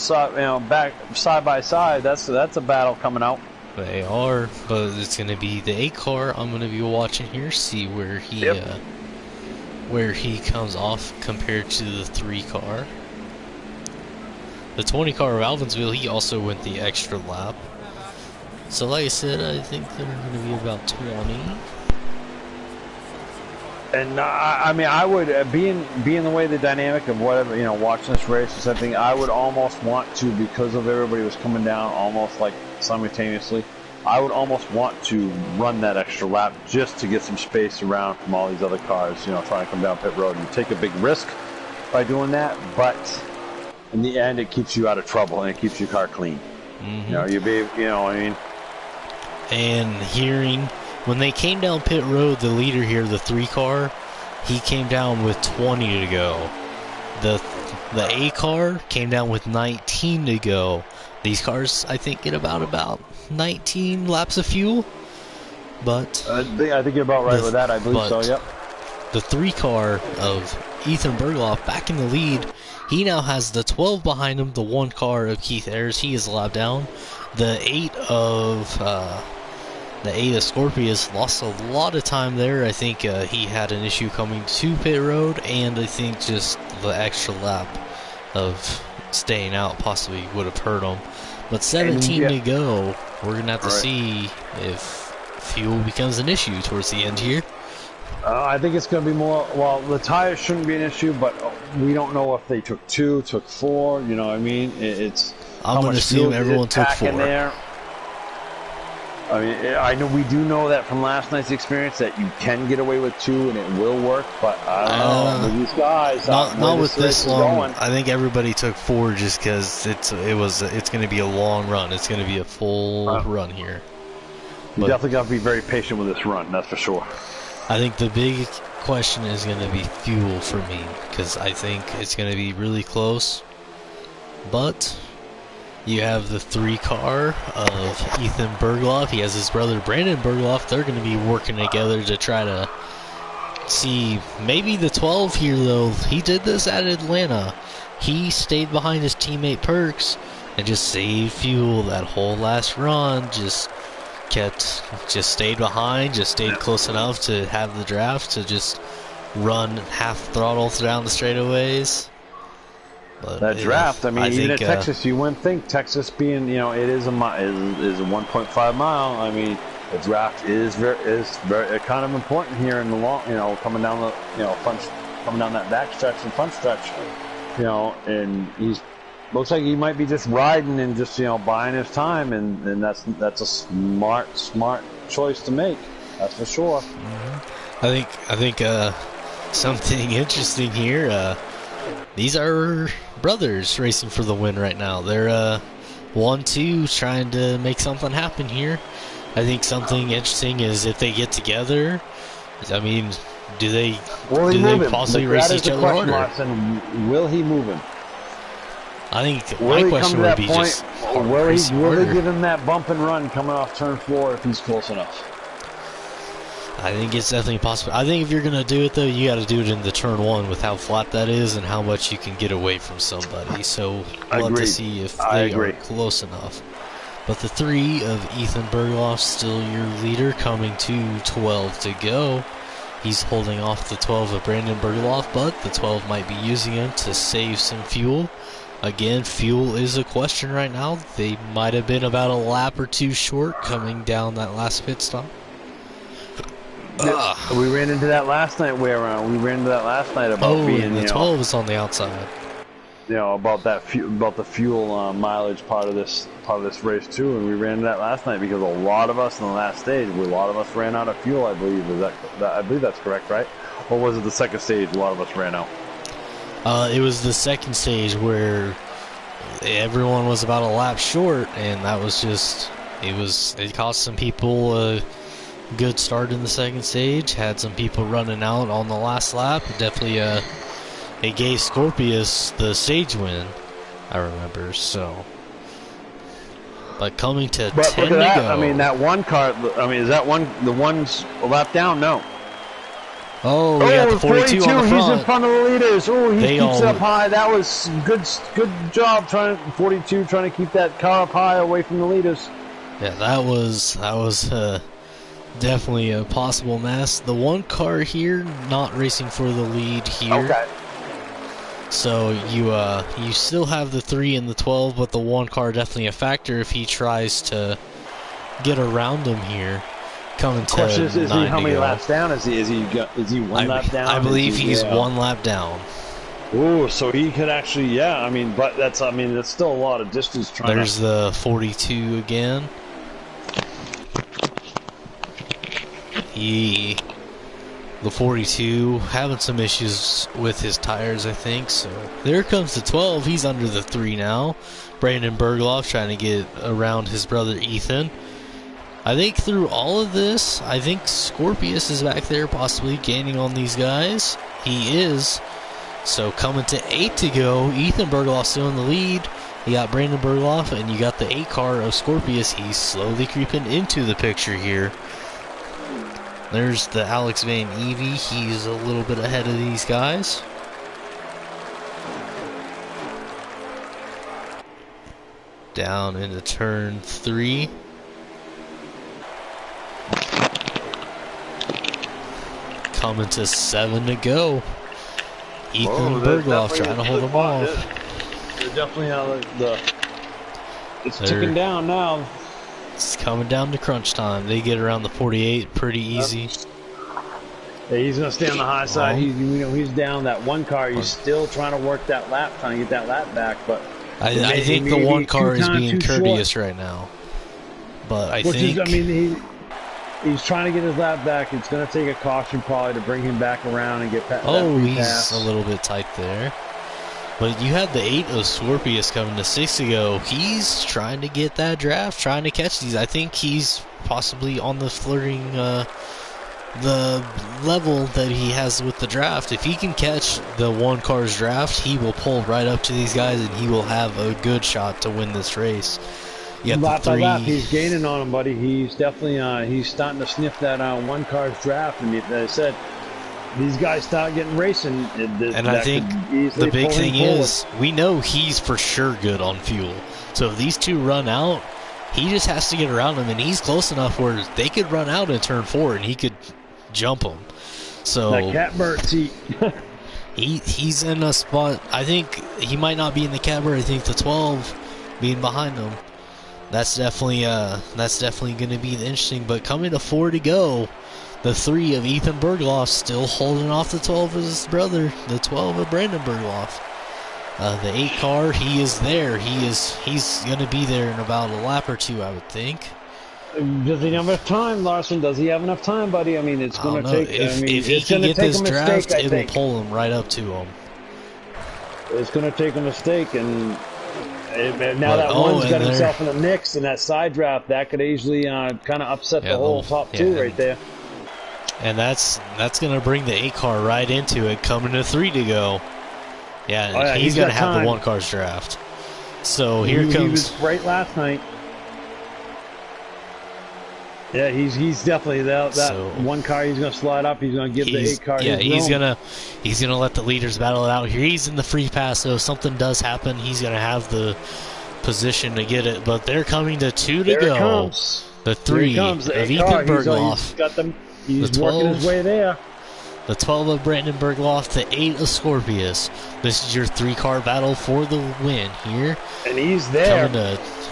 S3: back side by side. That's a battle coming out.
S1: They are, but it's going to be the 8-car. I'm going to be watching here, see where he comes off compared to the 3-car. The 20-car of Alvinsville, he also went the extra lap. So like I said, I think they're going to be about 20.
S3: And I mean, I would being the way the dynamic of whatever watching this race or something, I would almost want to, because of everybody was coming down almost like simultaneously. I would almost want to run that extra lap just to get some space around from all these other cars, trying to come down pit road. You take a big risk by doing that, but in the end, it keeps you out of trouble and it keeps your car clean.
S1: Mm-hmm. And hearing when they came down pit road, the leader here, the 3-car, he came down with 20 to go. The 8-car came down with 19 to go. These cars, I think, get about 19 laps of fuel. But
S3: I think you're about right with that. I believe so. Yep.
S1: The 3-car of Ethan Bergloff back in the lead. He now has the 12 behind him. The 1-car of Keith Ayers, he is a lap down. The 8 of Scorpius lost a lot of time there. I think he had an issue coming to pit road, and I think just the extra lap of staying out possibly would have hurt him. But 17 to go. We're going to have to see if fuel becomes an issue towards the end here.
S3: I think it's going to be more. Well, the tires shouldn't be an issue, but we don't know if they took 2, took 4. You know what I mean?
S1: I'm going to assume everyone took 4.
S3: There. I mean, I know we do know that from last night's experience that you can get away with 2 and it will work, but I don't know with these guys.
S1: Not with this long. I think everybody took 4 just because it's going to be a long run. It's going to be a full run here.
S3: You definitely got to be very patient with this run. That's for sure.
S1: I think the big question is going to be fuel for me, because I think it's going to be really close. But you have the 3-car of Ethan Bergloff. He has his brother Brandon Bergloff. They're going to be working together to try to see maybe the 12 here, though. He did this at Atlanta. He stayed behind his teammate Perks and just saved fuel that whole last run. Just stayed behind, just stayed close enough to have the draft to just run half throttle down the straightaways. But
S3: that draft, I mean, even
S1: think,
S3: at Texas, you wouldn't think Texas being, you know, it is a 1.5 mile. I mean, the draft is very kind of important here in the long, you know, coming down the, you know, coming down that back stretch and front stretch, you know, and looks like he might be just riding and just, you know, buying his time, and that's a smart choice to make. That's for sure.
S1: Mm-hmm. I think something interesting here. These are brothers racing for the win right now. They're 1-2 trying to make something happen here. I think something interesting is if they get together. I mean, do they possibly race each other harder?
S3: Martin, will he move him?
S1: I think my question would be just
S3: will they give him that bump and run coming off turn 4 if he's close enough?
S1: I think it's definitely possible. I think if you're going to do it, though, you got to do it in the turn 1 with how flat that is and how much you can get away from somebody. So we'll have to see if they are close enough. But the 3 of Ethan Berghoff, still your leader, coming to 12 to go. He's holding off the 12 of Brandon Berghoff, but the 12 might be using him to save some fuel. Again, fuel is a question right now. They might have been about a lap or 2 short coming down that last pit stop.
S3: We ran into that last night about being,
S1: the 12 is on the outside.
S3: You know, about the fuel mileage part of this race too, and we ran into that last night because a lot of us in the last stage, ran out of fuel. I believe I believe that's correct, right? Or was it the second stage? A lot of us ran out.
S1: It was the second stage where everyone was about a lap short, and that was just it cost some people a good start in the second stage. Had some people running out on the last lap. Definitely it gave Scorpius the stage win, I remember. So, but coming to 10 to go.
S3: I mean, that one car. I mean, is that the one's a lap down? No.
S1: Oh, we got the 42 on the front.
S3: He's in front of the leaders. Oh, he keeps it up high. That was good job 42 trying to keep that car up high away from the leaders.
S1: Yeah, that was definitely a possible mess. The one car here not racing for the lead here.
S3: Okay.
S1: So you still have the 3 and the 12, but the one car definitely a factor if he tries to get around him here. Coming to
S3: question is he how many laps down? Is he one lap down?
S1: I believe he's 1 lap down.
S3: Oh, so he could actually, yeah. I mean, but that's still a lot of distance.
S1: There's the 42 again. The 42 having some issues with his tires, I think. So there comes the 12. He's under the 3 now. Brandon Berghoff trying to get around his brother Ethan. I think through all of this, I think Scorpius is back there possibly gaining on these guys. He is. So coming to 8 to go. Ethan Berghoff still in the lead. You got Brandon Berghoff and you got the 8 car of Scorpius. He's slowly creeping into the picture here. There's the Alex Van Evie. He's a little bit ahead of these guys. Down into turn 3. Coming to 7 to go. Ethan Berghoff trying to hold him off.
S3: They're definitely it's ticking down now.
S1: It's coming down to crunch time. They get around the 48 pretty easy.
S3: Yeah, he's going to stay on the high side. He's down that one car. He's still trying to work that lap, trying to get that lap back. But
S1: I think the one car is being courteous right now. But I think...
S3: he's trying to get his lap back. It's going to take a caution probably to bring him back around and get past.
S1: Oh, he's a little bit tight there. But you had the 8 of Scorpius coming to 6 to go. He's trying to get that draft, trying to catch these. I think he's possibly on the flirting, the level that he has with the draft. If he can catch the one car's draft, he will pull right up to these guys and he will have a good shot to win this race.
S3: Lap by lap, he's gaining on him, buddy. He's definitely he's starting to sniff that one car's draft. And as I said, these guys start getting racing.
S1: And I think the big thing is, we know he's for sure good on fuel. So if these two run out, he just has to get around them, and he's close enough where they could run out in turn 4 and he could jump them. So
S3: that catbird seat.
S1: he's in a spot. I think he might not be in the catbird. I think the 12 being behind him. That's definitely going to be interesting. But coming to 4 to go, the 3 of Ethan Bergloff still holding off the 12 of his brother, the 12 of Brandon Bergloff. The 8 car, he is there. He's going to be there in about a lap or 2, I would think.
S3: Does he have enough time, Larson? Does he have enough time, buddy? I mean, it's going to take.
S1: If he can get this draft, it'll pull him right up to him.
S3: It's going to take a mistake, and now that one's got himself in the mix, and that side draft that could easily kind of upset the whole top 2 right there.
S1: And that's going to bring the 8 car right into it, coming to 3 to go. Yeah, he's going to have the 1 car's draft. So here comes.
S3: He was right last night. Yeah, he's definitely that so, 1 car. He's going to slide up. He's going to give the 8 car.
S1: Yeah, he's gonna let the leaders battle it out here. He's in the free pass, so if something does happen, he's going to have the position to get it. But they're coming to 2 to go.
S3: Comes.
S1: The 3 of Ethan Bergloff.
S3: He's working his way there.
S1: The 12 of Brandon Bergloff, the 8 of Scorpius. This is your 3 car battle for the win here.
S3: And he's there.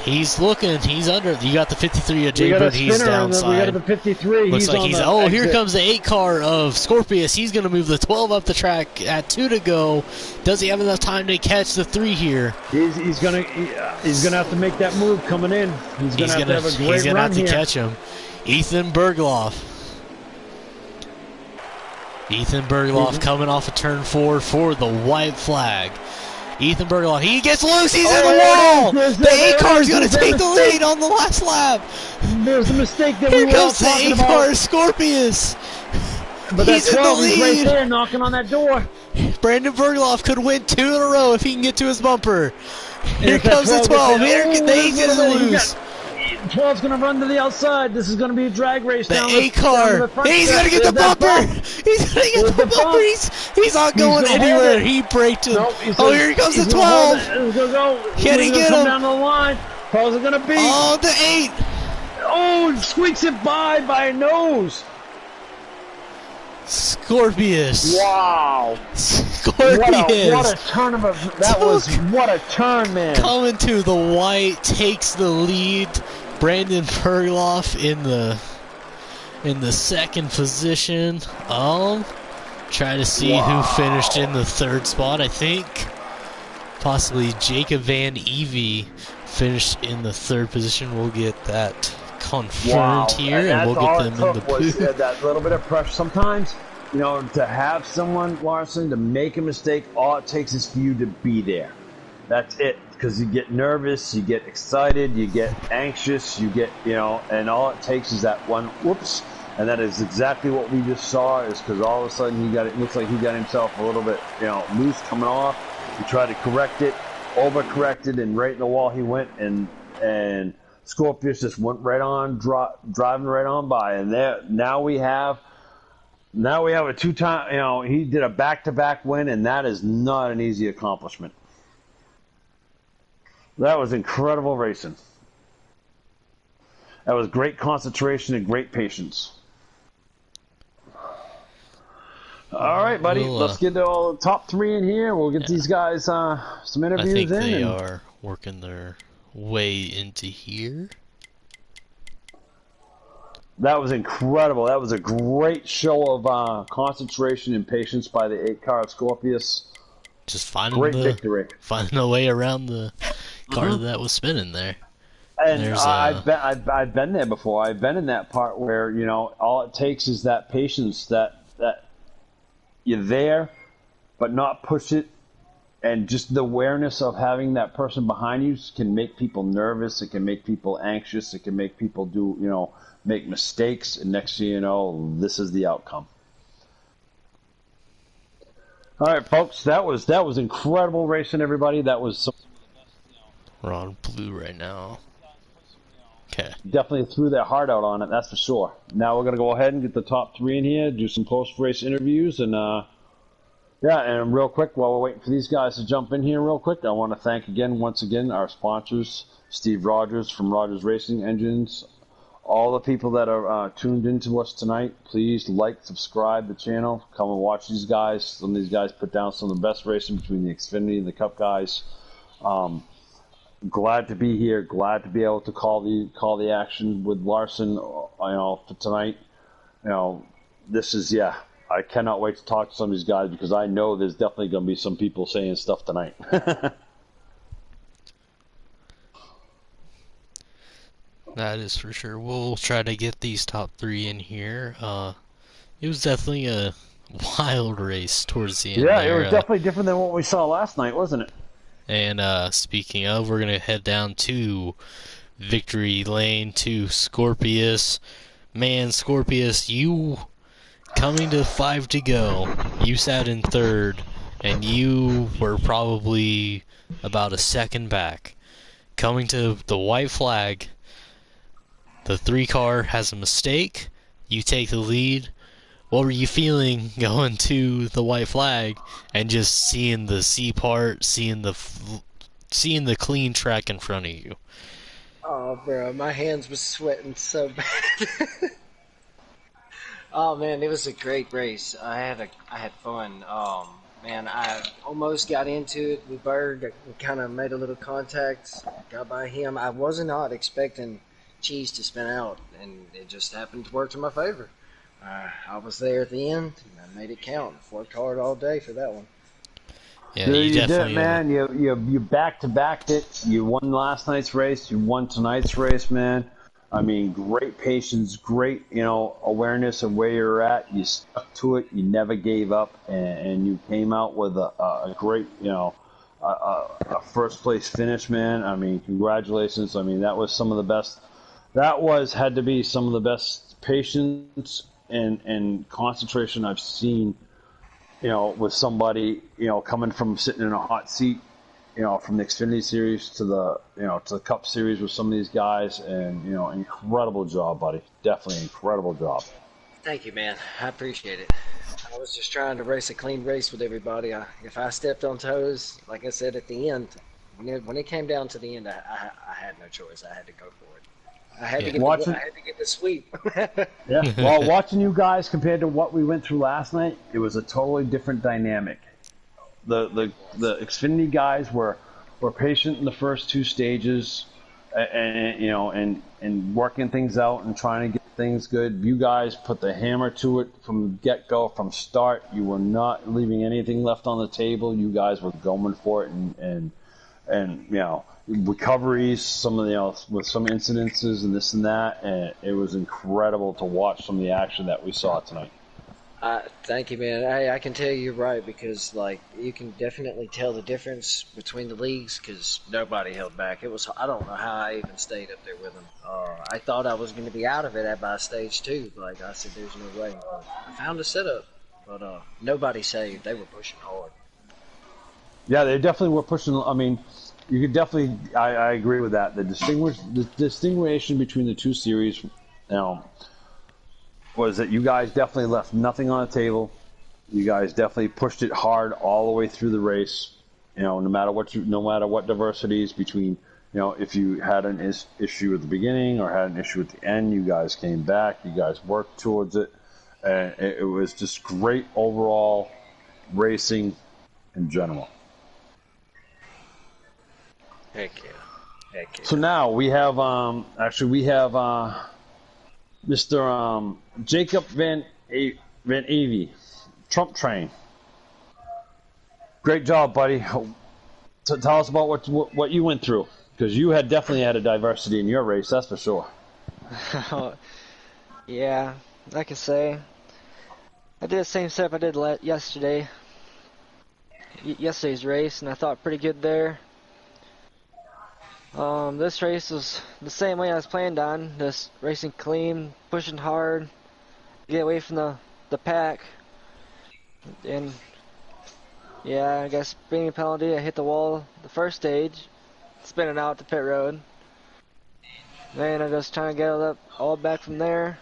S1: He's looking. He's under. You got the 53 of Jade Burr. He's downside.
S3: We got the 53.
S1: Looks like he's. Oh, here comes the 8 car of Scorpius. He's going to move the 12 up the track at 2 to go. Does he have enough time to catch the 3 here?
S3: He's gonna have to make that move coming in. He's gonna have a great run here.
S1: He's gonna have to catch him. Ethan Bergloff. Ethan Bergloff coming off of turn 4 for the white flag. Ethan Bergloff, he gets loose, he's in the wall! The 8 car is going to take the lead on the last lap!
S3: There's a mistake that
S1: Here comes the 8 car, Scorpius!
S3: But he's in the lead! Right there knocking on that door.
S1: Brandon Bergloff could win 2 in a row if he can get to his bumper. Here comes the 12, here the 8's going to lose.
S3: 12's going to run to the outside. This is going to be a drag race down
S1: the 8 car. He's going to get the bumper. He's going to get the bumper. He's not going anywhere. He braked him. Nope, here he comes the 12. Can he get him?
S3: Down the line. 12's going to beat.
S1: Oh, the 8.
S3: Oh, squeaks it by a nose.
S1: Scorpius.
S3: Wow.
S1: Scorpius.
S3: What a turn of what a turn, man.
S1: Coming to the white, takes the lead. Brandon Bergloff in the second position. Try to see who finished in the 3rd spot. I think possibly Jacob Van Evie finished in the 3rd position. We'll get that confirmed here, and we'll get them in the booth.
S3: That little bit of pressure. Sometimes, to have someone, Larson, to make a mistake, all it takes is for you to be there. That's it. Because you get nervous, you get excited, you get anxious, you get, and all it takes is that one whoops. And that is exactly what we just saw, is because all of a sudden it looks like he got himself a little bit, loose coming off. He tried to correct it, overcorrected, and right in the wall he went, and Scorpius just went right on, driving right on by. And now we have a 2-time, he did a back-to-back win, and that is not an easy accomplishment. That was incredible racing. That was great concentration and great patience. All right, buddy. Let's get to all the top 3 in here. We'll get these guys some interviews in.
S1: I think they are working their way into here.
S3: That was incredible. That was a great show of concentration and patience by the 8 car of Scorpius.
S1: Just finding a way around the car that was spinning there.
S3: And I've been there before. I've been in that part where all it takes is that patience, that you're there, but not push it, and just the awareness of having that person behind you can make people nervous. It can make people anxious. It can make people make mistakes, and next thing you know, this is the outcome. All right, folks, that was incredible racing, everybody. That was
S1: we're on blue right now. Okay.
S3: Definitely threw their heart out on it, that's for sure. Now we're gonna go ahead and get the top 3 in here, do some post-race interviews, and and real quick, while we're waiting for these guys to jump in here real quick, I want to thank once again our sponsors, Steve Rogers from Rogers Racing Engines, All the people that are tuned into us tonight, please like, subscribe the channel. Come and watch these guys. Some of these guys put down some of the best racing between the Xfinity and the Cup guys. Glad to be here. Glad to be able to call the action with Larson. For tonight. This is I cannot wait to talk to some of these guys because I know there's definitely going to be some people saying stuff tonight.
S1: That is for sure. We'll try to get these top 3 in here. It was definitely a wild race towards the end.
S3: Yeah,
S1: there.
S3: It was definitely different than what we saw last night, wasn't it?
S1: And speaking of, we're gonna head down to Victory Lane to Scorpius. Man, Scorpius, you coming to 5 to go. You sat in 3rd, and you were probably about a second back. Coming to the white flag. The 3 car has a mistake. You take the lead. What were you feeling going to the white flag and just seeing the C part, seeing the clean track in front of you?
S8: Oh, bro, my hands were sweating so bad. Oh man, it was a great race. I had fun. Man, I almost got into it with Bird. We kind of made a little contact, got by him. I was not expecting Cheese to spin out, and it just happened to work to my favor. I was there at the end, and I made it count. Worked hard all day for that one.
S1: Yeah,
S3: Dude, you did
S1: definitely
S3: it, man. You back-to-backed it. You won last night's race. You won tonight's race, man. I mean, great patience, great awareness of where you're at. You stuck to it. You never gave up, and you came out with a great a first place finish, man. I mean, congratulations. I mean, that was some of the best. Had to be some of the best patience and concentration I've seen, with somebody, coming from sitting in a hot seat, from the Xfinity Series to the Cup Series with some of these guys, and incredible job, buddy. Definitely incredible job.
S8: Thank you, man. I appreciate it. I was just trying to race a clean race with everybody. If I stepped on toes, like I said at the end, when it came down to the end, I had no choice. I had to go for it. I had to get the sweep.
S3: Yeah. Well, watching you guys compared to what we went through last night, it was a totally different dynamic. The Xfinity guys were patient in the first 2 stages, and working things out and trying to get things good. You guys put the hammer to it from get-go, from start. You were not leaving anything left on the table. You guys were going for it, and recoveries, some of with some incidences and this and that, and it was incredible to watch some of the action that we saw tonight.
S8: Thank you, man. I can tell you're right, because you can definitely tell the difference between the leagues, because nobody held back. I don't know how I even stayed up there with them. I thought I was going to be out of it by stage 2. I said, there's no way. But I found a setup, but nobody saved. They were pushing hard.
S3: Yeah, they definitely were pushing. I mean, you could definitely. I agree with that. The distinguishing between the 2 series, was that you guys definitely left nothing on the table. You guys definitely pushed it hard all the way through the race. No matter what diversities between, if you had an issue at the beginning or had an issue at the end, you guys came back. You guys worked towards it, and it was just great overall racing in general.
S8: Heck yeah.
S3: So now we have Mr. Jacob Van Avey, Trump Train. Great job, buddy. So tell us about what you went through, because you definitely had a diversity in your race, that's for sure.
S6: Yeah, I can say I did the same setup I did yesterday's race, and I thought pretty good there. This race was the same way I was planned on, just racing clean, pushing hard, get away from the pack, and yeah, I guess being a penalty, I hit the wall the first stage, spinning out to pit road. Then I just trying to get it all back from there.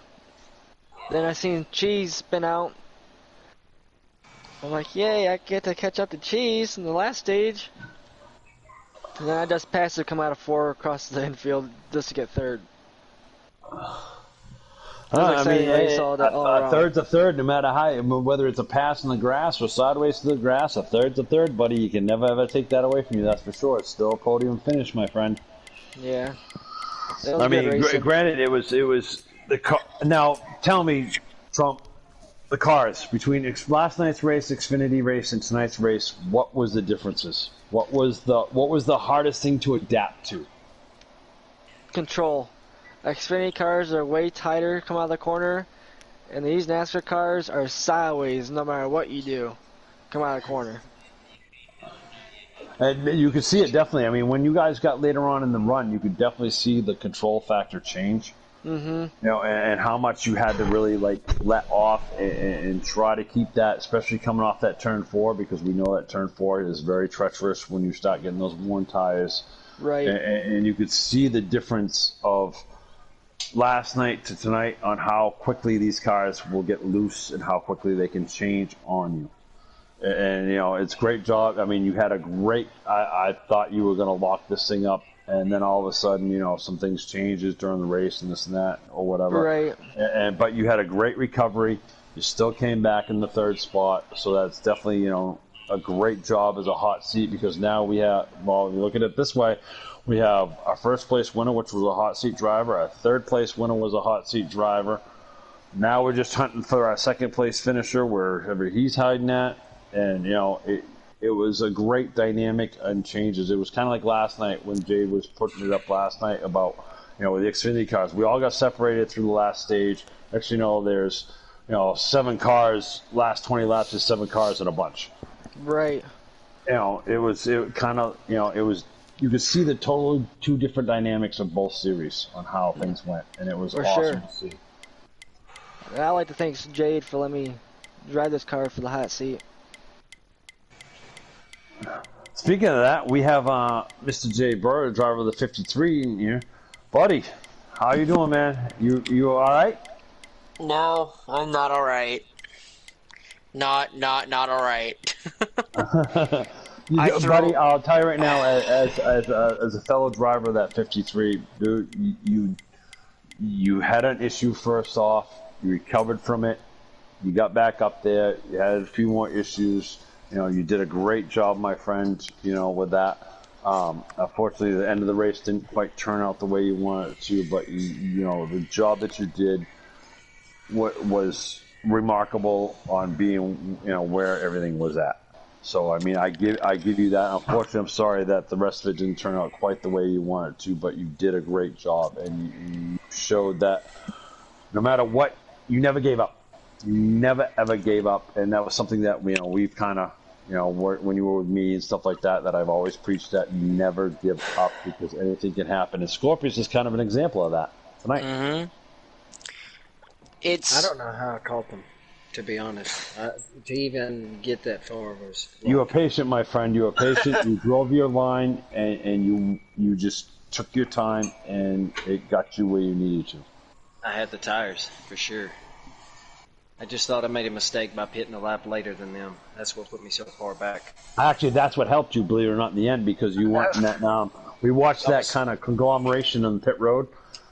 S6: Then I seen Cheese spin out. I'm like, yay, I get to catch up to Cheese in the last stage. And then I just passed to come out of 4 across the infield just to get 3rd. It was an exciting race all
S3: a
S6: around.
S3: third's a third, no matter how, whether it's a pass in the grass or sideways to the grass. A third's a third, buddy. You can never ever take that away from you. That's for sure. It's still a podium finish, my friend.
S6: Yeah.
S3: I mean, granted, it was the car. Now, tell me, Trump, the cars between last night's race, Xfinity race, and tonight's race. What was the differences? What was the hardest thing to adapt to?
S6: Control. Xfinity cars are way tighter, come out of the corner, and these NASCAR cars are sideways no matter what you do. Come out of the corner.
S3: And you could see it definitely. I mean, when you guys got later on in the run, you could definitely see the control factor change.
S6: Mm-hmm.
S3: You know, and how much you had to really let off and try to keep that, especially coming off that turn 4, because we know that turn 4 is very treacherous when you start getting those worn tires.
S6: Right.
S3: And you could see the difference of last night to tonight on how quickly these cars will get loose and how quickly they can change on you. And, you know, it's a great job. I mean, you had a great, I thought you were going to lock this thing up, and then all of a sudden, you know, some things changes during the race and this and that or whatever.
S6: Right.
S3: But you had a great recovery. You still came back in the 3rd spot. So that's definitely, you know, a great job as a hot seat, because now we have, well, if you look at it this way, we have our 1st place winner, which was a hot seat driver. Our 3rd place winner was a hot seat driver. Now we're just hunting for our 2nd place finisher, wherever he's hiding at. And, you know, it was a great dynamic and changes. It was kind of like last night when Jade was putting it up last night about, you know, with the Xfinity cars. We all got separated through the last stage. Actually, you know, there's, you know, 7 cars, last 20 laps is 7 cars in a bunch.
S6: Right.
S3: You know, it kind of, you know, it was, you could see the total 2 different dynamics of both series on how things went, and it was awesome to see.
S6: I'd like to thank Jade for letting me drive this car for the hot seat.
S3: Speaking of that, we have Mr. Jade Burr, driver of the 53 in here. Buddy, how you doing, man? You all right?
S2: No, I'm not all right. Not all right.
S3: Buddy, I'll tell you right now, as a fellow driver of that 53, dude, you had an issue first off. You recovered from it. You got back up there. You had a few more issues. You know, you did a great job, my friend, you know, with that. Unfortunately, the end of the race didn't quite turn out the way you wanted it to, but, you know, the job that you did was remarkable on being, you know, where everything was at. So, I mean, I give you that. Unfortunately, I'm sorry that the rest of it didn't turn out quite the way you wanted to, but you did a great job, and you showed that no matter what, you never gave up. You never, ever gave up, and that was something that, you know, we've kind of, you know, when you were with me and stuff like that, that I've always preached that you never give up, because anything can happen. And Scorpius is kind of an example of that tonight.
S2: Mm-hmm.
S8: I don't know how I caught them, to be honest. To even get that far was...
S3: You were patient, my friend. You were patient. You drove your line, and you just took your time, and it got you where you needed to.
S8: I had the tires, for sure. I just thought I made a mistake by pitting a lap later than them. That's what put me so far back.
S3: Actually, that's what helped you, believe it or not, in the end, because you weren't in that. We watched that kind of conglomeration on the pit road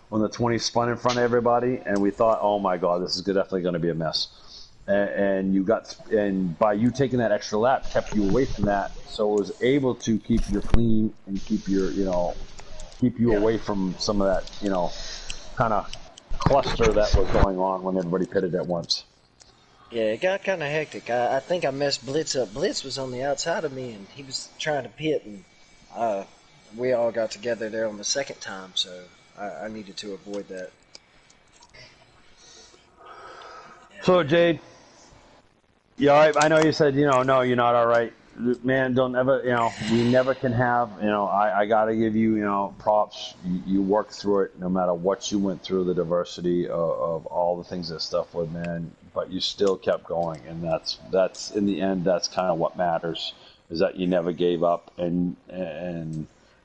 S3: when the 20 spun in front of everybody, and we thought, oh my God, this is definitely going to be a mess. And by you taking that extra lap, kept you away from that, so it was able to keep you clean and keep your, you know, keep you away from some of that, you know, kind of cluster that was going on when everybody pitted at once.
S8: Yeah, it got kind of hectic. I think I messed Blitz up. Blitz was on the outside of me, and he was trying to pit, and we all got together there on the 2nd time, so I needed to avoid that.
S3: So, Jade, you all right? I know you said, you know, no, you're not all right. Man, don't ever, you know, we never can have, you know, I got to give you, you know, props. You worked through it no matter what you went through, the diversity of all the things that stuff with, man. But you still kept going, and that's in the end, that's kind of what matters, is that you never gave up, and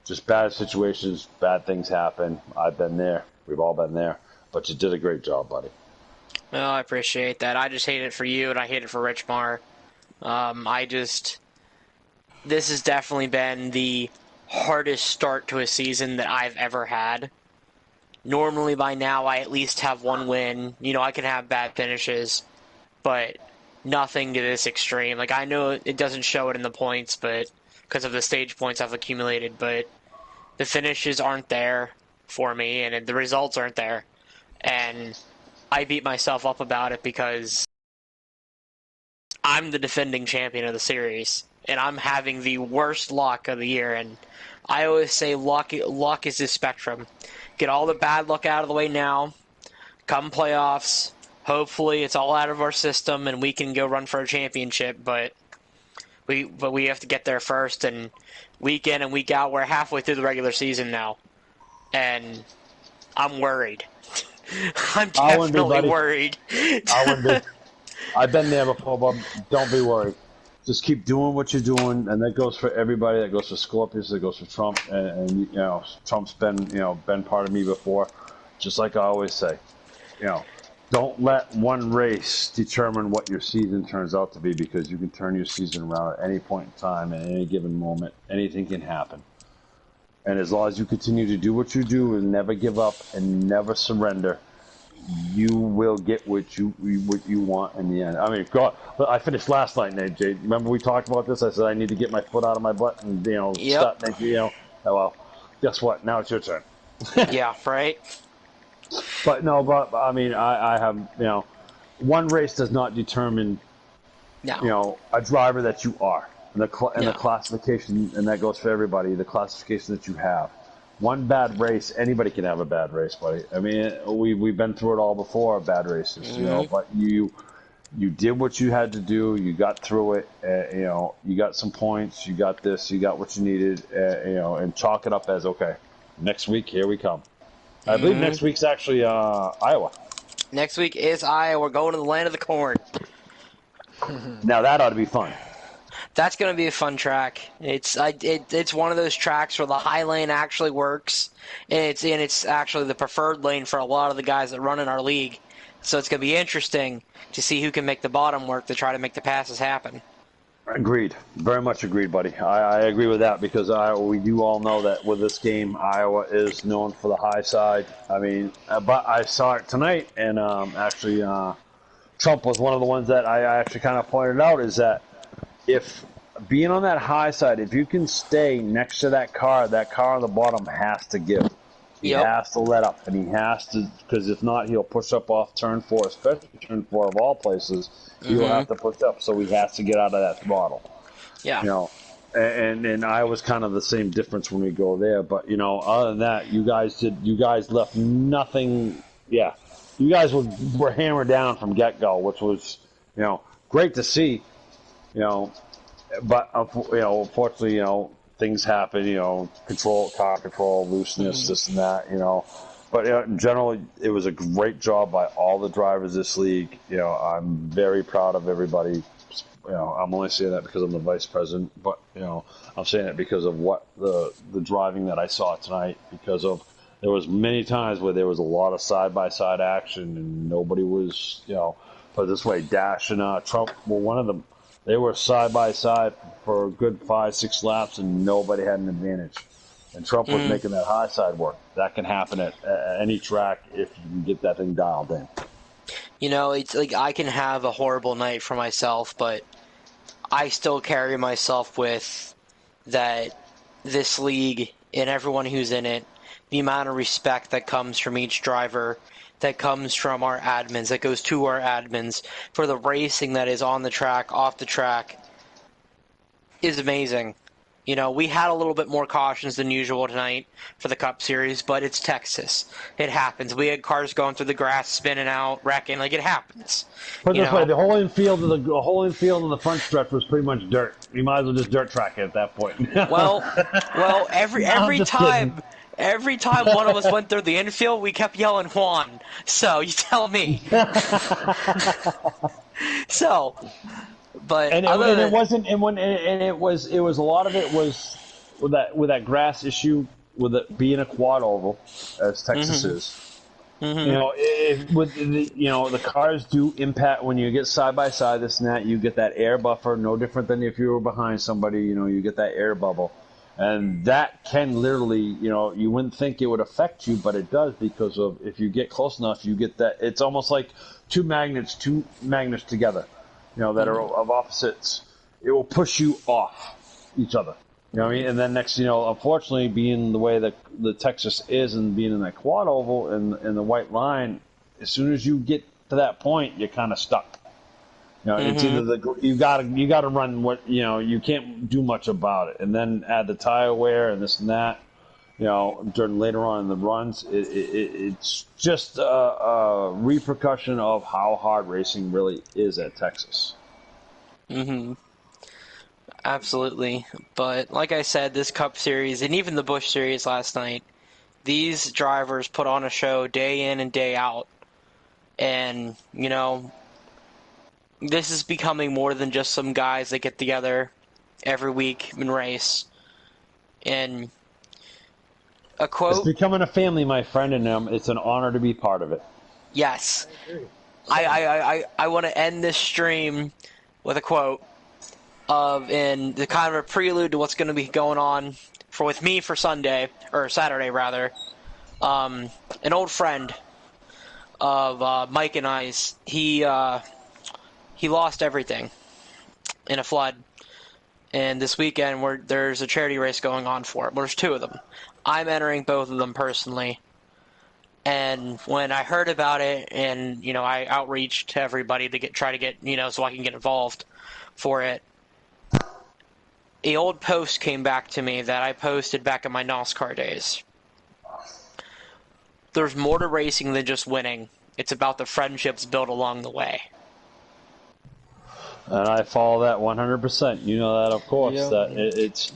S3: just bad situations, bad things happen. I've been there. We've all been there. But you did a great job, buddy.
S2: Well, I appreciate that. I just hate it for you, and I hate it for Rich Marr. This has definitely been the hardest start to a season that I've ever had. normally by now I at least have one win. You know, I can have bad finishes, but nothing to this extreme. Like, I know it doesn't show it in the points, but because of the stage points I've accumulated, but the finishes aren't there for me, and the results aren't there. And I beat myself up about it because I'm the defending champion of the series, and I'm having the worst luck of the year. And I always say luck is a spectrum. Get all the bad luck out of the way now. Come playoffs, hopefully it's all out of our system and we can go run for a championship. But we have to get there first. And week in and week out, we're halfway through the regular season now, and I'm worried. I'm definitely worried.
S3: I wouldn't be. I've been there before, but don't be worried. Just keep doing what you're doing, and that goes for everybody. That goes for Scorpius. That goes for Trump, and you know, Trump's been part of me before. Just like I always say, you know, don't let one race determine what your season turns out to be, because you can turn your season around at any point in time, at any given moment. Anything can happen. And as long as you continue to do what you do and never give up and never surrender, you will get what you want in the end. I mean, God, I finished last night, Nate, Jade. Remember we talked about this? I said I need to get my foot out of my butt and stop making Oh, well, guess what? Now it's your turn.
S2: Yeah, right.
S3: But I mean, I have one race does not determine a driver that you are. And the classification, and that goes for everybody, the classification that you have. One bad race, anybody can have a bad race, buddy. I mean, we've been through it all before, bad races, but you did what you had to do, you got through it, you got some points, you got this, you got what you needed, and chalk it up as, okay, next week, here we come. I believe next week's actually Iowa.
S2: Next week is Iowa. We're going to the land of the corn.
S3: Now that ought to be fun.
S2: That's going to be a fun track. It's one of those tracks where the high lane actually works, and it's actually the preferred lane for a lot of the guys that run in our league. So it's going to be interesting to see who can make the bottom work to try to make the passes happen.
S3: Agreed. Very much agreed, buddy. I agree with that, because we do all know that with this game, Iowa is known for the high side. I mean, but I saw it tonight, and actually Trump was one of the ones that I actually kind of pointed out, is that if being on that high side, if you can stay next to that car on the bottom has to give. He has to let up, and he has to, because if not, he'll push up off turn 4, especially turn 4 of all places. He will have to push up, so he has to get out of that throttle.
S2: Yeah.
S3: And I was kind of the same difference when we go there. But other than that, you guys left nothing. Yeah, you guys were hammered down from get-go, which was great to see. But unfortunately, things happen. Car control, looseness, this and that. But in general, it was a great job by all the drivers this league. I'm very proud of everybody. I'm only saying that because I'm the vice president, but I'm saying it because of what the driving that I saw tonight. Because of there was many times where there was a lot of side-by-side action and nobody was put it this way, Dash and Trump were one of them. They were side-by-side for a good 5-6 laps, and nobody had an advantage. And Trump was making that high side work. That can happen at any track if you can get that thing dialed in.
S2: It's like I can have a horrible night for myself, but I still carry myself with that this league and everyone who's in it, the amount of respect that comes from each driver, that comes from our admins, that goes to our admins for the racing that is on the track, off the track, is amazing. We had a little bit more cautions than usual tonight for the Cup Series, but it's Texas. It happens. We had cars going through the grass, spinning out, wrecking. Like, it happens.
S3: Put it this way, the whole infield of the front stretch was pretty much dirt. You might as well just dirt track it at that point.
S2: well, every time. Every time one of us went through the infield, we kept yelling Juan. So you tell me. But
S3: it was a lot of it was with that grass issue, with it being a quad oval, as Texas is. The cars do impact when you get side by side. This and that, you get that air buffer. No different than if you were behind somebody. You get that air bubble. And that can literally, you know, you wouldn't think it would affect you, but it does, because of if you get close enough, you get that. It's almost like two magnets together, you know, that are of opposites. It will push you off each other. You know what I mean? And then next, you know, unfortunately, being the way that the Texas is and being in that quad oval and the white line, as soon as you get to that point, you're kind of stuck. You know, it's either you gotta run what, you know, you can't do much about it, and then add the tire wear and this and that. You know, during later on in the runs, it's just a repercussion of how hard racing really is at Texas.
S2: Absolutely. But like I said, this Cup Series and even the Busch Series last night, these drivers put on a show day in and day out. And, you know, this is becoming more than just some guys that get together every week and race. And a quote...
S3: It's becoming a family, my friend, and it's an honor to be part of it.
S2: Yes. I want to end this stream with a quote in the kind of a prelude to what's going to be going on with me for Sunday, or Saturday rather. An old friend of Mike and I's, he lost everything in a flood. And this weekend, there's a charity race going on for it. Well, there's two of them. I'm entering both of them personally. And when I heard about it, and you know, I outreached to everybody to try to get, you know, so I can get involved for it. A old post came back to me that I posted back in my NASCAR days. There's more to racing than just winning. It's about the friendships built along the way.
S3: And I follow that 100%. You know that, of course.
S6: Yeah.
S3: That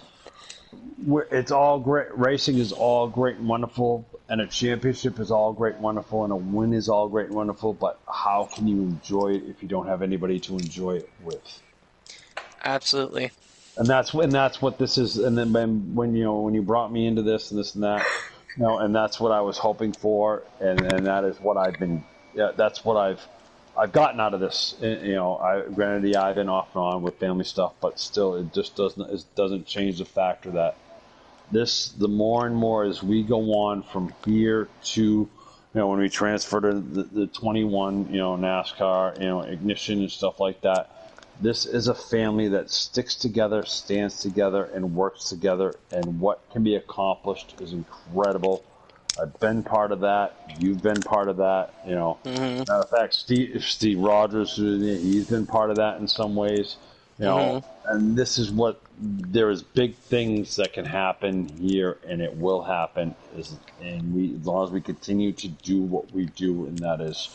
S3: it's all great. Racing is all great and wonderful, and a championship is all great and wonderful, and a win is all great and wonderful. But how can you enjoy it if you don't have anybody to enjoy it with?
S2: Absolutely.
S3: And that's what this is. And then when you brought me into this and this and that, you know, and that's what I was hoping for, and that is what I've been. Yeah, that's what I've gotten out of this. You know, granted, I've been off and on with family stuff, but still, it just doesn't change the factor that the more and more as we go on from here to, you know, when we transfer to the 21, you know, NASCAR, you know, ignition and stuff like that. This is a family that sticks together, stands together, and works together, and what can be accomplished is incredible. I've been part of that. You've been part of that. You know, matter of fact, Steve Rogers, he's been part of that in some ways. You know, and this is what there is big things that can happen here, and it will happen. As long as we continue to do what we do, and that is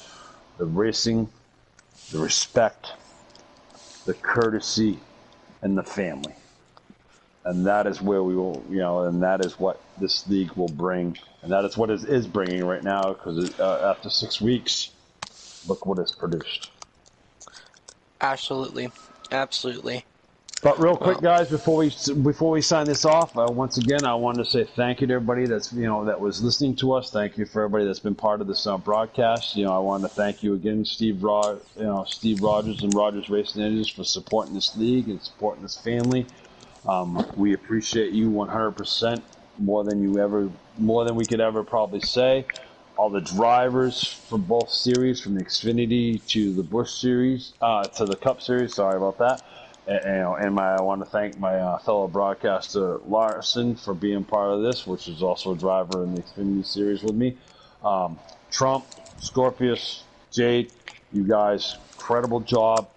S3: the racing, the respect, the courtesy, and the family. And that is where we will, you know, and that is what this league will bring. And that is what it is bringing right now, because after 6 weeks, look what it's produced.
S2: Absolutely. Absolutely.
S3: But real quick, guys, before we sign this off, once again, I wanted to say thank you to everybody that was listening to us. Thank you for everybody that's been part of this broadcast. You know, I wanted to thank you again, Steve Rogers and Rogers Racing Engines, for supporting this league and supporting this family. We appreciate you 100%, more than we could ever probably say. All the drivers from both series, from the Xfinity to the Busch Series, to the Cup Series. Sorry about that. I want to thank my fellow broadcaster Larson for being part of this, which is also a driver in the Xfinity Series with me. Trump, Scorpius, Jade, you guys, incredible job.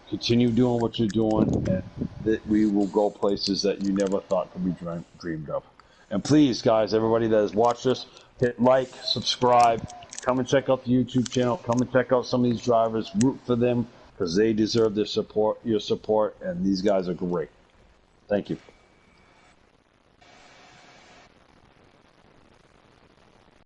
S3: Continue doing what you're doing, and that we will go places that you never thought could be dreamed of. And please, guys, everybody that has watched this, hit like, subscribe, come and check out the YouTube channel, come and check out some of these drivers, root for them, because they deserve your support, and these guys are great. Thank you.